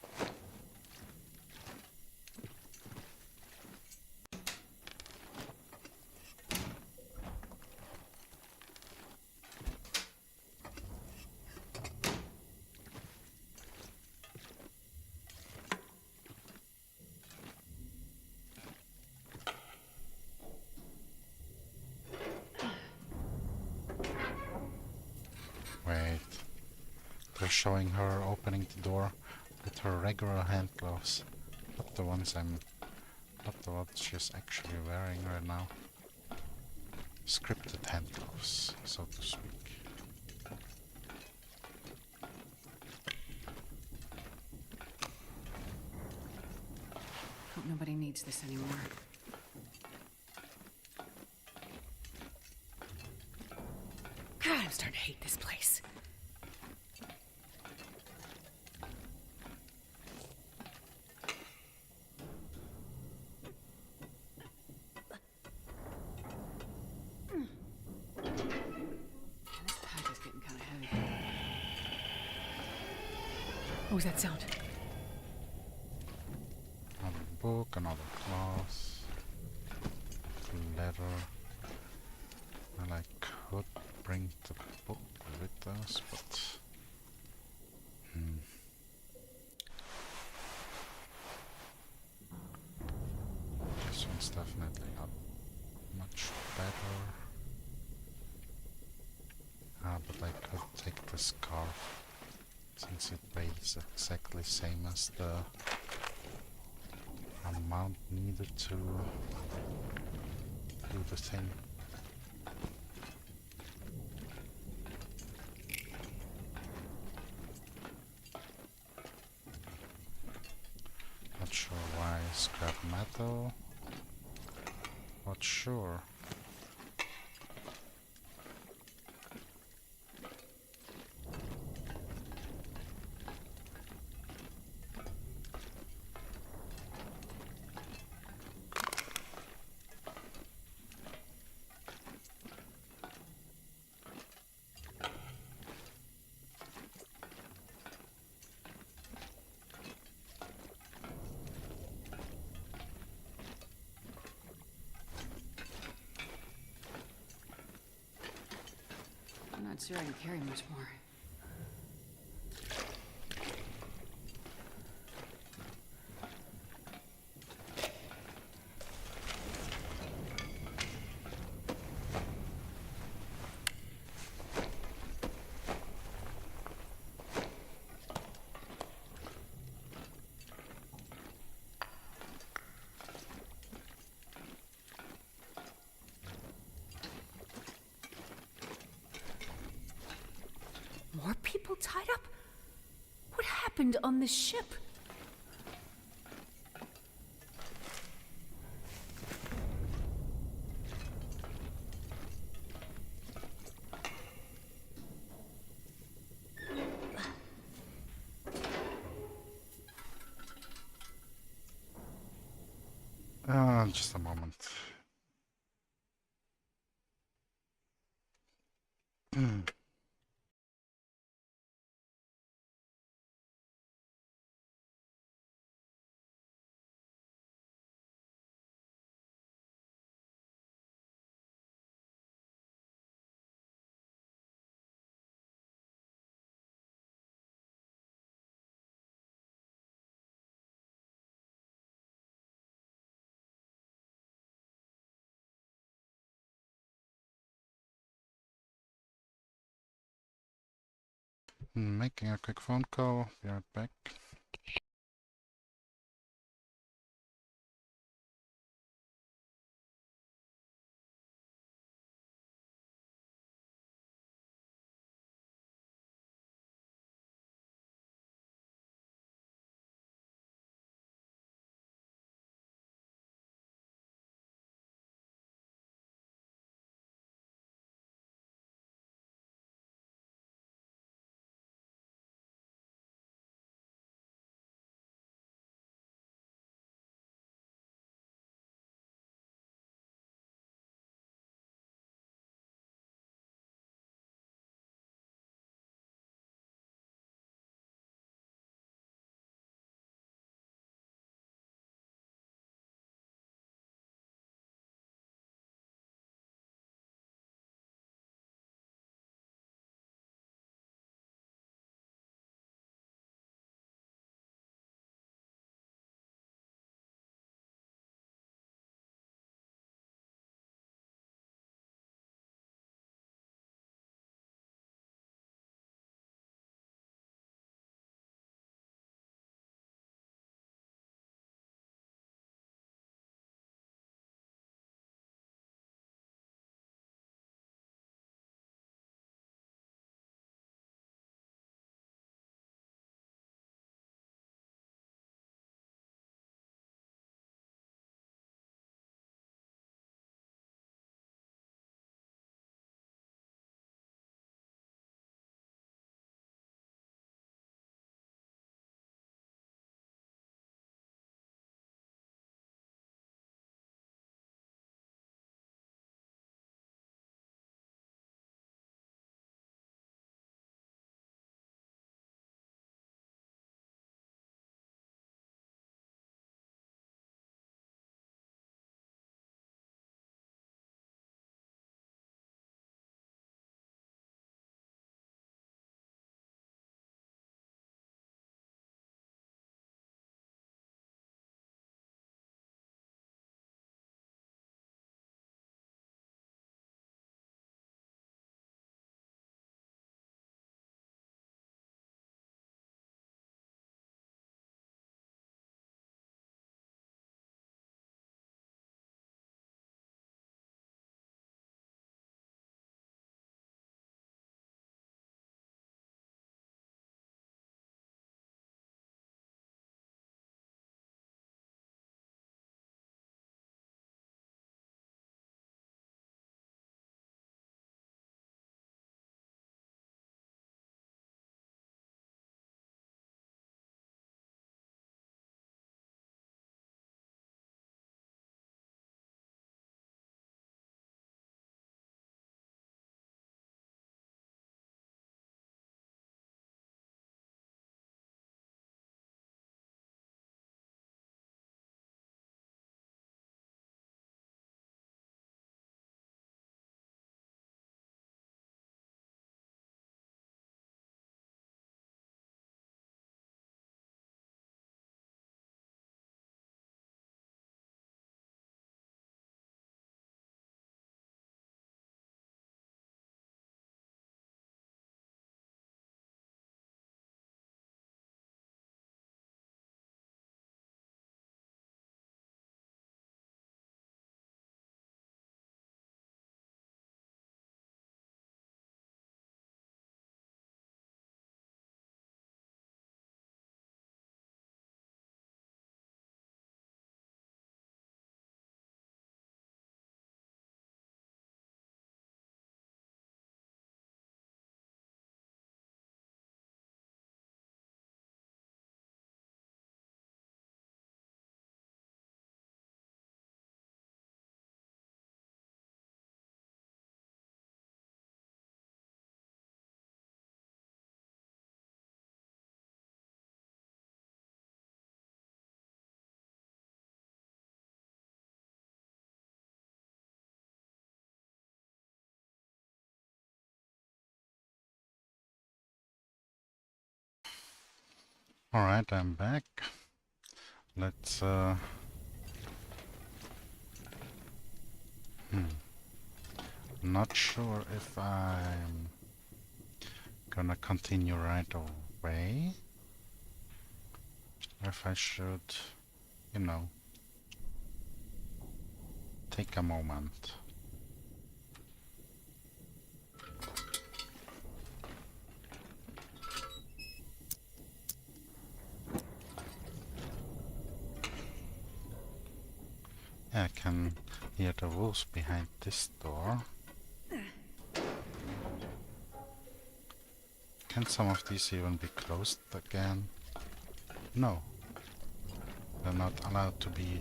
Wait, they're showing her opening the door with her regular hand gloves, not the ones not the ones she's actually wearing right now. Scripted hand gloves, so to speak. Hope nobody needs this anymore. God, I'm starting to hate this place. This pack is getting kind of heavy. What was that sound? Another book, another glass, leather. Well, I could bring the book with us, but this one's definitely not much better. But I could take the scarf since it weighs exactly same as the amount needed to do the thing. Not sure why scrap metal, but sure. I'm not sure I can carry much more. More people tied up? What happened on this ship? Just a moment. Making a quick phone call. Be right back. Alright, I'm back. Let's not sure if I'm gonna continue right away. Or if I should, you know, take a moment. Yeah, I can hear the wolves behind this door. Can some of these even be closed again? No. They're not allowed to be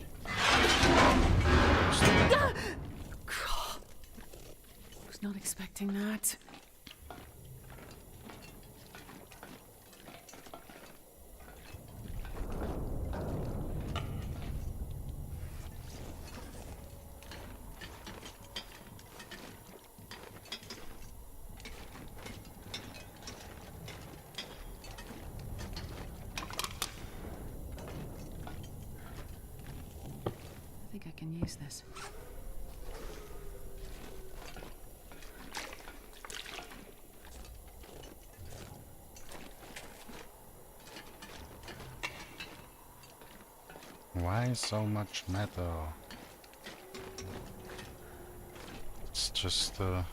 closed. Was not expecting that. I think I can use this. Why so much metal? It's just to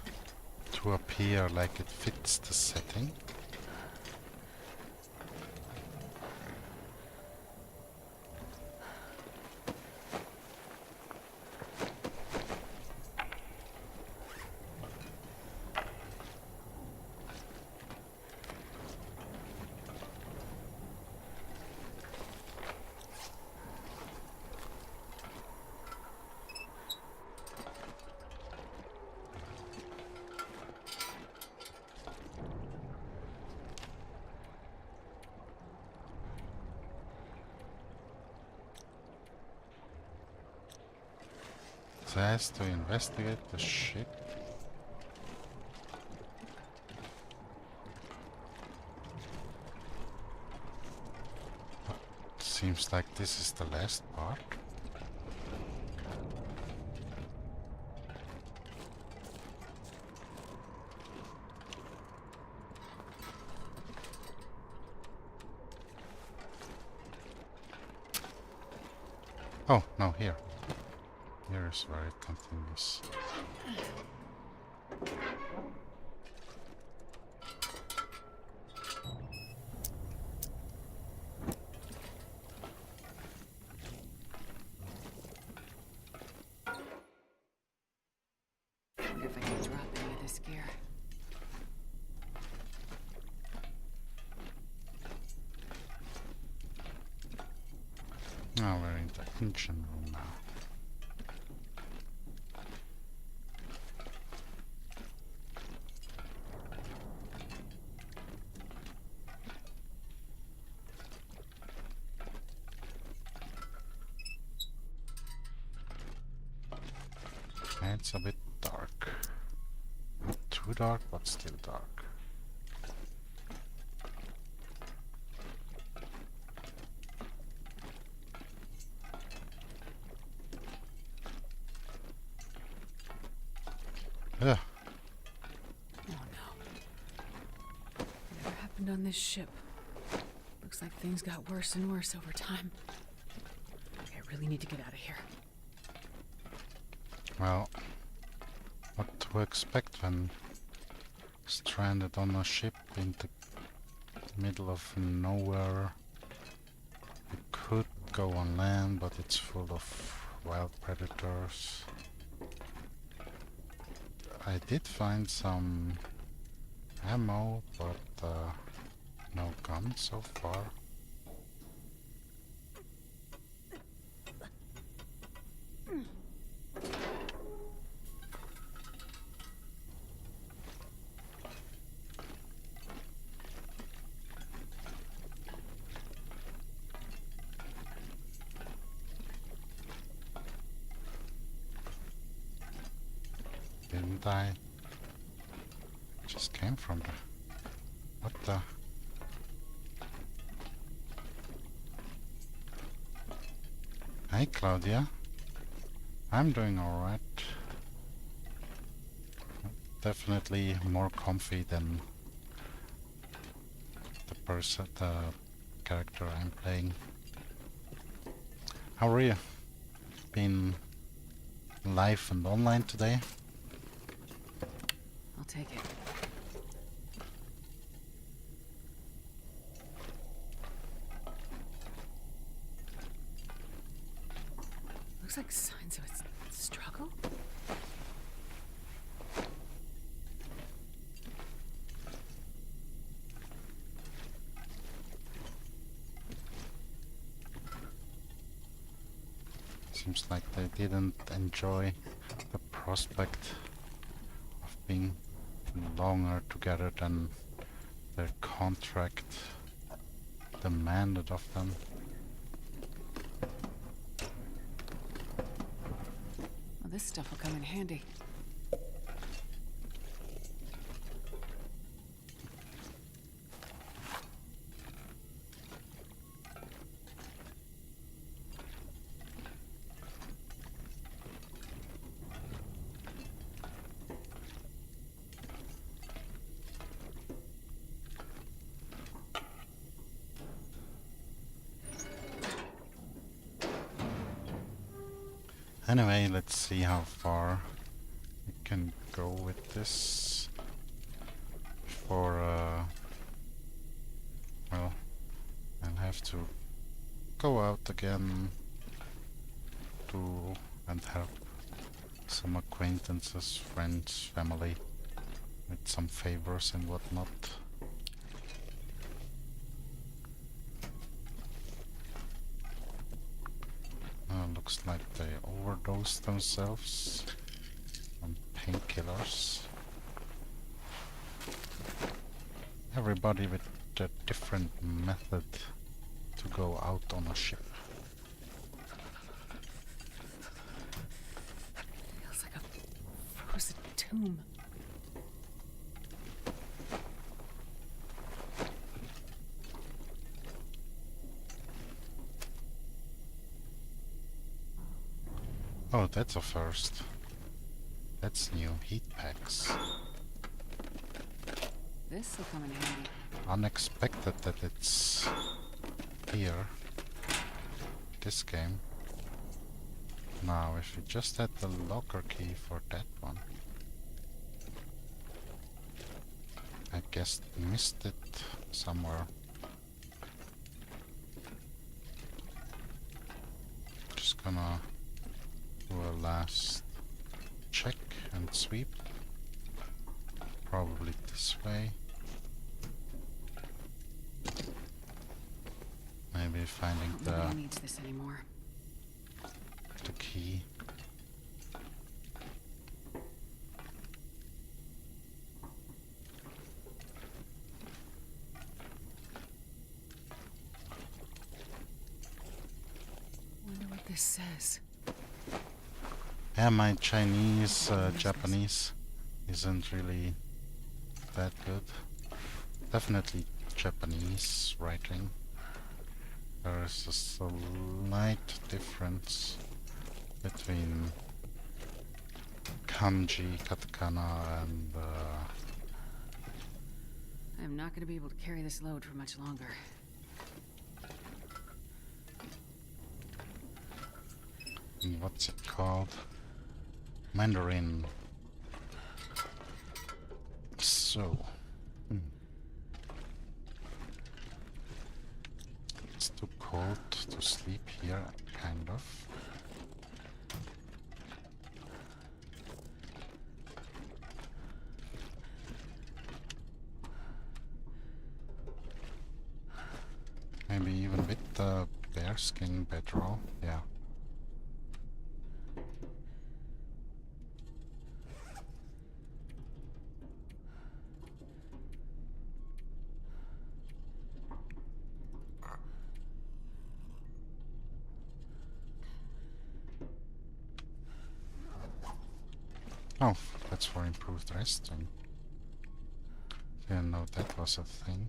appear like it fits the setting. So I has to investigate the ship. Seems like this is the last part. Oh, no, here. Here is where it continues. I wonder if I can drop any of this gear. Now we're in the engine room now. It's a bit dark. Not too dark, but still dark. Ugh. Oh no. Whatever happened on this ship? Looks like things got worse and worse over time. Okay, I really need to get out of here. Well, what to expect when stranded on a ship in the middle of nowhere? You could go on land, but it's full of wild predators. I did find some ammo, but no guns so far. Didn't I? Just came from there. What the? Hi, Claudia. I'm doing alright. Definitely more comfy than person, the character I'm playing. How are you? Been live and online today? I'll take it. Looks like signs of its struggle. Seems like they didn't enjoy the prospect of being longer together than their contract demanded of them. Well, this stuff will come in handy. Anyway, let's see how far we can go with this before, well, I'll have to go out again to and help some acquaintances, friends, family with some favors and whatnot. Looks like they overdosed themselves on painkillers. Everybody with a different method to go out on a ship. Feels like a frozen tomb. Oh, that's a first. That's new. Heat packs. This will come in handy. Unexpected that it's here. This game. Now, if we just had the locker key for that one. I guess missed it somewhere. Just gonna do a last check and sweep. Probably this way. Maybe finding Nobody needs this anymore. the key. Wonder what this says. Yeah, my Chinese, Japanese isn't really that good. Definitely Japanese writing. There is a slight difference between kanji, katakana, and I'm not going to be able to carry this load for much longer. what's it called? Mandarin. So, it's too cold to sleep here, kind of. Maybe even with the bearskin bedroll, yeah. Oh, that's for improved resting. Didn't know that was a thing.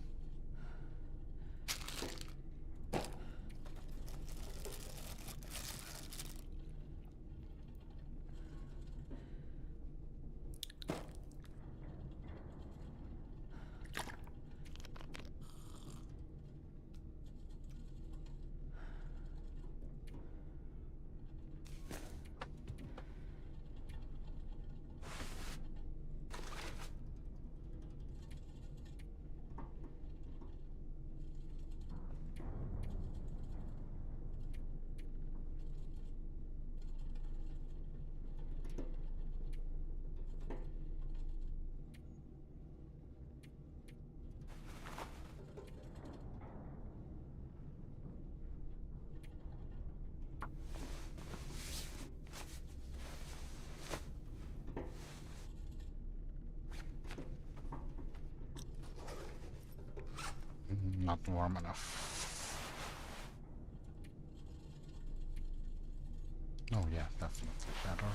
warm enough. Oh yeah, definitely better.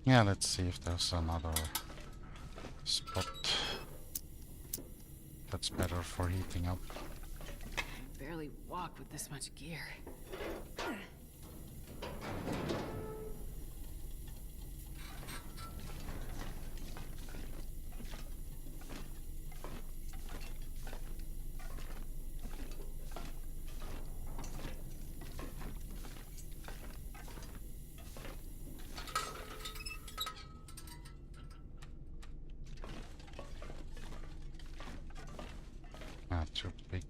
Yeah, let's see if there's another spot that's better for heating up. I barely walk with this much gear. Not too big.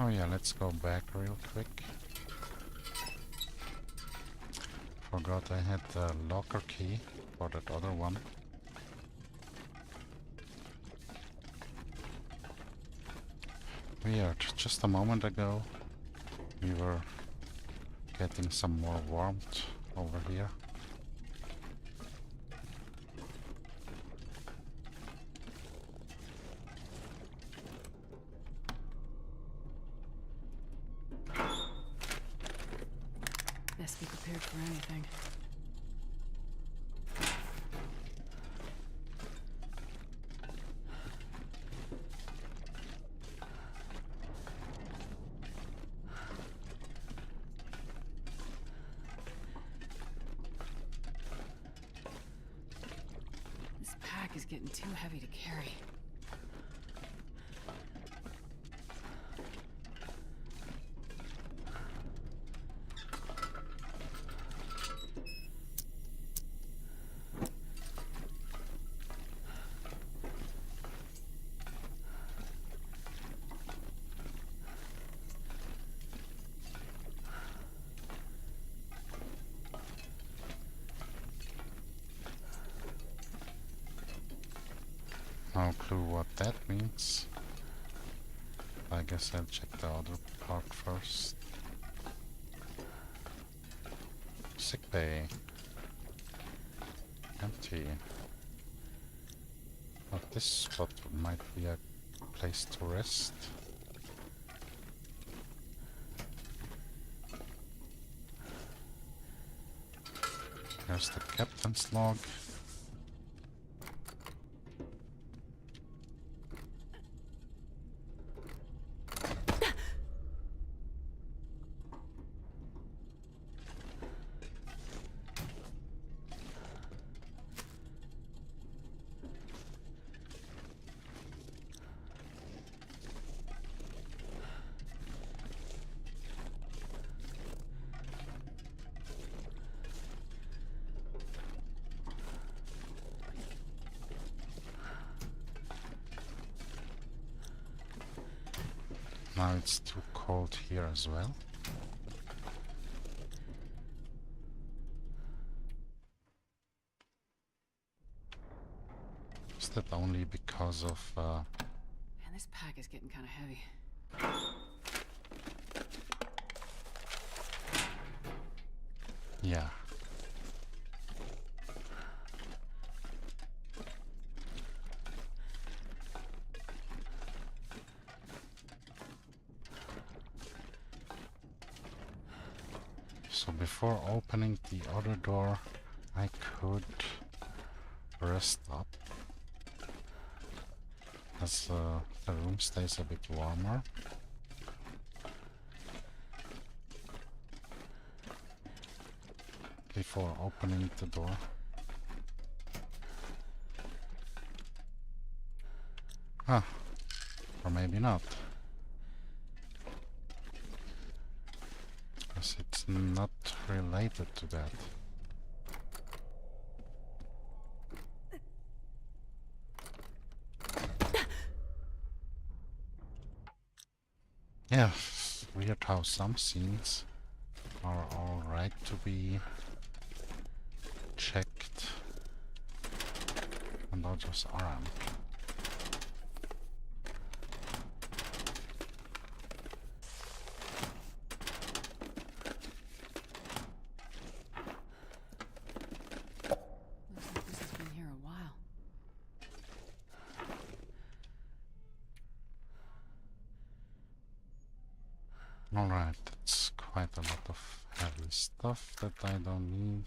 Oh yeah, let's go back real quick. Forgot I had the locker key for that other one. Weird, just a moment ago we were getting some more warmth over here. Best be prepared for anything. This pack is getting too heavy to carry. No clue what that means. I guess I'll check the other part first. Sick bay. Empty. But this spot might be a place to rest. Here's the captain's log. Now it's too cold here as well. Is that only because of Man, this pack is getting kind of heavy. yeah. So before opening the other door, I could rest up as the room stays a bit warmer. before opening the door. Ah, or maybe not. Because it's not related to that. Yeah, weird how some scenes are alright to be checked and others aren't. Looks like this has been here a while. Alright, that's quite a lot of heavy stuff that I don't need.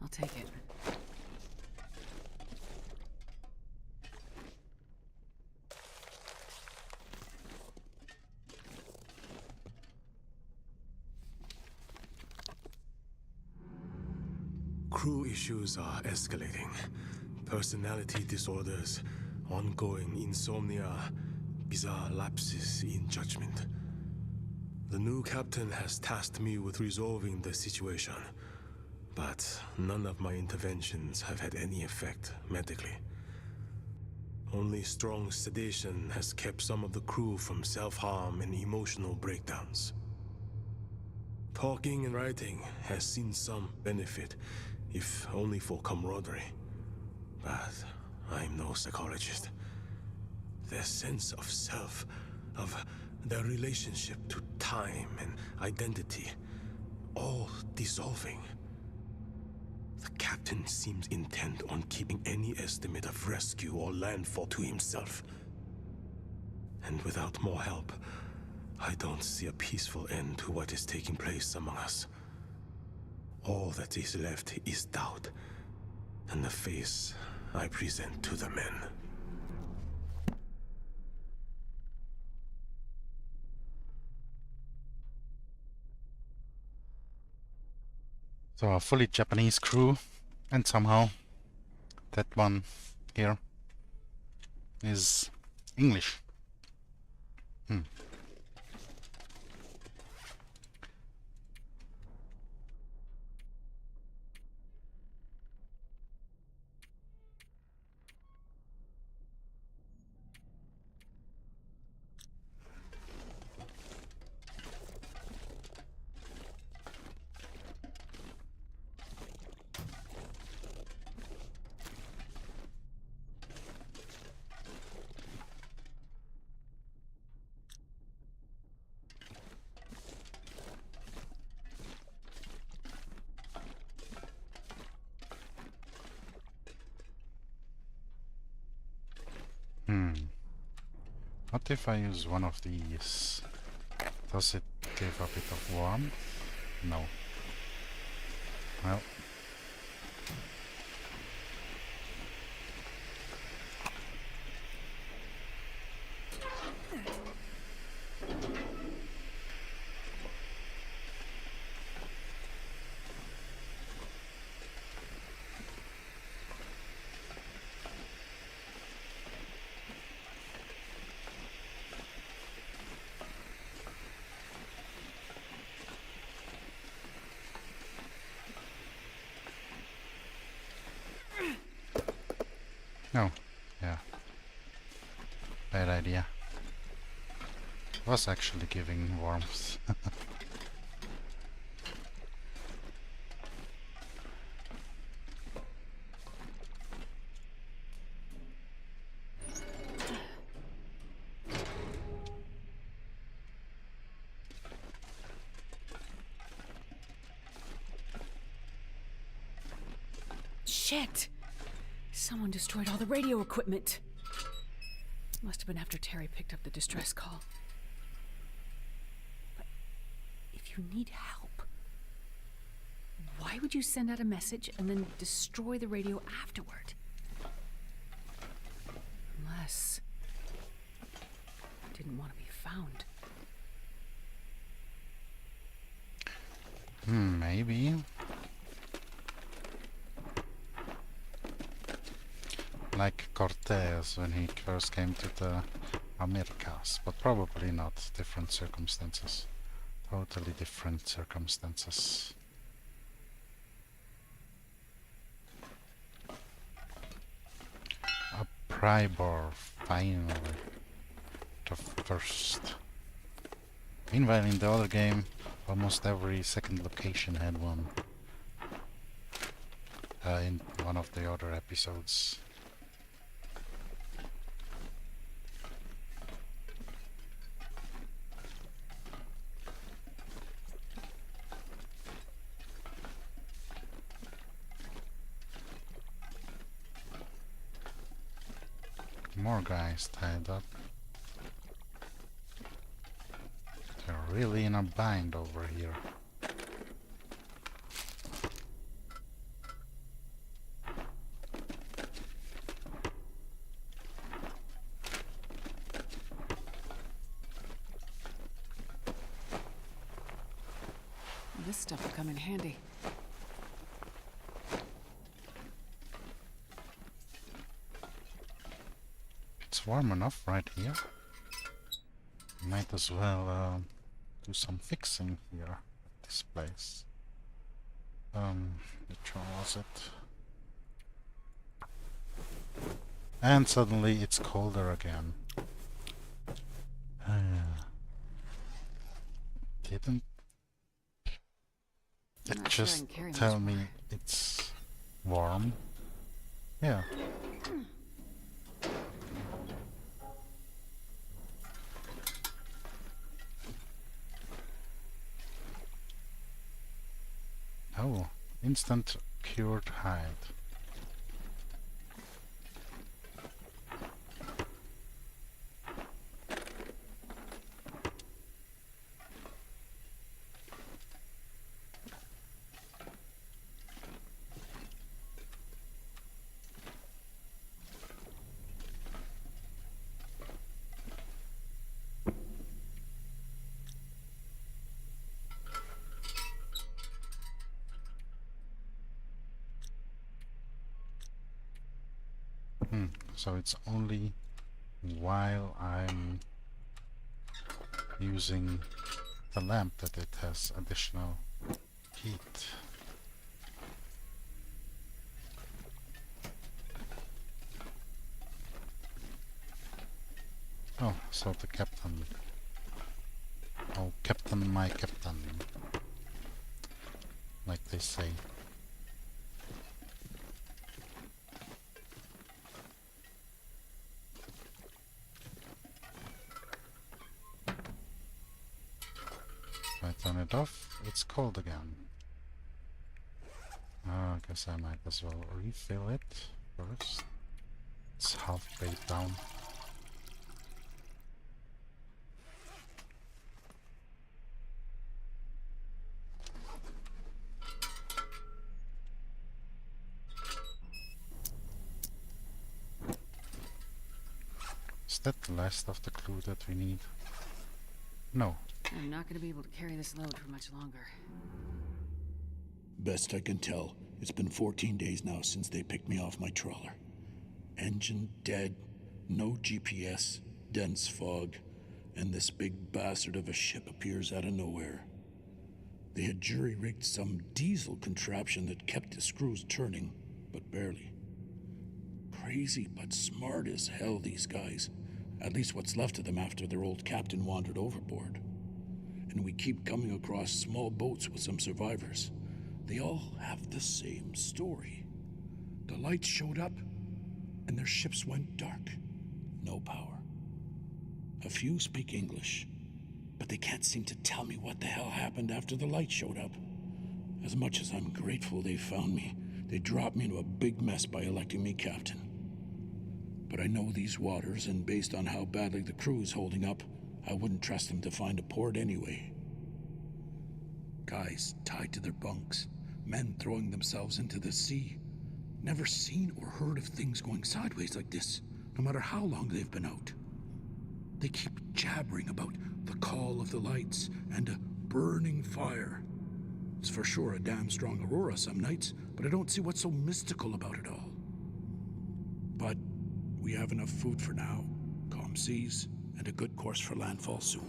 I'll take it. Crew issues are escalating. Personality disorders, ongoing insomnia, bizarre lapses in judgment. The new captain has tasked me with resolving the situation, but none of my interventions have had any effect medically. Only strong sedation has kept some of the crew from self-harm and emotional breakdowns. Talking and writing has seen some benefit, if only for camaraderie. But I'm no psychologist. Their sense of self, of their relationship to time and identity, all dissolving. The captain seems intent on keeping any estimate of rescue or landfall to himself. And without more help, I don't see a peaceful end to what is taking place among us. All that is left is doubt, and the face I present to the men. So a fully Japanese crew, and somehow that one here is English. What if I use one of these? Does it give a bit of warmth? No. Well. No, yeah. Bad idea. Was actually giving warmth. Shit! Someone destroyed all the radio equipment. Must have been after Terry picked up the distress call. But if you need help, why would you send out a message and then destroy the radio afterward? Unless you didn't want to be found. Maybe. Like Cortez when he first came to the Americas, but probably not. Different circumstances. Totally different circumstances. A Prybor, finally. The first. Meanwhile, in the other game, almost every second location had one. In one of the other episodes. More guys tied up. They're really in a bind over here. This stuff will come in handy. It's warm enough right here. Might as well do some fixing here at this place. Which one was it? And suddenly it's colder again. Didn't it Not sure I just can carry tell much me more. it's warm? Yeah. Oh, instant cured hide. So it's only while I'm using the lamp that it has additional heat. Oh, so the captain. Oh, captain, my captain. Like they say. If I turn it off, it's cold again. I guess I might as well refill it first. It's halfway down. Is that the last of the clue that we need? No. I'm not going to be able to carry this load for much longer. Best I can tell, it's been 14 days now since they picked me off my trawler. Engine dead, no GPS, dense fog, and this big bastard of a ship appears out of nowhere. They had jury-rigged some diesel contraption that kept the screws turning, but barely. Crazy but smart as hell, these guys. At least what's left of them after their old captain wandered overboard. And we keep coming across small boats with some survivors. They all have the same story. The lights showed up, and their ships went dark. No power. A few speak English, but they can't seem to tell me what the hell happened after the light showed up. As much as I'm grateful they found me, They dropped me into a big mess by electing me captain. But I know these waters, and based on how badly the crew is holding up, I wouldn't trust them to find a port anyway. Guys tied to their bunks, men throwing themselves into the sea. Never seen or heard of things going sideways like this, no matter how long they've been out. They keep jabbering about the call of the lights and a burning fire. It's for sure a damn strong aurora some nights, but I don't see what's so mystical about it all. But we have enough food for now, calm seas, and a good course for landfall soon.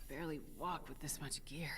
Barely walk with this much gear.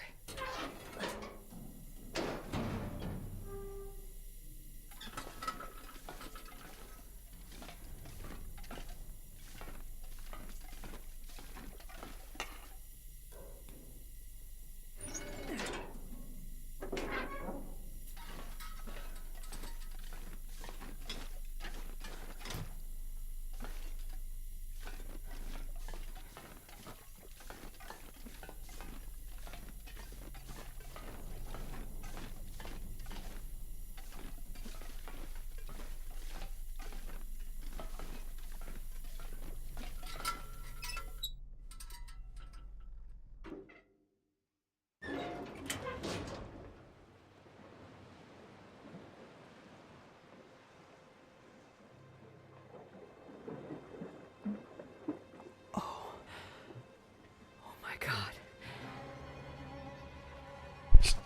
God.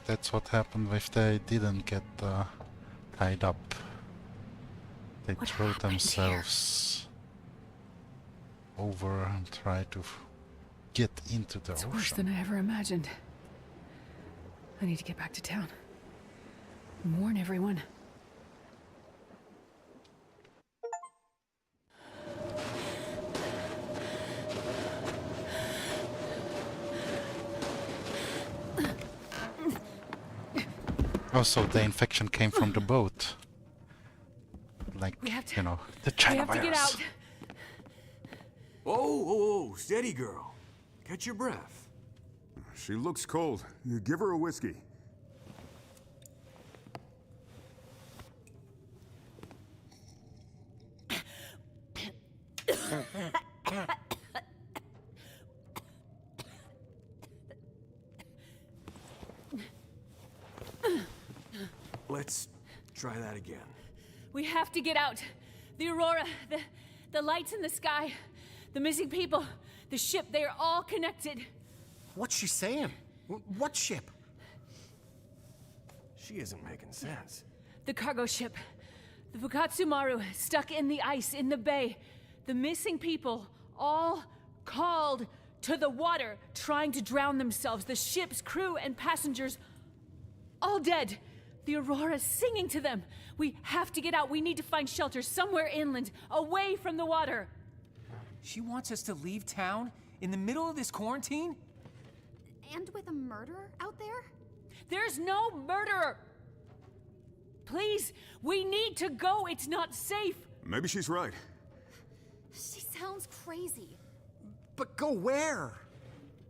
That's what happened if they didn't get tied up. They What throw happened themselves over and try to get into the It's ocean. worse than I ever imagined. I need to get back to town. And warn everyone. Also, the infection came from the boat. Like, We have to- you know, the We China have to get virus. out. Oh, steady, girl. Catch your breath. She looks cold. You give her a whiskey. Let's try that again. We have to get out. The aurora, the lights in the sky, the missing people, the ship, they are all connected. What's she saying? What ship? She isn't making sense. The cargo ship, the Fukatsu Maru, stuck in the ice in the bay. The missing people, all called to the water, trying to drown themselves. The ship's crew and passengers, all dead. The aurora singing to them. We have to get out. We need to find shelter somewhere inland, away from the water. She wants us to leave town in the middle of this quarantine? And with a murderer out there? There's no murderer. Please, we need to go. It's not safe. Maybe she's right. She sounds crazy. But go where?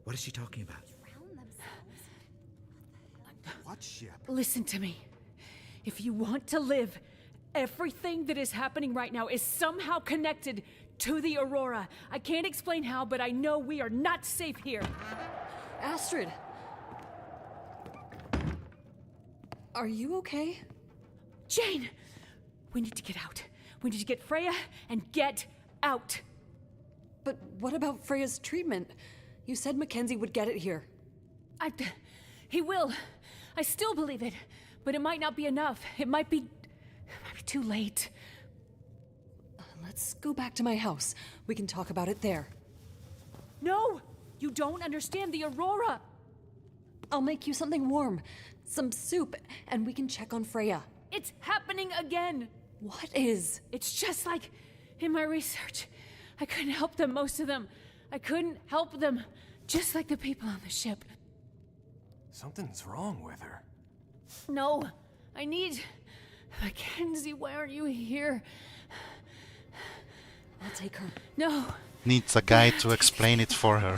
What is she talking about? Drown themselves. What ship? Listen to me. If you want to live, everything that is happening right now is somehow connected to the aurora. I can't explain how, but I know we are not safe here. Astrid! Are you okay? Jane! We need to get out. We need to get Freya and get out. But what about Freya's treatment? You said Mackenzie would get it here. He will. I still believe it. But it might not be enough. It might be too late. Let's go back to my house. We can talk about it there. No! You don't understand the Aurora! I'll make you something warm. Some soup, and we can check on Freya. It's happening again! What is? It's just like in my research. I couldn't help them, most of them. I couldn't help them. Just like the people on the ship. Something's wrong with her. No, I need... Mackenzie, why aren't you here? I'll take her. No. Needs a guy to explain it for her.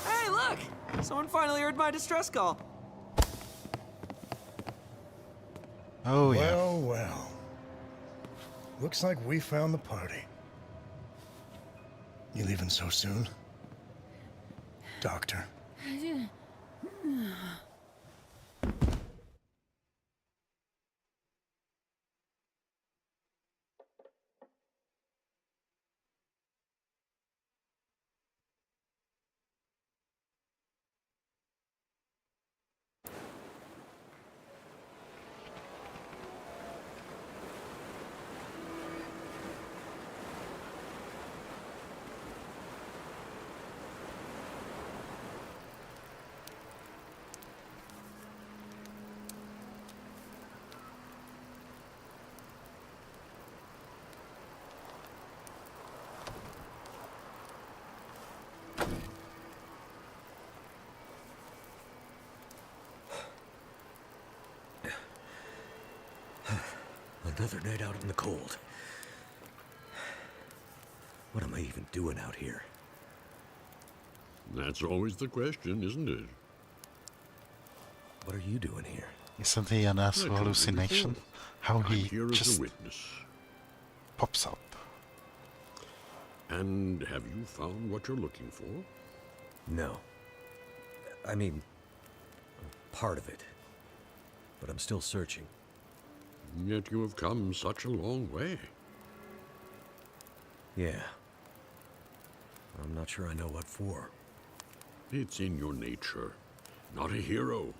Hey, look! Someone finally heard my distress call. Oh, yeah. Well, well. Looks like we found the party. You leaving so soon? Doctor. Another night out in the cold. What am I even doing out here? That's always the question, isn't it? What are you doing here? Isn't he an asshole hallucination? How he here as just a witness. pops up. And have you found what you're looking for? No. I mean, part of it. But I'm still searching. Yet you have come such a long way. Yeah. I'm not sure I know what for. It's in your nature. Not a hero,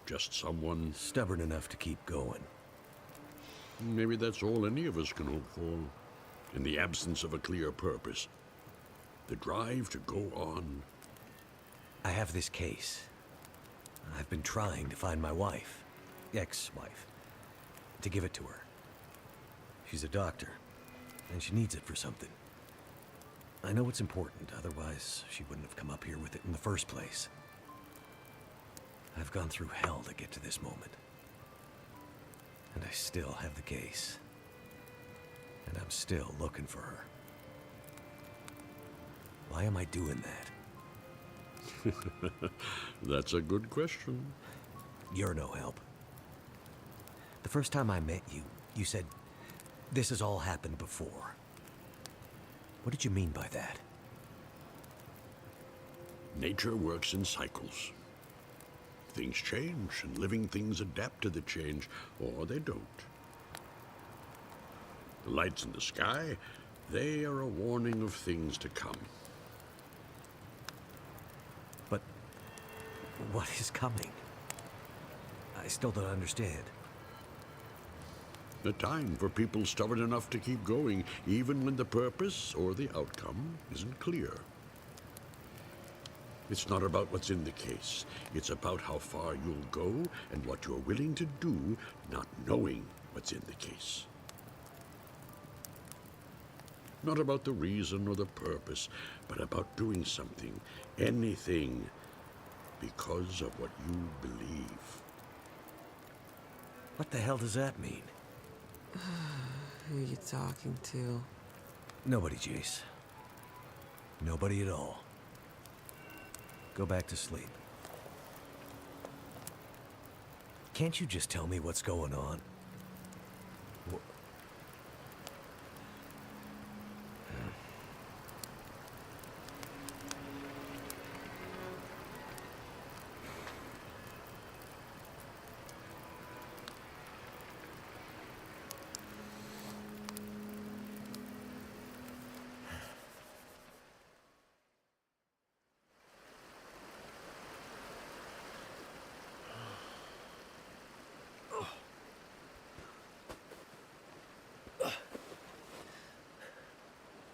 just someone... stubborn enough to keep going. Maybe that's all any of us can hope for. In the absence of a clear purpose. The drive to go on. I have this case. I've been trying to find my wife. Ex-wife. To give it to her. She's a doctor, and she needs it for something. I know it's important, otherwise she wouldn't have come up here with it in the first place. I've gone through hell to get to this moment. And I still have the case. And I'm still looking for her. Why am I doing that? That's a good question. You're no help. The first time I met you, you said, this has all happened before. What did you mean by that? Nature works in cycles. Things change, and living things adapt to the change, or they don't. The lights in the sky, they are a warning of things to come. But what is coming? I still don't understand. A time for people stubborn enough to keep going, even when the purpose or the outcome isn't clear. It's not about what's in the case. It's about how far you'll go and what you're willing to do, not knowing what's in the case. Not about the reason or the purpose, but about doing something, anything, because of what you believe. What the hell does that mean? Who are you talking to? Nobody, Jace. Nobody at all. Go back to sleep. Can't you just tell me what's going on?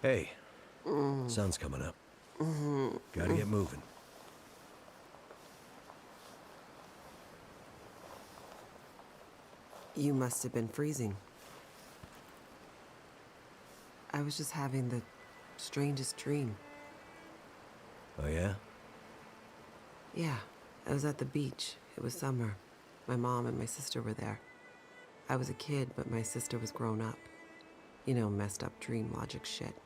Hey, sun's coming up. Gotta get moving. You must have been freezing. I was just having the strangest dream. Oh, yeah? Yeah, I was at the beach. It was summer. My mom and my sister were there. I was a kid, but my sister was grown up. You know, messed up dream logic shit.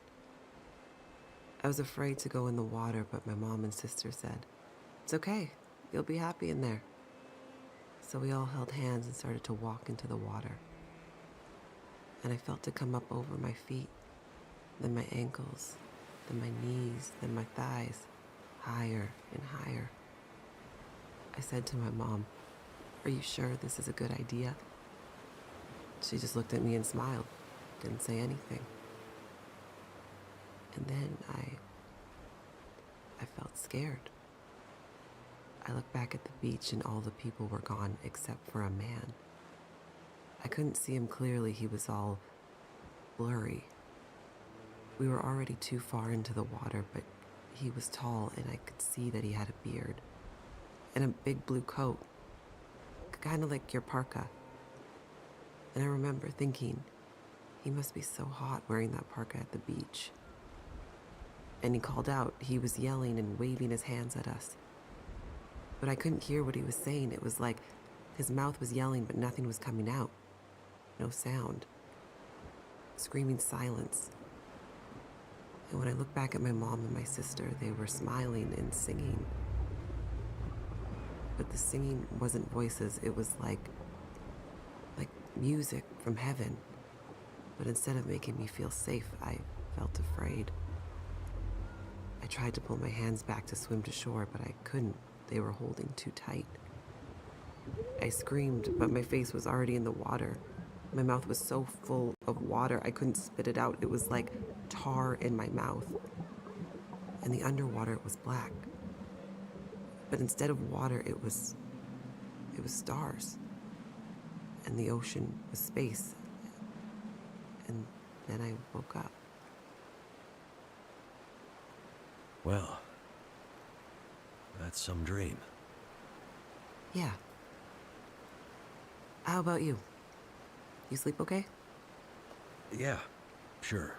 I was afraid to go in the water, but my mom and sister said, "It's okay. You'll be happy in there." So we all held hands and started to walk into the water. And I felt it come up over my feet, then my ankles, then my knees, then my thighs, higher and higher. I said to my mom, "Are you sure this is a good idea?" She just looked at me and smiled, didn't say anything. And then I felt scared. I looked back at the beach and all the people were gone except for a man. I couldn't see him clearly, he was all blurry. We were already too far into the water, but he was tall and I could see that he had a beard and a big blue coat, kind of like your parka. And I remember thinking, he must be so hot wearing that parka at the beach. And he called out. He was yelling and waving his hands at us. But I couldn't hear what he was saying. It was like his mouth was yelling, but nothing was coming out. No sound. Screaming silence. And when I looked back at my mom and my sister, they were smiling and singing. But the singing wasn't voices. It was like music from heaven. But instead of making me feel safe, I felt afraid. I tried to pull my hands back to swim to shore, but I couldn't. They were holding too tight. I screamed, but my face was already in the water. My mouth was so full of water, I couldn't spit it out. It was like tar in my mouth. And the underwater was black. But instead of water, it was stars. And the ocean was space. And then I woke up. Well, that's some dream. Yeah. How about you? You sleep okay? Yeah, sure.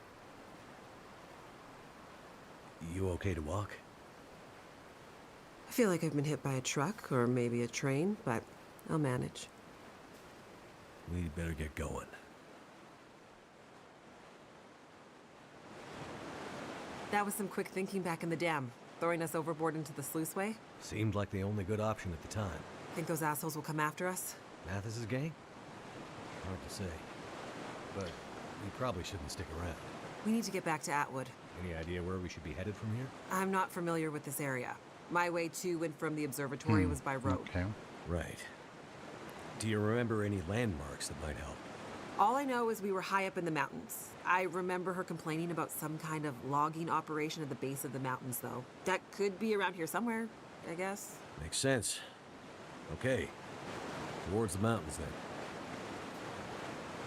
You okay to walk? I feel like I've been hit by a truck or maybe a train, but I'll manage. We'd better get going. That was some quick thinking back in the dam, throwing us overboard into the sluiceway. Seemed like the only good option at the time. Think those assholes will come after us? Mathis's gang? Hard to say. But we probably shouldn't stick around. We need to get back to Atwood. Any idea where we should be headed from here? I'm not familiar with this area. My way to and from the observatory was by road. Okay. Right. Do you remember any landmarks that might help? All I know is we were high up in the mountains. I remember her complaining about some kind of logging operation at the base of the mountains, though. That could be around here somewhere, I guess. Makes sense. Okay. Towards the mountains, then.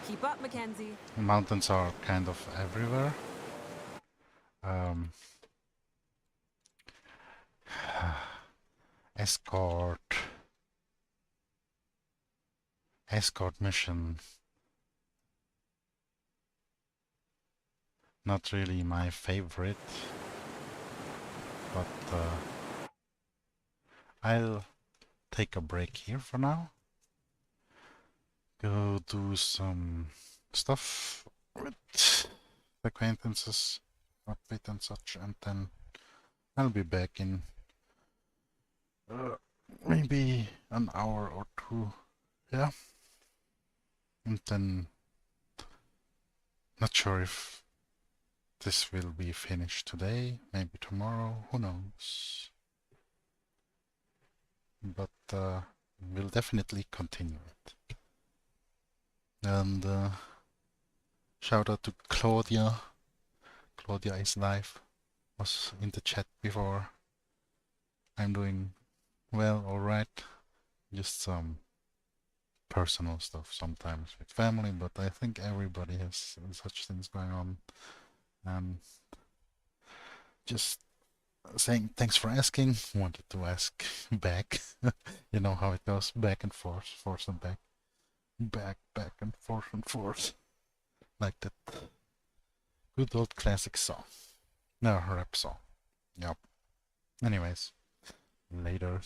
Keep up, Mackenzie. The mountains are kind of everywhere. Escort mission. Not really my favorite, but I'll take a break here for now. Go do some stuff with acquaintances, update and such, and then I'll be back in maybe an hour or two. Yeah, and then not sure if this will be finished today, maybe tomorrow, who knows. But we'll definitely continue it. And shout out to Claudia. Claudia is live. Was in the chat before. I'm doing well, alright. Just some personal stuff sometimes with family, but I think everybody has such things going on. just saying thanks for asking. Wanted to ask back. You know how it goes, back and forth, forth and back. Back and forth. Like that good old classic song. No, rap song. Yep. Anyways, later.